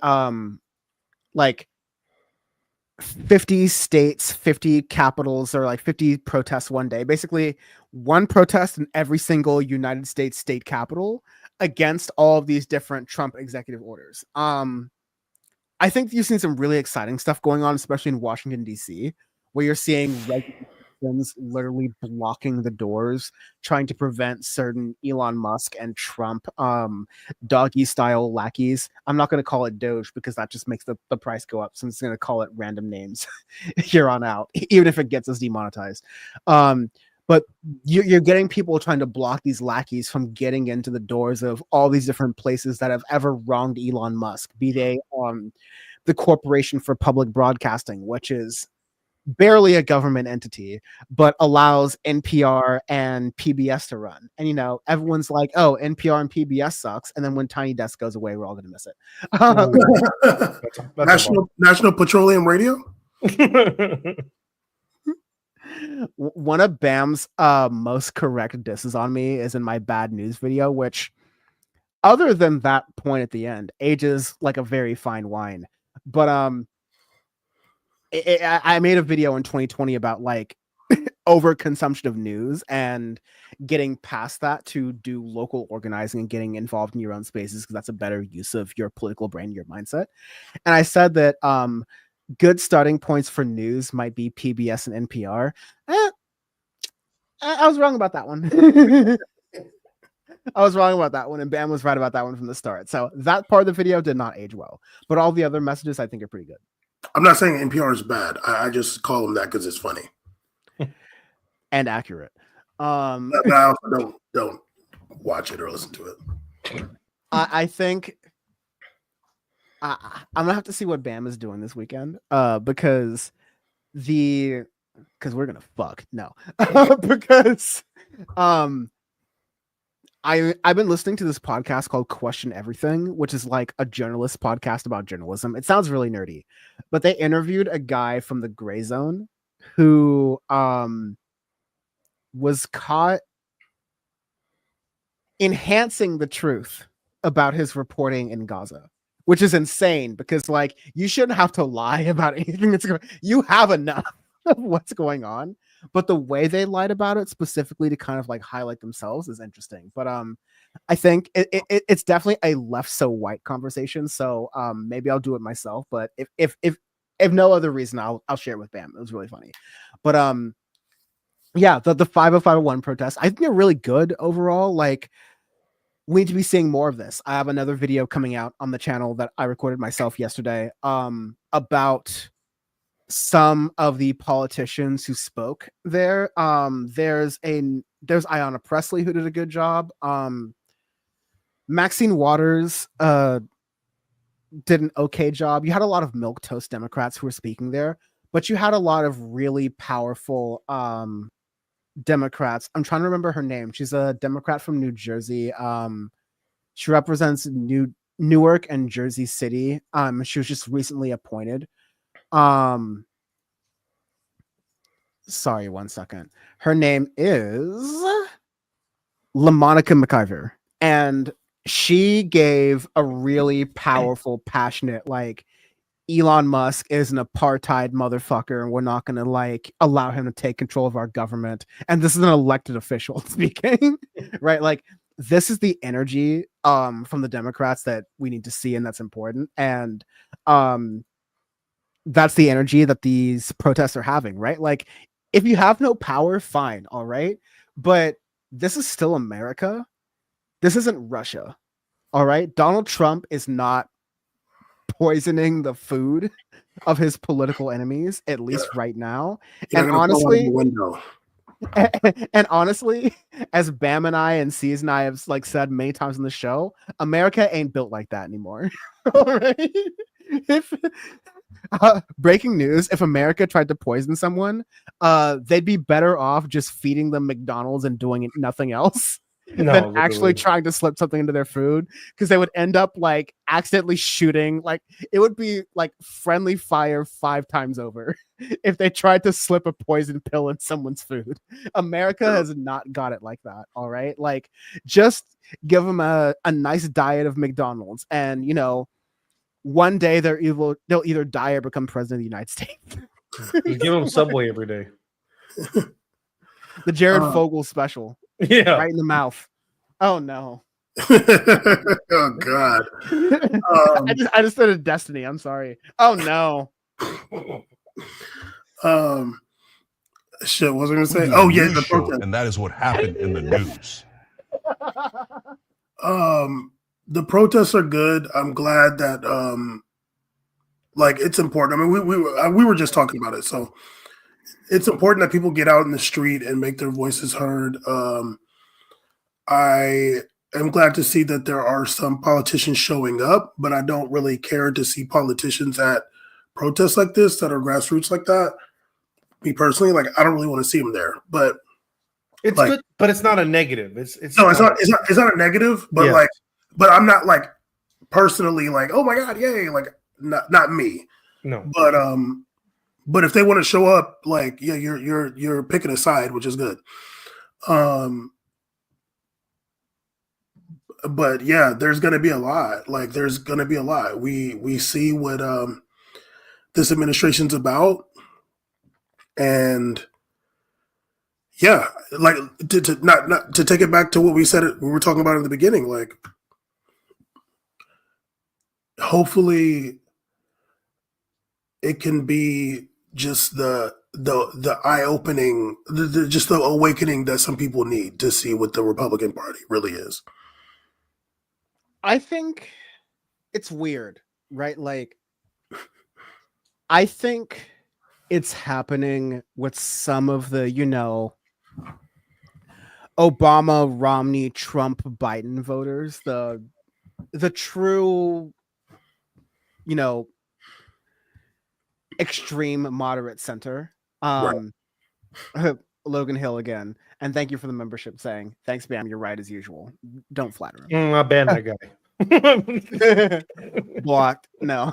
50 states, 50 capitals, or 50 protests one day. Basically, one protest in every single United States state capital against all of these different Trump executive orders. I think you've seen some really exciting stuff going on, especially in Washington, D.C., where you're seeing literally blocking the doors, trying to prevent certain Elon Musk and Trump doggy style lackeys. I'm not going to call it Doge, because that just makes the price go up, so I'm just going to call it random names here on out, even if it gets us demonetized. But you're getting people trying to block these lackeys from getting into the doors of all these different places that have ever wronged Elon Musk, be they the Corporation for Public Broadcasting, which is barely a government entity, but allows NPR and PBS to run. And you know, everyone's like, "Oh, NPR and PBS sucks." And then when Tiny Desk goes away, we're all gonna miss it. National Petroleum Radio. One of Bam's most correct disses on me is in my bad news video, which, other than that point at the end, ages like a very fine wine. But I made a video in 2020 about like overconsumption of news and getting past that to do local organizing and getting involved in your own spaces, because that's a better use of your political brain, your mindset. And I said that good starting points for news might be PBS and NPR. I was wrong about that one. I was wrong about that one, and Bam was right about that one from the start. So that part of the video did not age well, but all the other messages I think are pretty good. I'm not saying NPR is bad. I just call them that because it's funny and accurate. But I also don't watch it or listen to it. I think I'm gonna have to see what Bam is doing this weekend, because we're gonna fuck because I've been listening to this podcast called Question Everything, which is like a journalist podcast about journalism. It sounds really nerdy, but they interviewed a guy from the Gray Zone who was caught enhancing the truth about his reporting in Gaza, which is insane because like you shouldn't have to lie about anything that's going. You have enough of what's going on, but the way they lied about it specifically to kind of like highlight themselves is interesting. But I think it's definitely a left so white conversation. So maybe I'll do it myself. But if no other reason, I'll share it with Bam. It was really funny. But yeah, the 50501 protests, I think they're really good overall. Like, we need to be seeing more of this. I have another video coming out on the channel that I recorded myself yesterday about some of the politicians who spoke there. There's Ayanna Pressley who did a good job. Maxine Waters did an okay job. You had a lot of milquetoast Democrats who were speaking there, but you had a lot of really powerful Democrats. I'm trying to remember her name. She's a Democrat from New Jersey. She represents Newark and Jersey City. She was just recently appointed. Sorry, 1 second. Her name is LaMonica McIver, and she gave a really powerful, passionate, like, Elon Musk is an apartheid motherfucker, and we're not going to like allow him to take control of our government. And this is an elected official speaking, right? Like, this is the energy from the Democrats that we need to see, and that's important. And that's the energy that these protests are having, right? Like, if you have no power, fine, all right, but this is still America. This isn't Russia, all right? Donald Trump is not poisoning the food of his political enemies, at least right now. And honestly, as Bam and I and Ceez and I have like said many times on the show, America ain't built like that anymore. All right. If breaking news, if America tried to poison someone, they'd be better off just feeding them McDonald's and doing nothing else than actually trying to slip something into their food, because they would end up like accidentally shooting. Like, it would be like friendly fire 5 times over if they tried to slip a poison pill in someone's food. America has not got it like that. All right, like, just give them a nice diet of McDonald's, and you know, one day they'll either die or become president of the United States. You give them Subway every day. The Jared Fogle special. Yeah. Right in the mouth. Oh no. Oh God. I just did a Destiny. I'm sorry. Oh no. Shit, what was I gonna say? Oh yeah, the protest. And that is what happened in the news. The protests are good. I'm glad that like, it's important. I mean, we were just talking about it, so it's important that people get out in the street and make their voices heard. I am glad to see that there are some politicians showing up, but I don't really care to see politicians at protests like this that are grassroots like that. me personally, like I don't really want to see him there. But It's like, good, but it's not a negative. It's no, it's not a negative, but Yeah. like, but I'm not like personally like, oh my god, yay, like not me. no. But if they want to show up, like, yeah, you're picking a side, which is good. But yeah, there's gonna be a lot. Like, there's gonna be a lot. We see what this administration's about, and yeah, like to not to take it back to what we said we were talking about in the beginning. Like, hopefully, it can be just the eye opening, just the awakening that some people need to see what the Republican Party really is. I think it's weird, right? Like, I think it's happening with some of the, Obama, Romney, Trump, Biden voters, the true, extreme moderate center. Logan Hill again. And thank you for the membership saying, thanks, Bam, you're right as usual. Don't flatter him. I banned that guy. Blocked. No.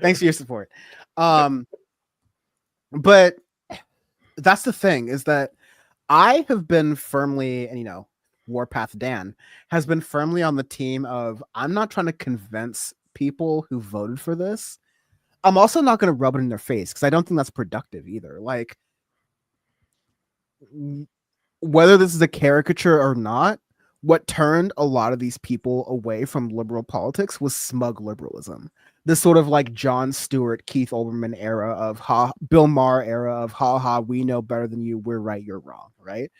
Thanks for your support. But that's the thing, is that I have been firmly, and Warpath Dan has been firmly on the team of, I'm not trying to convince people who voted for this. I'm also not going to rub it in their face, because I don't think that's productive either. Like, whether this is a caricature or not, what turned a lot of these people away from liberal politics was smug liberalism. This sort of like Jon Stewart, Keith Olbermann era of Bill Maher era of we know better than you, we're right, you're wrong, right?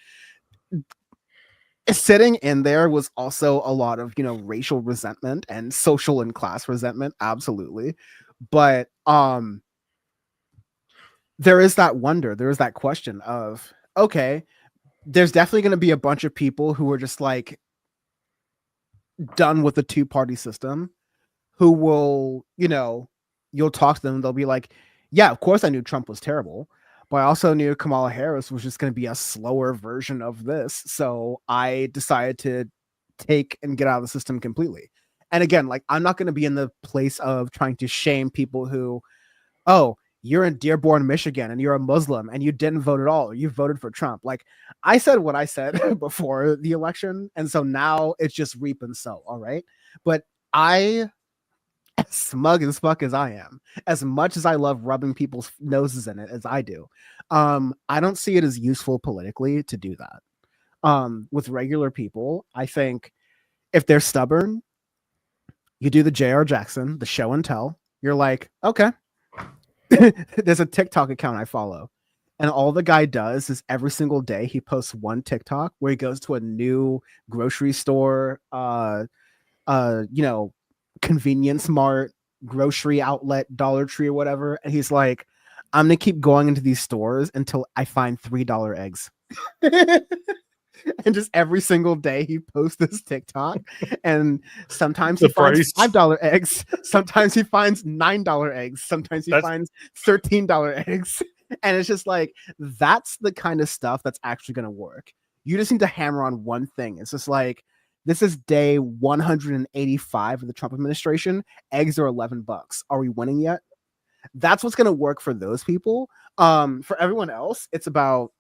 Sitting in there was also a lot of, racial resentment and social and class resentment, absolutely. But there is that wonder, there is that question of, okay, there's definitely going to be a bunch of people who are just like done with the two-party system, who will, you'll talk to them, they'll be like, yeah, of course I knew Trump was terrible, but I also knew Kamala Harris was just going to be a slower version of this. So I decided to take and get out of the system completely. And again, like, I'm not going to be in the place of trying to shame people who, oh, you're in Dearborn, Michigan, and you're a Muslim and you didn't vote at all, or you voted for Trump. Like, I said what I said before the election, and so now it's just reap and sow, all right? But I, as smug as fuck as I am, as much as I love rubbing people's noses in it as I do, I don't see it as useful politically to do that. With regular people, I think if they're stubborn, you do the J.R. Jackson, the show and tell. You're like, okay. There's a TikTok account I follow, and all the guy does is every single day he posts one TikTok where he goes to a new grocery store, convenience mart, grocery outlet, Dollar Tree or whatever, and he's like, I'm gonna keep going into these stores until I find $3 eggs. And just every single day he posts this TikTok, and sometimes he finds $5 eggs, sometimes he finds $9 eggs, sometimes he finds $13 eggs, and it's just like, that's the kind of stuff that's actually going to work. You just need to hammer on one thing. It's just like, this is day 185 of the Trump administration. Eggs are $11. Are we winning yet? That's what's going to work for those people. For everyone else, it's about,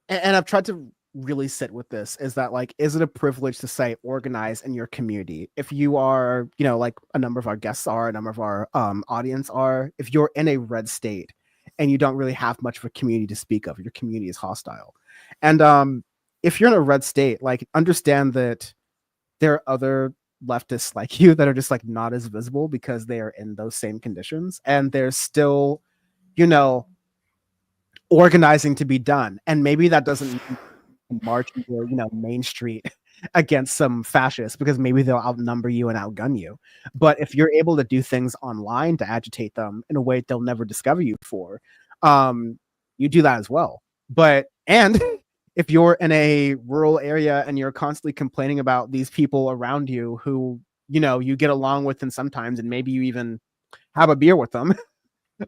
and I've tried to really sit with this, is that, like, is it a privilege to say organize in your community? If you are, like a number of our guests are, a number of our audience are, if you're in a red state and you don't really have much of a community to speak of, your community is hostile. And if you're in a red state, like, understand that there are other leftists like you that are just like not as visible because they are in those same conditions, and there's still, organizing to be done. And maybe that doesn't mean march into, Main Street against some fascists, because maybe they'll outnumber you and outgun you. But if you're able to do things online to agitate them in a way they'll never discover you for, you do that as well. And if you're in a rural area and you're constantly complaining about these people around you who, you get along with, and sometimes, and maybe you even have a beer with them,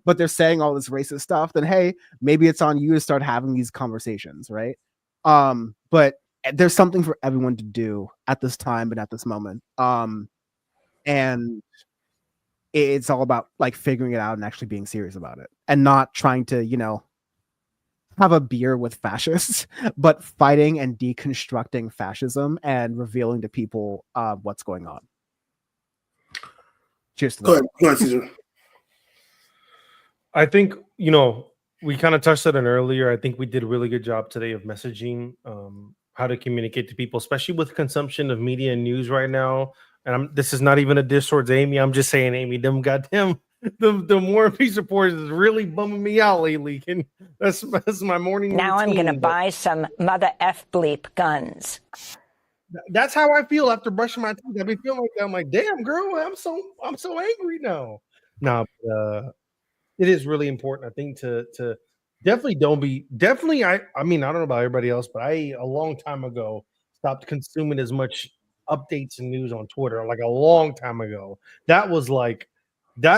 but they're saying all this racist stuff, then hey, maybe it's on you to start having these conversations, right? But there's something for everyone to do at this time and at this moment. And it's all about like figuring it out and actually being serious about it and not trying to, have a beer with fascists, but fighting and deconstructing fascism and revealing to people what's going on. Cheers to that. Go ahead, Caesar. I think, we kind of touched on it earlier. I think we did a really good job today of messaging how to communicate to people, especially with consumption of media and news right now. And this is not even a diss towards Amy. I'm just saying, Amy, them goddamn the War and Peace reports is really bumming me out lately. That's my morning. Now I'm routine, going to buy some mother F bleep guns. That's how I feel after brushing my teeth. I be feeling like that. I'm like, damn, girl, I'm so angry now. No, it is really important, I think, to definitely I mean, I don't know about everybody else, but I a long time ago stopped consuming as much updates and news on Twitter, like a long time ago. That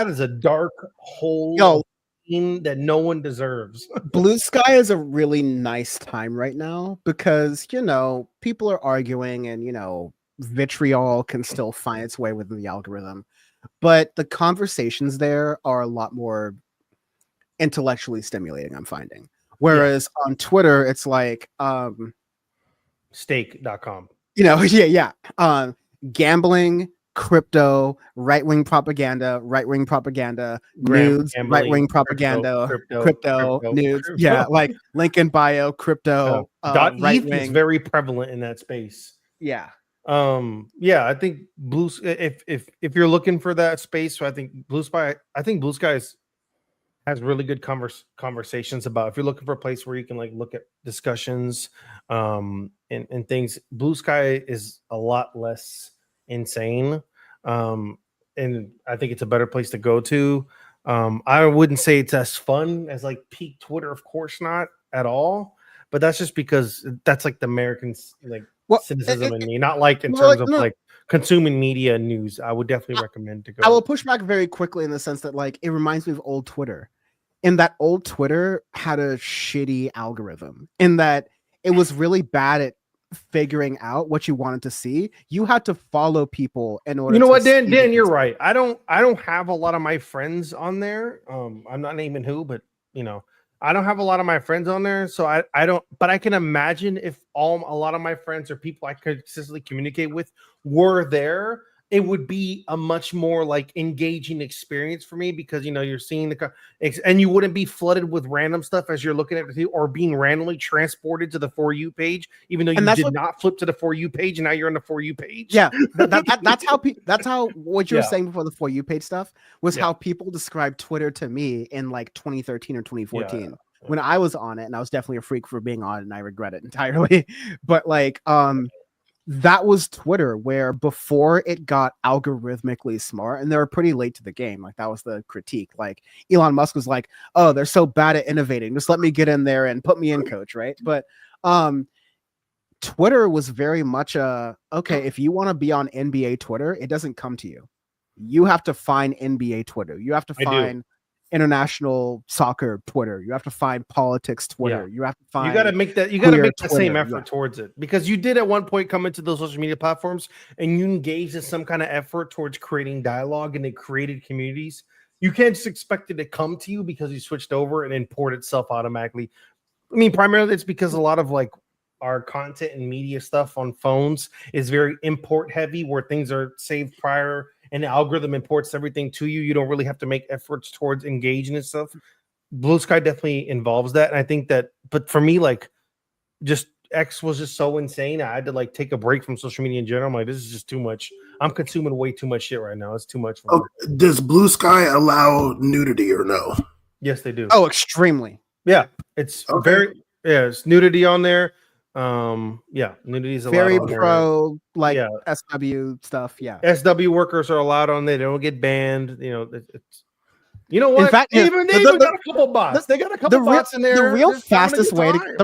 is a dark hole that no one deserves. Blue Sky is a really nice time right now because, people are arguing and, vitriol can still find its way within the algorithm. But the conversations there are a lot more intellectually stimulating, I'm finding. Whereas on Twitter, it's like Stake.com. Gambling, crypto, right-wing propaganda, nudes, right-wing propaganda, crypto, nudes. Crypto. Yeah, like link in bio, crypto, .eth is very prevalent in that space. Yeah. I think if you're looking for that space, so I think Blue Sky has really good conversations about. If you're looking for a place where you can like look at discussions and things, Blue Sky is a lot less insane, and I think it's a better place to go to. I wouldn't say it's as fun as like peak Twitter, of course not at all, but that's just because that's like the Americans cynicism in me, not like in terms of like consuming media and news. I would definitely recommend to go. I will push back very quickly in the sense that like it reminds me of old Twitter. And that old Twitter had a shitty algorithm in that it was really bad at figuring out what you wanted to see. You had to follow people in order. You know what, Dan, you're right. I don't have a lot of my friends on there. I'm not naming who, but I don't have a lot of my friends on there, so I don't. But I can imagine if a lot of my friends or people I could consistently communicate with were there, it would be a much more like engaging experience for me because you're seeing and you wouldn't be flooded with random stuff as you're looking at it or being randomly transported to the For You page, even though you did not flip to the For You page and now you're on the For You page. Yeah, that's how what you were saying before the For You page stuff was how people described Twitter to me in like 2013 or 2014 when I was on it, and I was definitely a freak for being on it, and I regret it entirely. But like that was Twitter, where before it got algorithmically smart, and they were pretty late to the game. Like that was the critique. Like Elon Musk was like, "Oh, they're so bad at innovating. Just let me get in there and put me in, coach." Right? But Twitter was very much okay. If you want to be on NBA Twitter, it doesn't come to you. You have to find NBA Twitter. You have to find international soccer Twitter. You have to find politics Twitter. You have to find. You got to make that. You got to make the same effort towards it because you did at one point come into those social media platforms and you engaged in some kind of effort towards creating dialogue and they created communities. You can't just expect it to come to you because you switched over and import itself automatically. I mean, primarily it's because a lot of like our content and media stuff on phones is very import heavy, where things are saved prior. And the algorithm imports everything to you. You don't really have to make efforts towards engaging and stuff. Blue Sky definitely involves that. And I think that, but for me, like just X was just so insane. I had to like take a break from social media in general. I'm like, this is just too much. I'm consuming way too much shit right now. It's too much for me. Does Blue Sky allow nudity or no? Yes, they do. Oh, extremely. Yeah. It's it's nudity on there. Nudity is very pro like SW stuff. SW workers are allowed on there. They don't get banned. You know what? In fact, they even got a couple bots. They got a couple bots in there. The real just having a fastest good way time.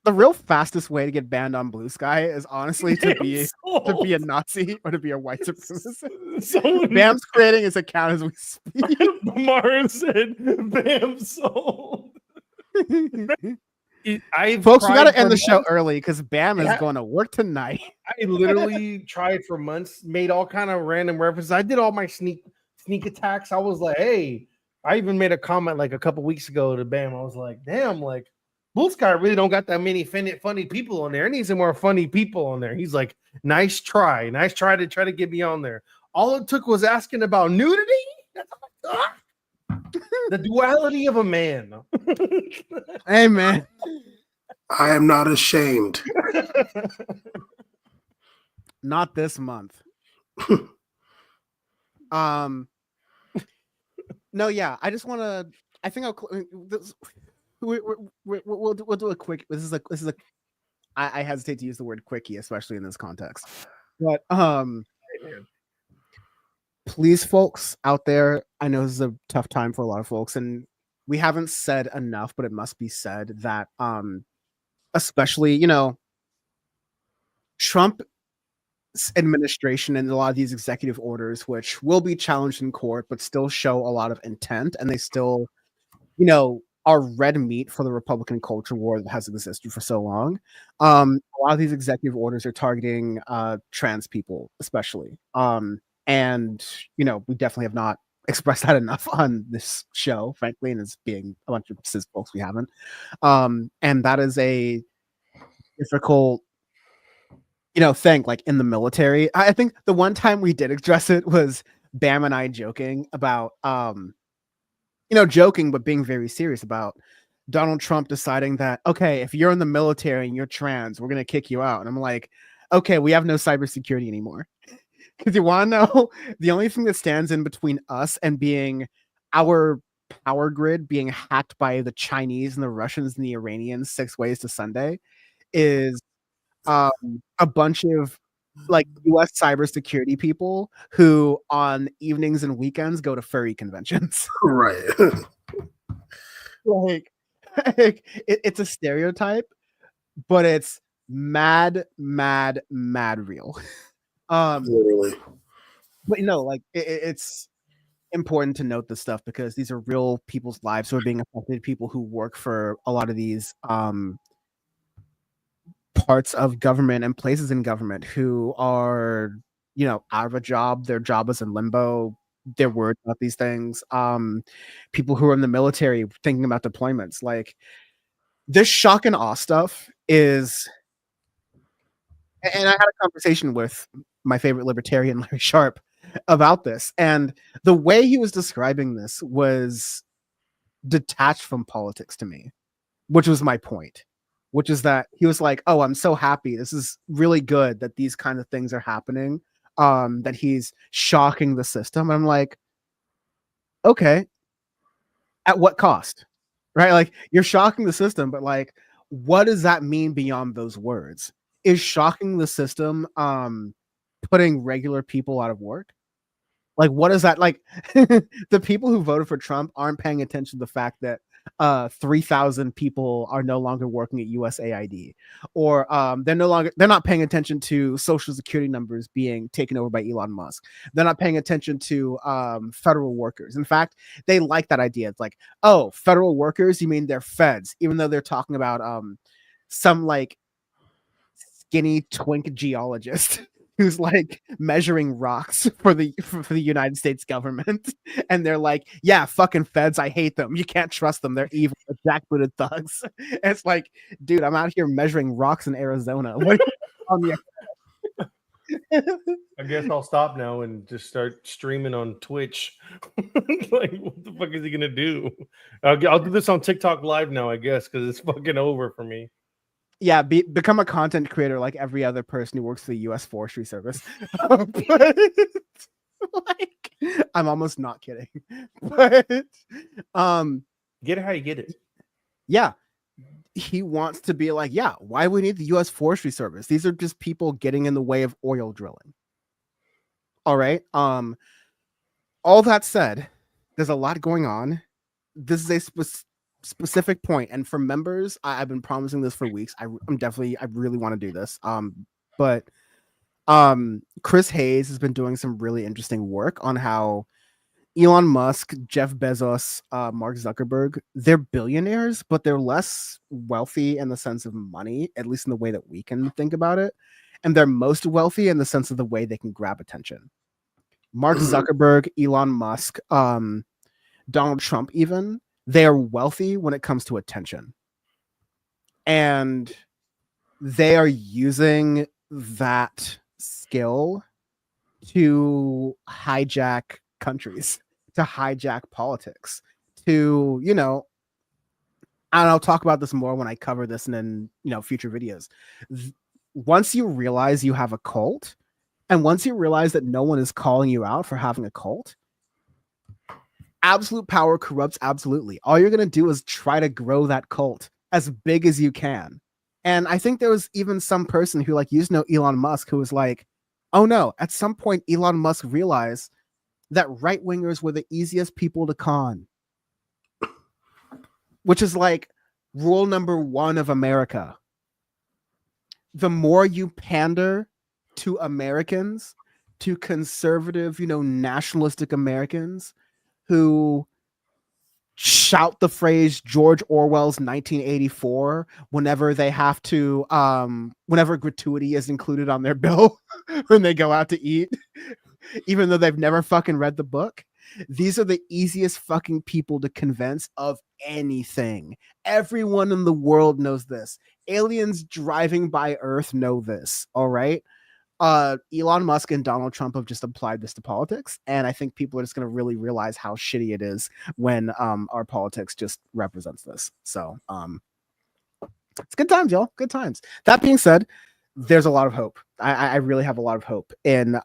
the real fastest way to get banned on Blue Sky is honestly to be sold. a Nazi or to be a white supremacist. Someone- Bam's creating his account as we speak. Martin said, "Bam sold." Folks, we got to end the show early because Bam is Yeah. going to work tonight. I literally tried for months, made all kind of random references. I did all my sneak attacks. I was like, hey, I even made a comment like a couple weeks ago to Bam. I was like, damn, like Blue Sky really don't got that many funny people on there. I need some more funny people on there. He's like, nice try to try to get me on there. All it took was asking about nudity. That's all I thought. The duality of a man. Hey, man. I am not ashamed. Not this month. No, yeah. I just want to. I think we'll do a quick. This is a. I hesitate to use the word quickie, especially in this context. But please, folks out there, I know this is a tough time for a lot of folks, and we haven't said enough, but it must be said that especially, Trump administration and a lot of these executive orders, which will be challenged in court, but still show a lot of intent, and they still, are red meat for the Republican culture war that has existed for so long. A lot of these executive orders are targeting trans people, especially. And we definitely have not expressed that enough on this show, frankly, and as being a bunch of cis folks, we haven't. And that is a difficult thing, like in the military. I think the one time we did address it was Bam and I joking about joking but being very serious about Donald Trump deciding that, okay, if you're in the military and you're trans, we're gonna kick you out. And I'm like, okay, we have no cybersecurity anymore. Because you want to know, the only thing that stands in between us and being our power grid being hacked by the Chinese and the Russians and the Iranians 6 ways to Sunday is a bunch of like US cybersecurity people who on evenings and weekends go to furry conventions. Right. like it's a stereotype, but it's mad real. Literally. But it's important to note this stuff because these are real people's lives who are being affected, people who work for a lot of these parts of government and places in government who are out of a job. Their job is in limbo. They're worried about these things. People who are in the military thinking about deployments. Like this shock and awe stuff is, and I had a conversation with my favorite libertarian, Larry Sharp, about this, and the way he was describing this was detached from politics to me, which was my point. Which is that he was like, oh, I'm so happy. This is really good that these kinds of things are happening. That he's shocking the system. And I'm like, okay, at what cost? Right? Like, you're shocking the system, but like, what does that mean beyond those words? Is shocking the system putting regular people out of work? Like, what is that? Like, the people who voted for Trump aren't paying attention to the fact that 3,000 people are no longer working at USAID, or they're not paying attention to social security numbers being taken over by Elon Musk. They're not paying attention to federal workers. In fact, they like that idea. It's like, oh, federal workers, you mean they're feds, even though they're talking about some like skinny twink geologist who's like measuring rocks for the United States government, and they're like, yeah, fucking feds, I hate them. You can't trust them. They're evil, they're jackbooted thugs. And it's like, dude, I'm out here measuring rocks in Arizona. What on the I guess I'll stop now and just start streaming on Twitch. Like, what the fuck is he gonna do? I'll do this on TikTok live now, I guess, because it's fucking over for me. Yeah, become a content creator like every other person who works for the U.S. Forestry Service. But, like, I'm almost not kidding. But get it how you get it. Yeah, he wants to be like, yeah, why we need the U.S. Forestry Service? These are just people getting in the way of oil drilling. All right. All that said, there's a lot going on. This is a specific point, and for members, I've been promising this for weeks. I really want to do this. But Chris Hayes has been doing some really interesting work on how Elon Musk, Jeff Bezos, Mark Zuckerberg, they're billionaires, but they're less wealthy in the sense of money, at least in the way that we can think about it. And they're most wealthy in the sense of the way they can grab attention. Mark Zuckerberg, Elon Musk, Donald Trump, even, they are wealthy when it comes to attention. And they are using that skill to hijack countries, to hijack politics, to, you know, and I'll talk about this more when I cover this in, you know, future videos. Once you realize you have a cult, and once you realize that no one is calling you out for having a cult, absolute power corrupts absolutely. All you're going to do is try to grow that cult as big as you can. And I think there was even some person who, like, used to know Elon Musk, who was like, oh no, at some point Elon Musk realized that right-wingers were the easiest people to con, which is like rule number 1 of America. The more you pander to Americans, to conservative, you know, nationalistic Americans who shout the phrase George Orwell's 1984 whenever they have to, whenever gratuity is included on their bill when they go out to eat, even though they've never fucking read the book. These are the easiest fucking people to convince of anything. Everyone in the world knows this. Aliens driving by Earth know this. All right. Elon Musk and Donald Trump have just applied this to politics, and I think people are just going to really realize how shitty it is when our politics just represents this. So it's good times, y'all. Good times. That being said, there's a lot of hope. I really have a lot of hope in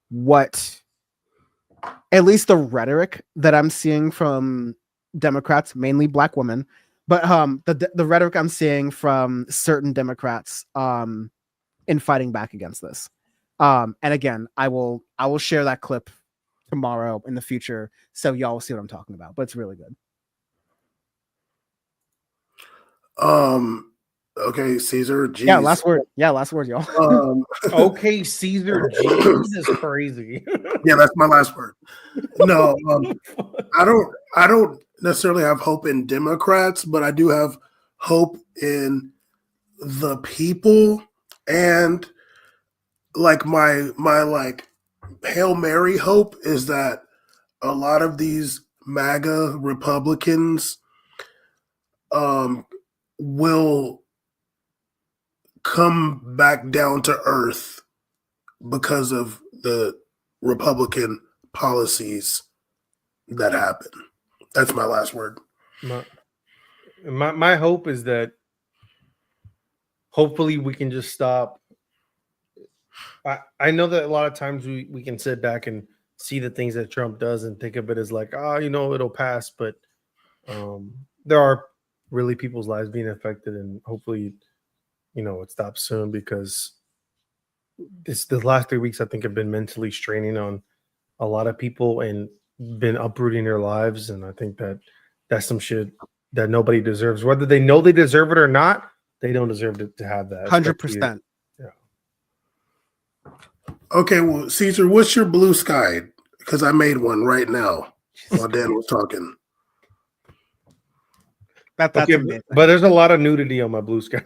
what, at least the rhetoric that I'm seeing from Democrats, mainly black women, but the rhetoric I'm seeing from certain Democrats in fighting back against this. And again, I will share that clip tomorrow in the future, so y'all will see what I'm talking about. But it's really good. Okay, Caesar. Geez. Yeah, last word. Yeah, last word, y'all. Okay, Caesar. Jeez is crazy. Yeah, that's my last word. No, I don't necessarily have hope in Democrats, but I do have hope in the people, and like my like Hail Mary hope is that a lot of these MAGA Republicans will come back down to earth because of the Republican policies that happen. That's my last word. My hope is that hopefully we can just stop. I know that a lot of times we can sit back and see the things that Trump does and think of it as like, you know, it'll pass, but there are really people's lives being affected, and hopefully, you know, it stops soon, because the last 3 weeks I think have been mentally straining on a lot of people and been uprooting their lives, and I think that that's some shit that nobody deserves, whether they know they deserve it or not. They don't deserve to have that. 100%. Yeah. Okay, well, Caesar, what's your blue sky? Because I made one right now while Dan was talking. That's okay, amazing. But there's a lot of nudity on my blue sky.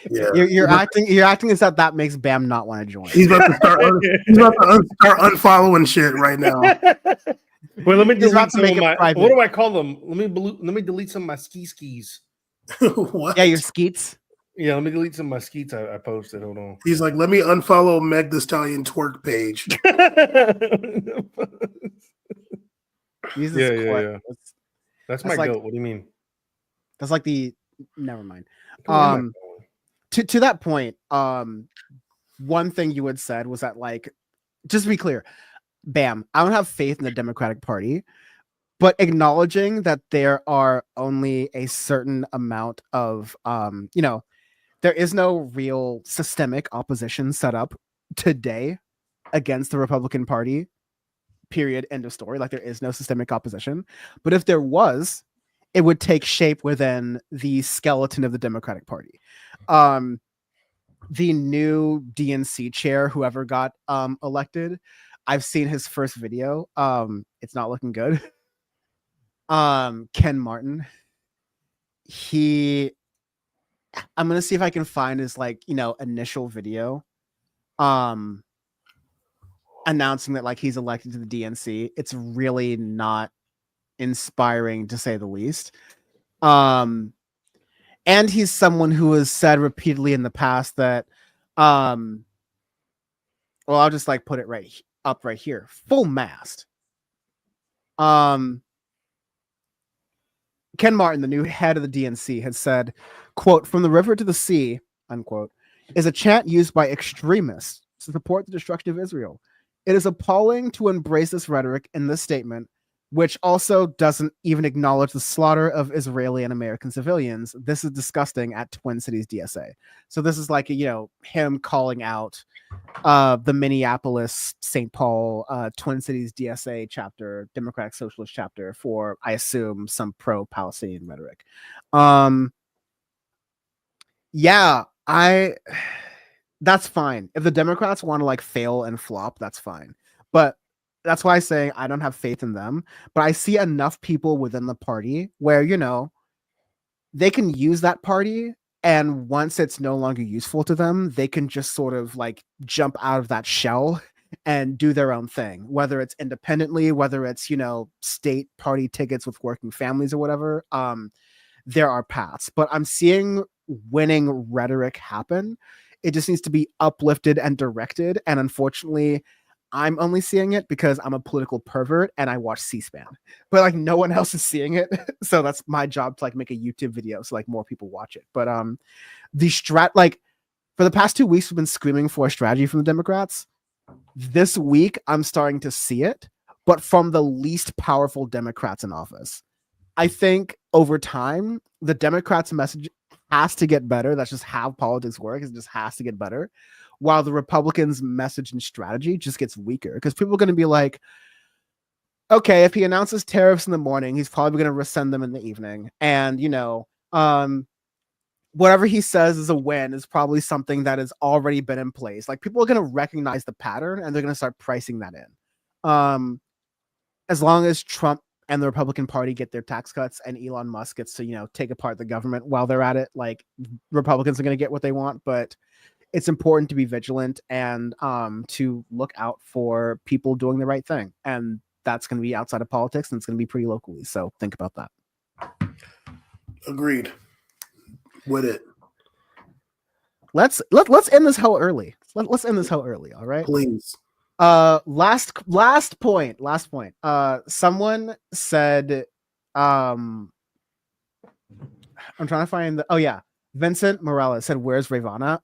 Yeah, you're acting as if that makes Bam not want to join. He's about to start unfollowing shit right now. Well, let me delete some of my. private. What do I call them? Let me delete some of my skis. What? Yeah, your skeets. Yeah, let me delete some of my skeets I posted. Hold on. He's like, let me unfollow Meg Thee Stallion twerk page. Jesus yeah. That's my like, goat. What do you mean? That's like the. Never mind. To that point, one thing you had said was that, like, just to be clear, Bam, I don't have faith in the Democratic Party, but acknowledging that there are only a certain amount of, you know, there is no real systemic opposition set up today against the Republican Party. Period. End of story. Like there is no systemic opposition. But if there was, it would take shape within the skeleton of the Democratic Party. The new DNC chair, whoever got elected, I've seen his first video. It's not looking good. Ken Martin. I'm gonna see if I can find his initial video. Announcing that like he's elected to the DNC. It's really not inspiring to say the least. And he's someone who has said repeatedly in the past that well, I'll just like put it right here. Full mast. Ken Martin, the new head of the DNC, had said, quote, "From the river to the sea," unquote, is a chant used by extremists to support the destruction of Israel. It is appalling to embrace this rhetoric in this statement, which also doesn't even acknowledge the slaughter of Israeli and American civilians. This is disgusting at Twin Cities DSA. So this is like, him calling out the Minneapolis, St. Paul, Twin Cities DSA chapter, Democratic Socialist chapter for, I assume, some pro-Palestinian rhetoric. That's fine. If the Democrats want to like fail and flop, that's fine. But that's why I say I don't have faith in them. But I see enough people within the party where, they can use that party. And once it's no longer useful to them, they can just sort of like jump out of that shell and do their own thing, whether it's independently, whether it's, state party tickets with working families or whatever. There are paths, but I'm seeing winning rhetoric happen. It just needs to be uplifted and directed. And unfortunately, I'm only seeing it because I'm a political pervert and I watch C-SPAN, but like no one else is seeing it. So that's my job to like make a YouTube video so like more people watch it. But for the past 2 weeks, we've been screaming for a strategy from the Democrats. This week, I'm starting to see it, but from the least powerful Democrats in office. I think over time, the Democrats' message has to get better. That's just how politics works. It just has to get better. While the Republicans' message and strategy just gets weaker. Because people are going to be like, okay, if he announces tariffs in the morning, he's probably going to rescind them in the evening. And, whatever he says is a win is probably something that has already been in place. Like people are going to recognize the pattern and they're going to start pricing that in. As long as Trump and the Republican Party get their tax cuts and Elon Musk gets to, take apart the government while they're at it, like Republicans are going to get what they want. But it's important to be vigilant and to look out for people doing the right thing. And that's going to be outside of politics and it's going to be pretty locally. So think about that. Agreed with it. Let's end this hell early. Let's end this hell early. All right. Please. Last point. Someone said, I'm trying to find Vincent Morales said, "Where's Ravana?"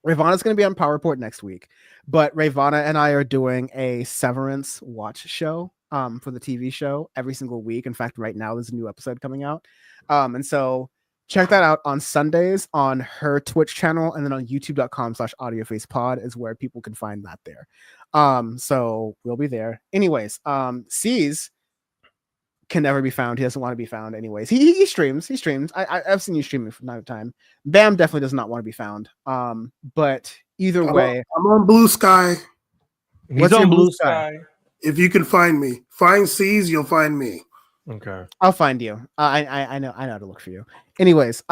Ravana's going to be on Power Report next week, but Ravana and I are doing a Severance watch show for the TV show every single week. In fact, right now there's a new episode coming out. And so check that out on Sundays on her Twitch channel, and then on youtube.com/audiofacepod is where people can find that there. So we'll be there. Anyways, Ceez can never be found. He doesn't want to be found anyways. He streams. I've seen you streaming from time to time. Bam definitely does not want to be found. But either way, I'm on Blue Sky. He's on Blue Sky. If you can find me, find Ceez, you'll find me. Okay. I'll find you. I know how to look for you. Anyways,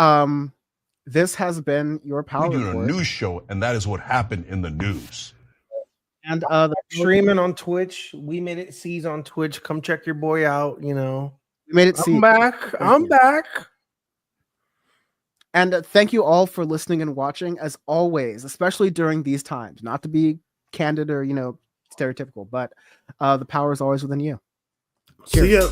this has been your Power We do Report. a news show, and that is what happened in the news. And the Streaming on Twitch. We made it Ceez on Twitch. Come check your boy out. We made it. I'm back. I'm back. And thank you all for listening and watching, as always, especially during these times. Not to be candid or stereotypical, but the power is always within you. Cheers. See ya.